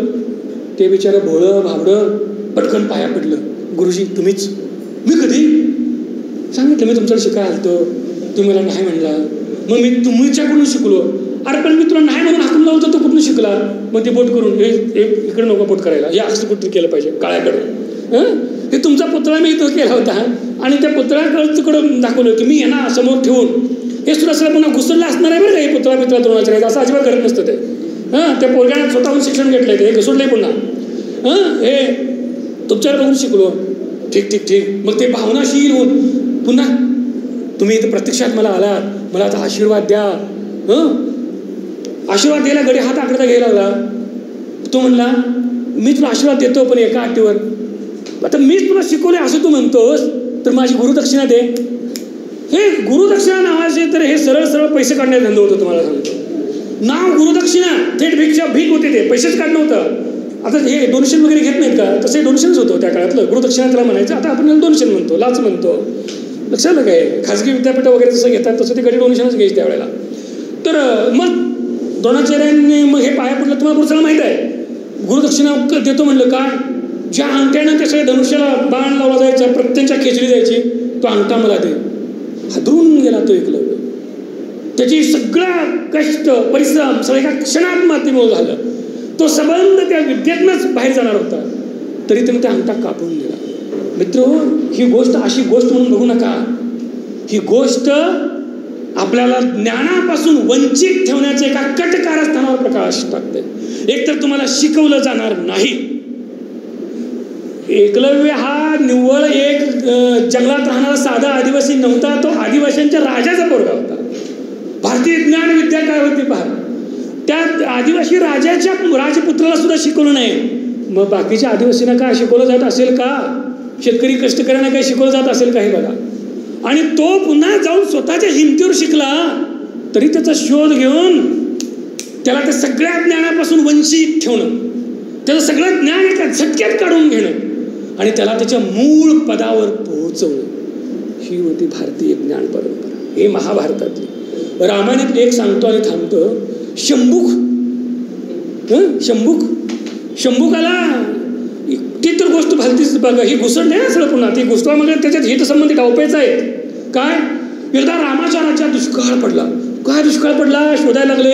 ते बिचारं भोळं भाबडं पटकन पाया पडलं. गुरुजी तुम्हीच? मी कधी सांगितलं मी तुमच्याकडे शिकायला आलतो, तुम्ही मला नाही म्हणला, मग मी तुमच्याकडून शिकलो. अरे पण मी तुला नाही म्हणून हाकून लावतो, तो कुठून शिकला? मग ते बोट करून इकडे नको बोट करायला, हे असं कुठं केलं पाहिजे काळ्याकडे. हे तुमचा पुतळा मी इथं केला होता आणि त्या पुतळ्याकडं दाखवलं की मी यांना समोर ठेवून हे सुद्धा सगळं पुन्हा घुसरलं असणार आहे बरं का. हे पुतळा पितळा द्रोणाचार्य असं अजिबात करत नसतं ते. त्या पोरग्याने स्वतःहून शिक्षण घेतलंय, ते घसरलंय पुन्हा. हे तुमच्यावर बघून शिकलो. ठीक ठीक ठीक. मग ते भावनाशील होऊन पुन्हा तुम्ही इथं प्रत्यक्षात मला आलात, मला आता आशीर्वाद द्या. आशीर्वाद द्यायला गडी हात आकडता घ्यायला लागला. तो म्हणला मी तुला आशीर्वाद देतो पण एका अटीवर. आता मीच तुला शिकवले असं तू म्हणतोस तर माझी गुरुदक्षिणा दे. हे गुरुदक्षिणा नावाचे तर हे सरळ सरळ पैसे काढण्याचा धंदा होतं. तुम्हाला सांगतो नाव गुरुदक्षिणा, थेट भीक होते, ते पैसेच काढणं होतं. आता हे डोनेशन वगैरे घेत नाहीत का? तसं डोनेशनच होतं त्या काळातलं. गुरुदक्षिणा त्याला म्हणायचं. आता आपण डोनेशन म्हणतो, लाच म्हणतो. लक्षात काय खाजगी विद्यापीठ वगैरे जसं घेतात तसं ते गडी डोनेशनच घ्यायचे त्यावेळेला. तर मग द्रोणाचार्यांनी मग हे पाया पडलं. तुम्हाला पुढचं माहीत आहे गुरुदक्षिणा देतो म्हणलं काय? ज्या अंगठ्यानं त्या सगळ्या धनुष्याला बाण लावला जायचा, प्रत्येकाच्या खेचली जायची, तो अंगठा मला दे. हादरून गेला तो एकलव्य. त्याची सगळा कष्ट परिश्रम सगळं एका क्षणात मातीमोल झालं. तो संबंध त्या विद्येतनंच बाहेर जाणार होता, तरी त्याने त्या अंगठा कापून दिला. मित्र ही गोष्ट अशी गोष्ट म्हणून बघू नका. ही गोष्ट आपल्याला ज्ञानापासून वंचित ठेवण्याचे एका कटकारस्थानावर प्रकाश टाकते. एकतर तुम्हाला शिकवलं जाणार नाही. एकलव्य हा निव्वळ एक जंगलात राहणारा साधा आदिवासी नव्हता, तो आदिवासींच्या राजाचा पोरगा होता. भारतीय ज्ञान विद्या काय होती पहा. त्या आदिवासी राजाच्या राजपुत्राला सुद्धा शिकवलं नाही. मग बाकीच्या आदिवासींना काय शिकवलं जात असेल का? शेतकरी कष्टकऱ्यांना काय शिकवलं जात असेल का हे बघा. आणि तो पुन्हा जाऊन स्वतःच्या हिमतीवर शिकला, तरी त्याचा शोध घेऊन त्याला त्या सगळ्या ज्ञानापासून वंचित ठेवणं, त्याचं सगळं ज्ञान एका झटक्यात काढून घेणं आणि त्याला त्याच्या मूळ पदावर पोहोचवणं, ही होती भारतीय ज्ञान परंपरा. हे महाभारतातली. रामायणात एक सांगतो आणि थांबतो. शंभुकाला ती तर गोष्ट भलतीच बघा. ही घुसडणे ना सगळं पुन्हा ती गोष्ट म्हणजे त्याच्यात हितसंबंधी डावपेच आहेत. काय एकदा रामाच्या राज्यात दुष्काळ पडला. काय दुष्काळ पडला शोधायला लागले.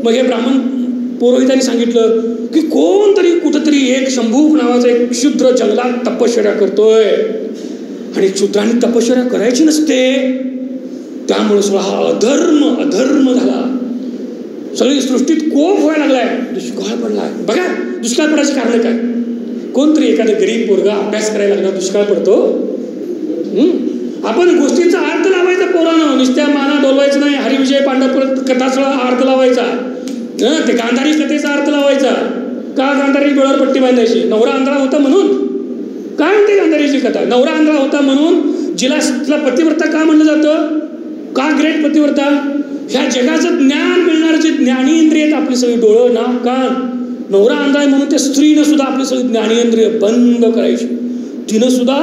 मग हे ब्राह्मण पुरोहितांनी सांगितलं की कोणतरी कुठंतरी एक शंभूक नावाचा एक क्षुद्र जंगलात तपश्चर्या करतोय आणि क्षुद्रांनी तपश्चर्या करायची नसते, त्यामुळे सगळा हा अधर्म झाला. सगळी सृष्टीत कोप व्हायला लागलाय, दुष्काळ पडलाय. बघा दुष्काळ पडायची कारण काय? कोणतरी एखादा गरीब पोरगा अभ्यास करायला लागला दुष्काळ पडतो. आपण गोष्टींचा अर्थ लावायचा पोरानं, नुसत्या माना डोलवायचं नाही. हरिविजय पांडव कथाचा अर्थ लावायचा, ते गांधारी कथेचा अर्थ लावायचा. का गांधारी डोळ्यावर पट्टी बांधायची? नवरा आंधळा होता म्हणून. काय म्हणते गांधारीची कथा? नवरा आंधळा होता म्हणून जिला पतिव्रता का म्हणलं जातं? का ग्रेट पतिव्रता? ह्या जगाचं ज्ञान मिळणार जे ज्ञानेंद्रिय आहेत आपली सगळी, डोळं नाक कान, नवरा अंधाय म्हणून त्या स्त्रीनं सुद्धा आपली सगळी ज्ञानेंद्रिय बंद करायची. तिनं सुद्धा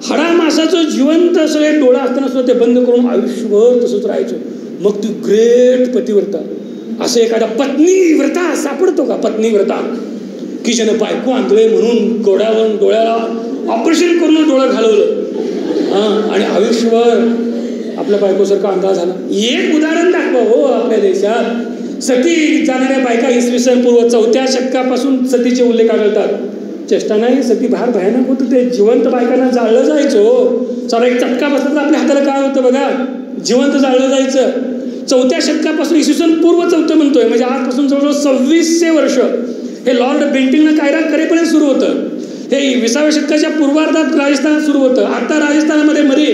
हाडामासाचं जिवंत सगळे डोळा असताना सुद्धा ते बंद करून आयुष्यभर तसंच राहायचं. मग ती ग्रेट पतिव्रता. असं एखादा पत्नी व्रता सापडतो का? पत्नी व्रता की ज्यानं बायको आंधळे म्हणून डोळ्याला ऑपरेशन करून डोळं घालवलं आणि आयुष्यभर आपल्या बायकोसारखा अंदाज झाला. एक उदाहरण दाखवा हो आपल्या देशात. सती जाणाऱ्या बायका इसवी सन पूर्व 4थ्या शतकापासून सतीचे उल्लेख आढळतात. चेष्टा नाही, सती फार भयानक होतं. ते जिवंत बायकांना जाळलं जायचं. चला एक चटका बसला तर आपल्या हाताला काय होतं बघा, जिवंत जाळलं जायचं. 4थ्या शतकापासून इसवी सन पूर्व 4 म्हणतोय, म्हणजे आजपासून जवळजवळ 2600 वर्ष हे लॉर्ड बेंटिंगनं कायदा करेपर्यंत सुरू होतं. हे 20व्या शतकाच्या पूर्वार्धात राजस्थानात सुरू होतं. आता राजस्थानामध्ये मध्ये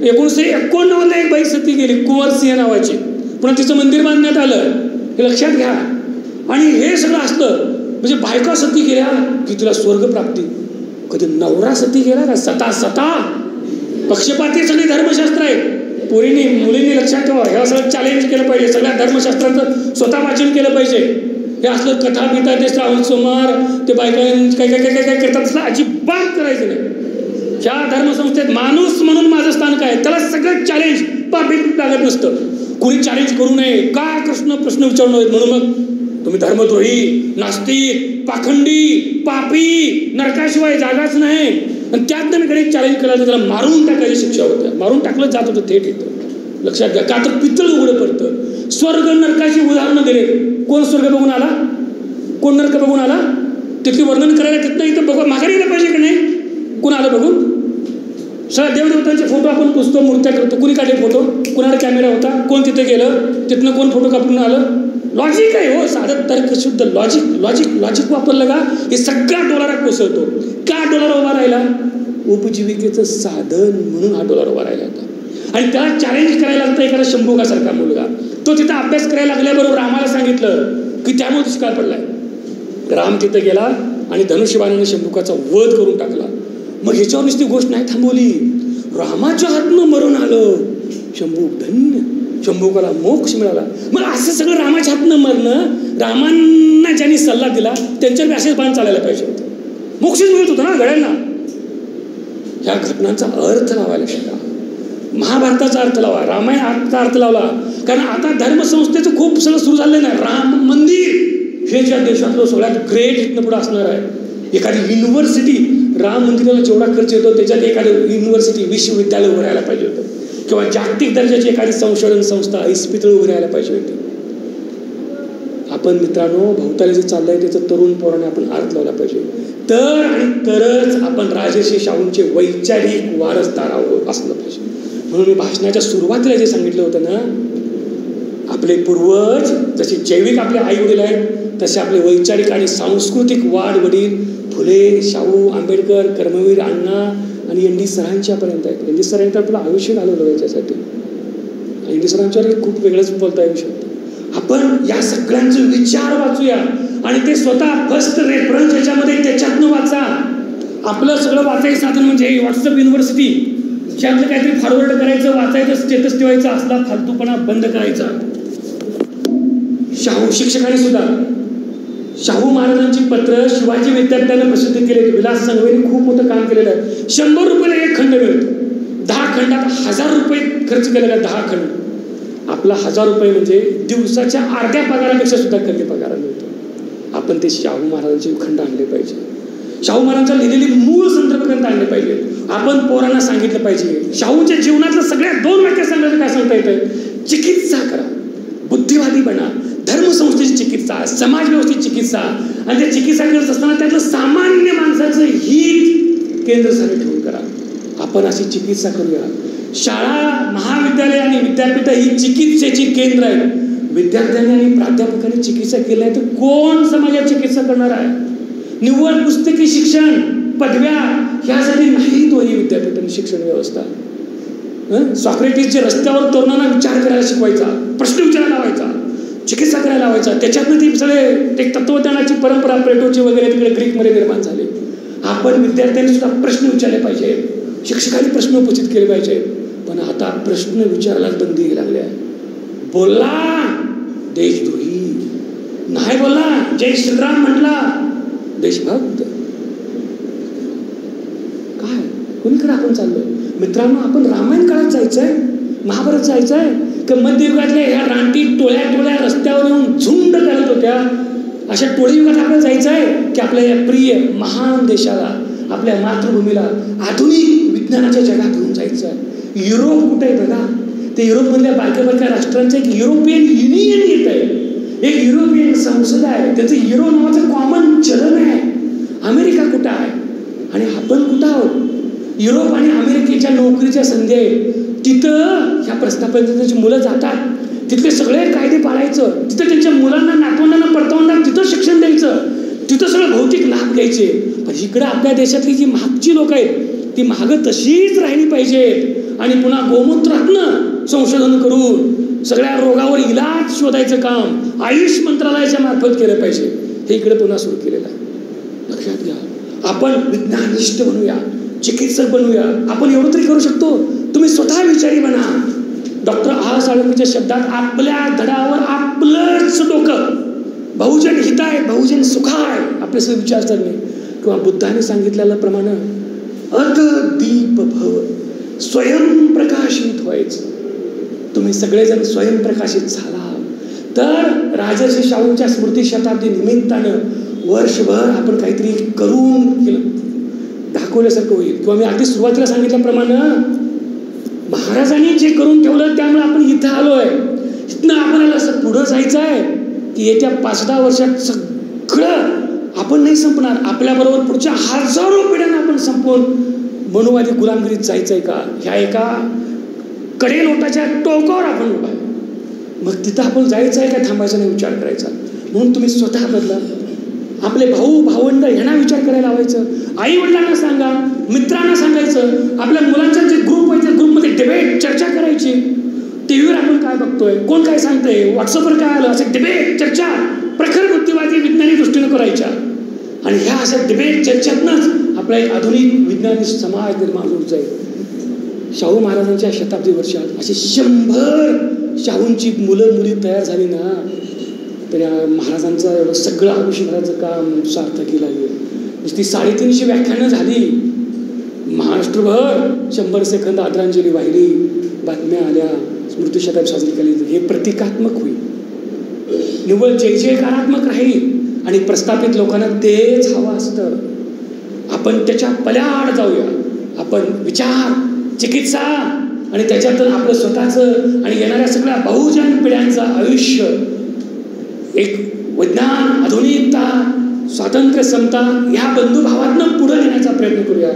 1991 एक बाई सती गेली, कुंवर सिंह नावाची. पुन्हा तिचं मंदिर बांधण्यात आलं. हे लक्षात घ्या. आणि हे सगळं असलं म्हणजे बायका सती गेल्या की तुला स्वर्ग प्राप्ती. कधी नवरा सती गेला का? सता पक्षपाती सगळी धर्मशास्त्र आहे. मुलींनी लक्षात ठेवा, हे सगळं चॅलेंज केलं पाहिजे. सगळ्या धर्मशास्त्राचं स्वतः वाचन केलं पाहिजे. हे असलं कथा बिथा ते श्रावण सोमवार ते बायका काय करतात असं अजिबात करायचं नाही. ह्या धर्मसंस्थेत माणूस म्हणून माझं स्थान काय, त्याला सगळं चॅलेंज बिलकुल लागत नसतं. कुणी चॅलेंज करू नये. का कृष्ण प्रश्न विचारू नयेत म्हणून मग तुम्ही धर्मद्रोही, नास्तिक, पाखंडी, पापी, नरकाशिवाय जागाच नाही. आणि त्यात मी कडे चॅलेंज केला तर त्याला मारून टाकायची शिक्षा होत्या. मारून टाकलं जात होतं थेट इथं. लक्षात घ्या. का तर पितळ उघडं पडतं. स्वर्ग नरकाची उदाहरणं दिले. कोण स्वर्ग बघून आला, कोण नरक बघून आला, तिथली वर्णन करायला तिथनं इथं बघ माघारी गेलं पाहिजे की नाही? कोण आलं बघून? सगळ्या देवदेवतांचे फोटो आपण पुसतो, मूर्त्या करतो. कुणी काढले फोटो? कुणाला कॅमेरा होता? कोण तिथे गेलं? तिथनं कोण फोटो कापून आलं? लॉजिक आहे हो, साधं तर्कशुद्ध लॉजिक वापरलं का हे सगळा डोलारात कोसळतो. का डॉलर उभा राहिला? उपजीविकेचं साधन म्हणून हा डॉलर उभा राहिला होता. आणि त्याला चॅलेंज करायला लागतं एखादा शंभुकासारखा मुलगा. तो तिथं अभ्यास करायला लागल्याबरोबर रामाला सांगितलं की त्यामुळे दुष्काळ पडलाय. राम तिथं गेला आणि धनुष्यबाणाने शंभुकाचा वध करून टाकला. मग ह्याच्यावर नुसती गोष्ट नाही थांबवली, रामाच्या हातनं मरण आलं. शंभू धन्य, शंभुकाला मोक्ष मिळाला. मग असं सगळं रामाच्या हातनं मरणं, रामांना ज्यांनी सल्ला दिला त्यांच्यावर असेच बाण चालायला पाहिजे होतं. मोक्षच मिळत होतं ना गड्यांना. ह्या घटनांचा अर्थ लावायला शिका. महाभारताचा अर्थ लावा, रामायणाचा अर्थ लावला. कारण आता धर्मसंस्थेचं खूप सगळं सुरू झालेलं नाही. राम मंदिर हे ज्या देशातलं सगळ्यात ग्रेट इथनं पुढं असणार आहे. एखादी युनिव्हर्सिटी, राम मंदिराला जेवढा खर्च येतो त्याच्यात एखादी युनिव्हर्सिटी, विश्वविद्यालय उभं राहायला पाहिजे होतं. किंवा जागतिक दर्जाची एखादी संशोधन संस्था, इस्पितळ उभी राहायला पाहिजे होती. आपण मित्रांनो भोवताली जे चाललंय त्याचं तरुण पोराने आपण अर्थ लावला पाहिजे. तर आणि तरच आपण राजर्षी शाहूंचे वैचारिक वारसदार आहोत असलं पाहिजे. म्हणून मी भाषणाच्या सुरुवातीला जे सांगितलं होतं ना, आपले पूर्वज जसे जैविक आपले आई वडील आहेत तसे आपले वैचारिक आणि सांस्कृतिक वाढ वडील फुले, शाहू, आंबेडकर, कर्मवीर अण्णा आणि एन डी सरांच्यापर्यंत आहेत. एन डी सरांनी आपलं आयुष्य घालवलं याच्यासाठी. एन डी सरांच्यावर खूप वेगळंच बोलता येऊ शकतं. आपण या सगळ्यांचे विचार वाचूया आणि ते स्वतः फर्स्ट रेफरन्स याच्यामध्ये त्याच्यातनं वाचा. आपलं सगळं वाचायचं साधन म्हणजे व्हॉट्सअप युनिव्हर्सिटी, ज्यातलं काहीतरी फॉरवर्ड करायचं, वाचायचं, स्टेटस ठेवायचं, असला फालतूपणा बंद करायचा. शाहू शिक्षकांनी सुद्धा शाहू महाराजांची पत्र शिवाजी विद्यापीठाने प्रसिद्ध केले. विलास संघवीने खूप मोठं काम केलेलं आहे. 100 रुपयाला एक खंड मिळतो. 10 खंडात 1000 रुपये खर्च केलेला 10 खंड. आपला 1000 रुपये म्हणजे दिवसाच्या अर्ध्या पगारापेक्षा सुद्धा कमी पगार मिळतो. आपण ते शाहू महाराजांचे खंड आणले पाहिजे. शाहू महाराजांच्या लिहिलेली मूळ संदर्भग्रंथ आणले पाहिजे. आपण पोरांना सांगितलं पाहिजे. शाहूच्या जीवनातलं सगळ्यात 2 वाक्य सांगायचं काय सांगता येतं? चिकित्सा करा, बुद्धिवादी बना, धर्मसंस्थेची चिकित्सा, समाज व्यवस्थेची चिकित्सा. आणि त्या चिकित्सा करत असताना त्यातलं सामान्य माणसाचं हित केंद्रस्थानी ठेवून करा. आपण अशी चिकित्सा करूया. शाळा, महाविद्यालय आणि विद्यापीठ ही चिकित्सेची केंद्र आहेत. विद्यार्थ्यांनी आणि प्राध्यापकांनी चिकित्सा केली नाही तर कोण समाजात चिकित्सा करणार आहे? निव्वळ पुस्तकी शिक्षण, पदव्या ह्यासाठी नाही तो ही विद्यापीठ आणि शिक्षण व्यवस्था. सॉक्रेटिसचे रस्त्यावर तरुणांना विचार करायला शिकवायचा, प्रश्न विचारायला लावायचा, चिकित्सा करायला लावायचा. त्याच्यातनं ती सगळे एक तत्वज्ञानाची परंपरा प्लेटोची वगैरे तिकडे ग्रीकमध्ये निर्माण झाली. आपण विद्यार्थ्यांनी सुद्धा प्रश्न विचारले पाहिजे, शिक्षकांनी प्रश्न उपस्थित केले पाहिजे. पण आता प्रश्न विचारायलाच बंदी लागल्या. बोलला देशद्रोही, नाही बोलला जय श्रीराम म्हटला देशभक्त. काय कुणीकडे आपण चाललोय मित्रांनो? आपण रामायण काळात जायचंय, महाभारत जायचंय का मध्ययुगातल्या ह्या रानटी टोळ्या रस्त्यावर येऊन झुंड करत होत्या अशा टोळीयुगात आपल्याला जायचंय की आपल्या या प्रिय महान देशाला, आपल्या मातृभूमीला आधुनिक विज्ञानाच्या जगात घेऊन जायचं आहे? युरोप कुठे आहे बघा, ते युरोपमधल्या बारक्या राष्ट्रांचं एक युरोपियन युनियन येत आहे, एक युरोपियन संसद आहे, त्याचं युरो नावाचं कॉमन चलन आहे. अमेरिका कुठं आहे आणि आपण कुठं आहोत? युरोप आणि अमेरिकेच्या नोकरीच्या संधी आहेत. तिथं ह्या प्रस्थापितांची मुलं जातात, तिथले सगळे कायदे पाळायचं, तिथं त्यांच्या मुलांना नातवंडांना परतवंडांना तिथं शिक्षण द्यायचं, तिथं सगळं भौतिक लाभ घ्यायचे. पण इकडं आपल्या देशातली जी महागची लोक आहेत ती महाग तशीच राहिली पाहिजेत आणि पुन्हा गोमूत्रातनं संशोधन करून सगळ्या रोगावर इलाज शोधायचं काम आयुष मंत्रालयाच्या मार्फत केलं पाहिजे. हे इकडे पुन्हा सुरू केलेलं आहे. लक्षात घ्या, आपण विज्ञानिष्ठ बनूया, चिकित्सक बनूया. आपण एवढं तरी करू शकतो. तुम्ही स्वतः विचारी बना. डॉक्टर आर साळुंखेच्या शब्दात आपल्या धडावर आपलंच डोकं, बहुजन हिताय बहुजन सुखाय, आपले सगळे विचार करणे. किंवा बुद्धाने सांगितलेल्या प्रमाणे अदीप भव, स्वयंप्रकाशित व्हायचं. तुम्ही सगळेजण स्वयंप्रकाशित झाला तर राजर्षी शाहूंच्या स्मृती शताब्दी निमित्तानं वर्षभर आपण काहीतरी करून केलं दाखवल्यासारखं होईल. किंवा मी अगदी सुरुवातीला सांगितल्याप्रमाणे महाराजांनी जे करून ठेवलं त्यामुळे आपण इथं आलोय. इथनं आपल्याला असं पुढं जायचं आहे की येत्या 5-10 वर्षात सगळं आपण नाही संपणार. आपल्याबरोबर पुढच्या हजारो पिढ्यांना आपण संपवून मनुवादी गुलामगिरीत जायचंय का? ह्या एका कडे लोटाच्या टोकावर आपण उभा आहे. मग तिथं आपण जायचं आहे का थांबायचा नाही विचार करायचा. म्हणून तुम्ही स्वतः बदला. आपले भाऊ भावंड यांना विचार करायला लावायचं. आई वडिलांना सांगा, मित्रांना सांगायचं. आपल्या मुलांचा जे ग्रुप आहे त्या ग्रुपमध्ये डिबेट चर्चा करायची. टीव्हीवर आपण काय बघतोय, कोण काय सांगतंय, व्हॉट्सअपवर काय आलं, असे डिबेट चर्चा प्रखर बुद्धिवादी वैज्ञानिक दृष्टीने करायच्या. आणि ह्या अशा डिबेट चर्चेतनंच आपला एक आधुनिक वैज्ञानिक समाज निर्माण होत जाईल. शाहू महाराजांच्या शताब्दी वर्षात असे 100 शाहूंची मुलं मुली तयार झाली ना तर या महाराजांचं एवढं सगळं आयुष्यभराचं काम सार्थकी लागेल. नुसती 350 व्याख्यानं झाली, महाराष्ट्रभर 100 सेकंद आदरांजली वाहिली, बातम्या आल्या, स्मृती शताब्दी साजरी केली. हे प्रतिकात्मक होईल, निव्वळ जयजयकारात्मक राहील आणि प्रस्थापित लोकांना तेच हवं असतं. आपण त्याच्या पल्याआड जाऊया. आपण विचार, चिकित्सा आणि त्याच्यातून आपलं स्वतःचं आणि येणाऱ्या सगळ्या बहुजन पिढ्यांचं आयुष्य एक विज्ञान, आधुनिकता, स्वातंत्र्य, समता या बंधुभावातनं पुढे नेण्याचा प्रयत्न करूया.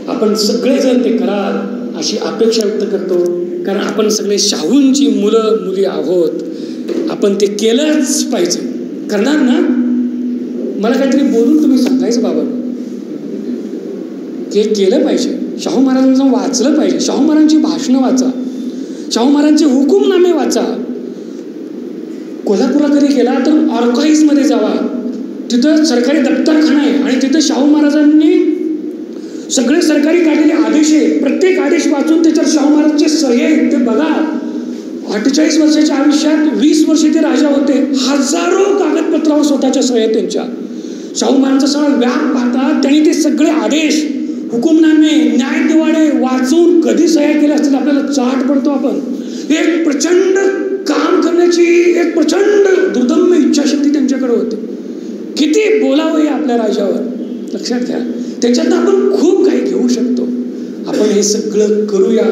आपण सगळेजण ते कराल अशी अपेक्षा व्यक्त करतो. कारण आपण सगळे शाहूंची मुलं मुली आहोत. आपण ते केलंच पाहिजे. करणार ना? मला काहीतरी बोलून तुम्ही सांगायचं बाबा, ते केलं पाहिजे. शाहू महाराजांचं वाचलं पाहिजे. शाहू महाराजांची भाषणं वाचा, शाहू महाराजांचे हुकुमनामे वाचा. कोल्हापूरला कधी गेला तर आर्काईव्हमध्ये जावा, तिथं सरकारी दप्तरखाना आहे आणि तिथं शाहू महाराजांनी सगळे सरकारी काढलेले आदेश आहे. प्रत्येक आदेश वाचून त्याच्यावर शाहू महाराजांचे सही आहेत ते बघा. 48 वर्षाच्या आयुष्यात 20 वर्ष ते राजा होते. हजारो कागदपत्रावर स्वतःच्या सही आहेत त्यांच्या. शाहू महाराजांचा सगळा व्याप पाहता त्यांनी ते सगळे आदेश, हुकुमनामे, न्यायदिवाडे वाचून कधी सह्या केल्या असतील आपल्याला चाट पडतो. आपण एक प्रचंड काम करण्याची एक प्रचंड दुर्दम्य इच्छाशक्ती त्यांच्याकडे होती. किती बोलावं आपल्या राजावर, लक्षात घ्या. त्याच्यातनं आपण खूप काही घेऊ शकतो. आपण हे सगळं करूया.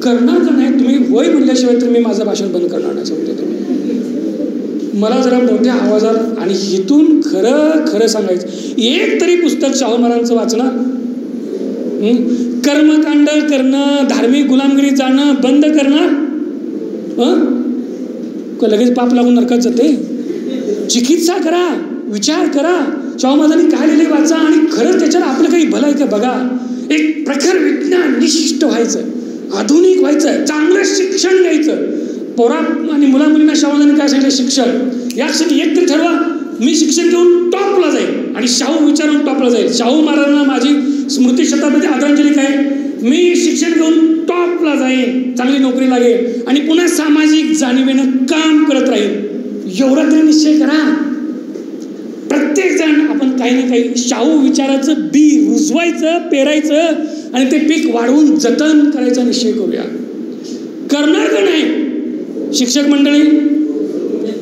करणार का नाही? तुम्ही होय म्हणल्याशिवाय तर मी माझं भाषण बंद करणार नाही सांगतो. तुम्ही मला जरा मोठ्या आवाजात आणि हिथून खरं खरं सांगायचं, एक तरी पुस्तक शाहू महाराजांचं वाचणार. कर्मकांड करणं, धार्मिक गुलामगिरीत जाणं बंद करणार. लगेच पाप लागून नरकात जाते. चिकित्सा करा, विचार करा, शाहू महाराजांनी काय लिहिले वाचा आणि खरंच त्याच्यावर आपलं काही भलं आहे का बघा. एक प्रखर विज्ञान निशिष्ट व्हायचं, आधुनिक व्हायचं, चांगलं शिक्षण घ्यायचं. पोरा आणि मुलामुलींना शाहू महाराजांनी काय सांगितलं? शिक्षण. यासाठी एक तरी ठरवा, मी शिक्षण घेऊन टॉपला जाईल आणि शाहू विचारून टॉपला जाईल. शाहू महाराजांना माझी स्मृती शताब्दी आदरांजली काय? मी शिक्षण घेऊन टॉपला जाईन, चांगली नोकरी लागेल आणि पुन्हा सामाजिक जाणीवेनं काम करत राहील, एवढा तरी निश्चय करा. प्रत्येक जण आपण काही ना काही शाहू विचाराचं बी रुजवायचं, पेरायचं आणि ते पीक वाढवून जतन करायचा निश्चय करूया. करणार का नाही शिक्षक मंडळी?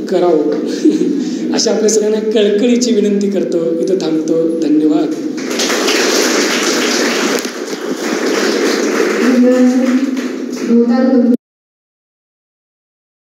करावं अशा आपल्या सगळ्यांना कळकळीची विनंती करतो. इथं थांबतो. धन्यवाद.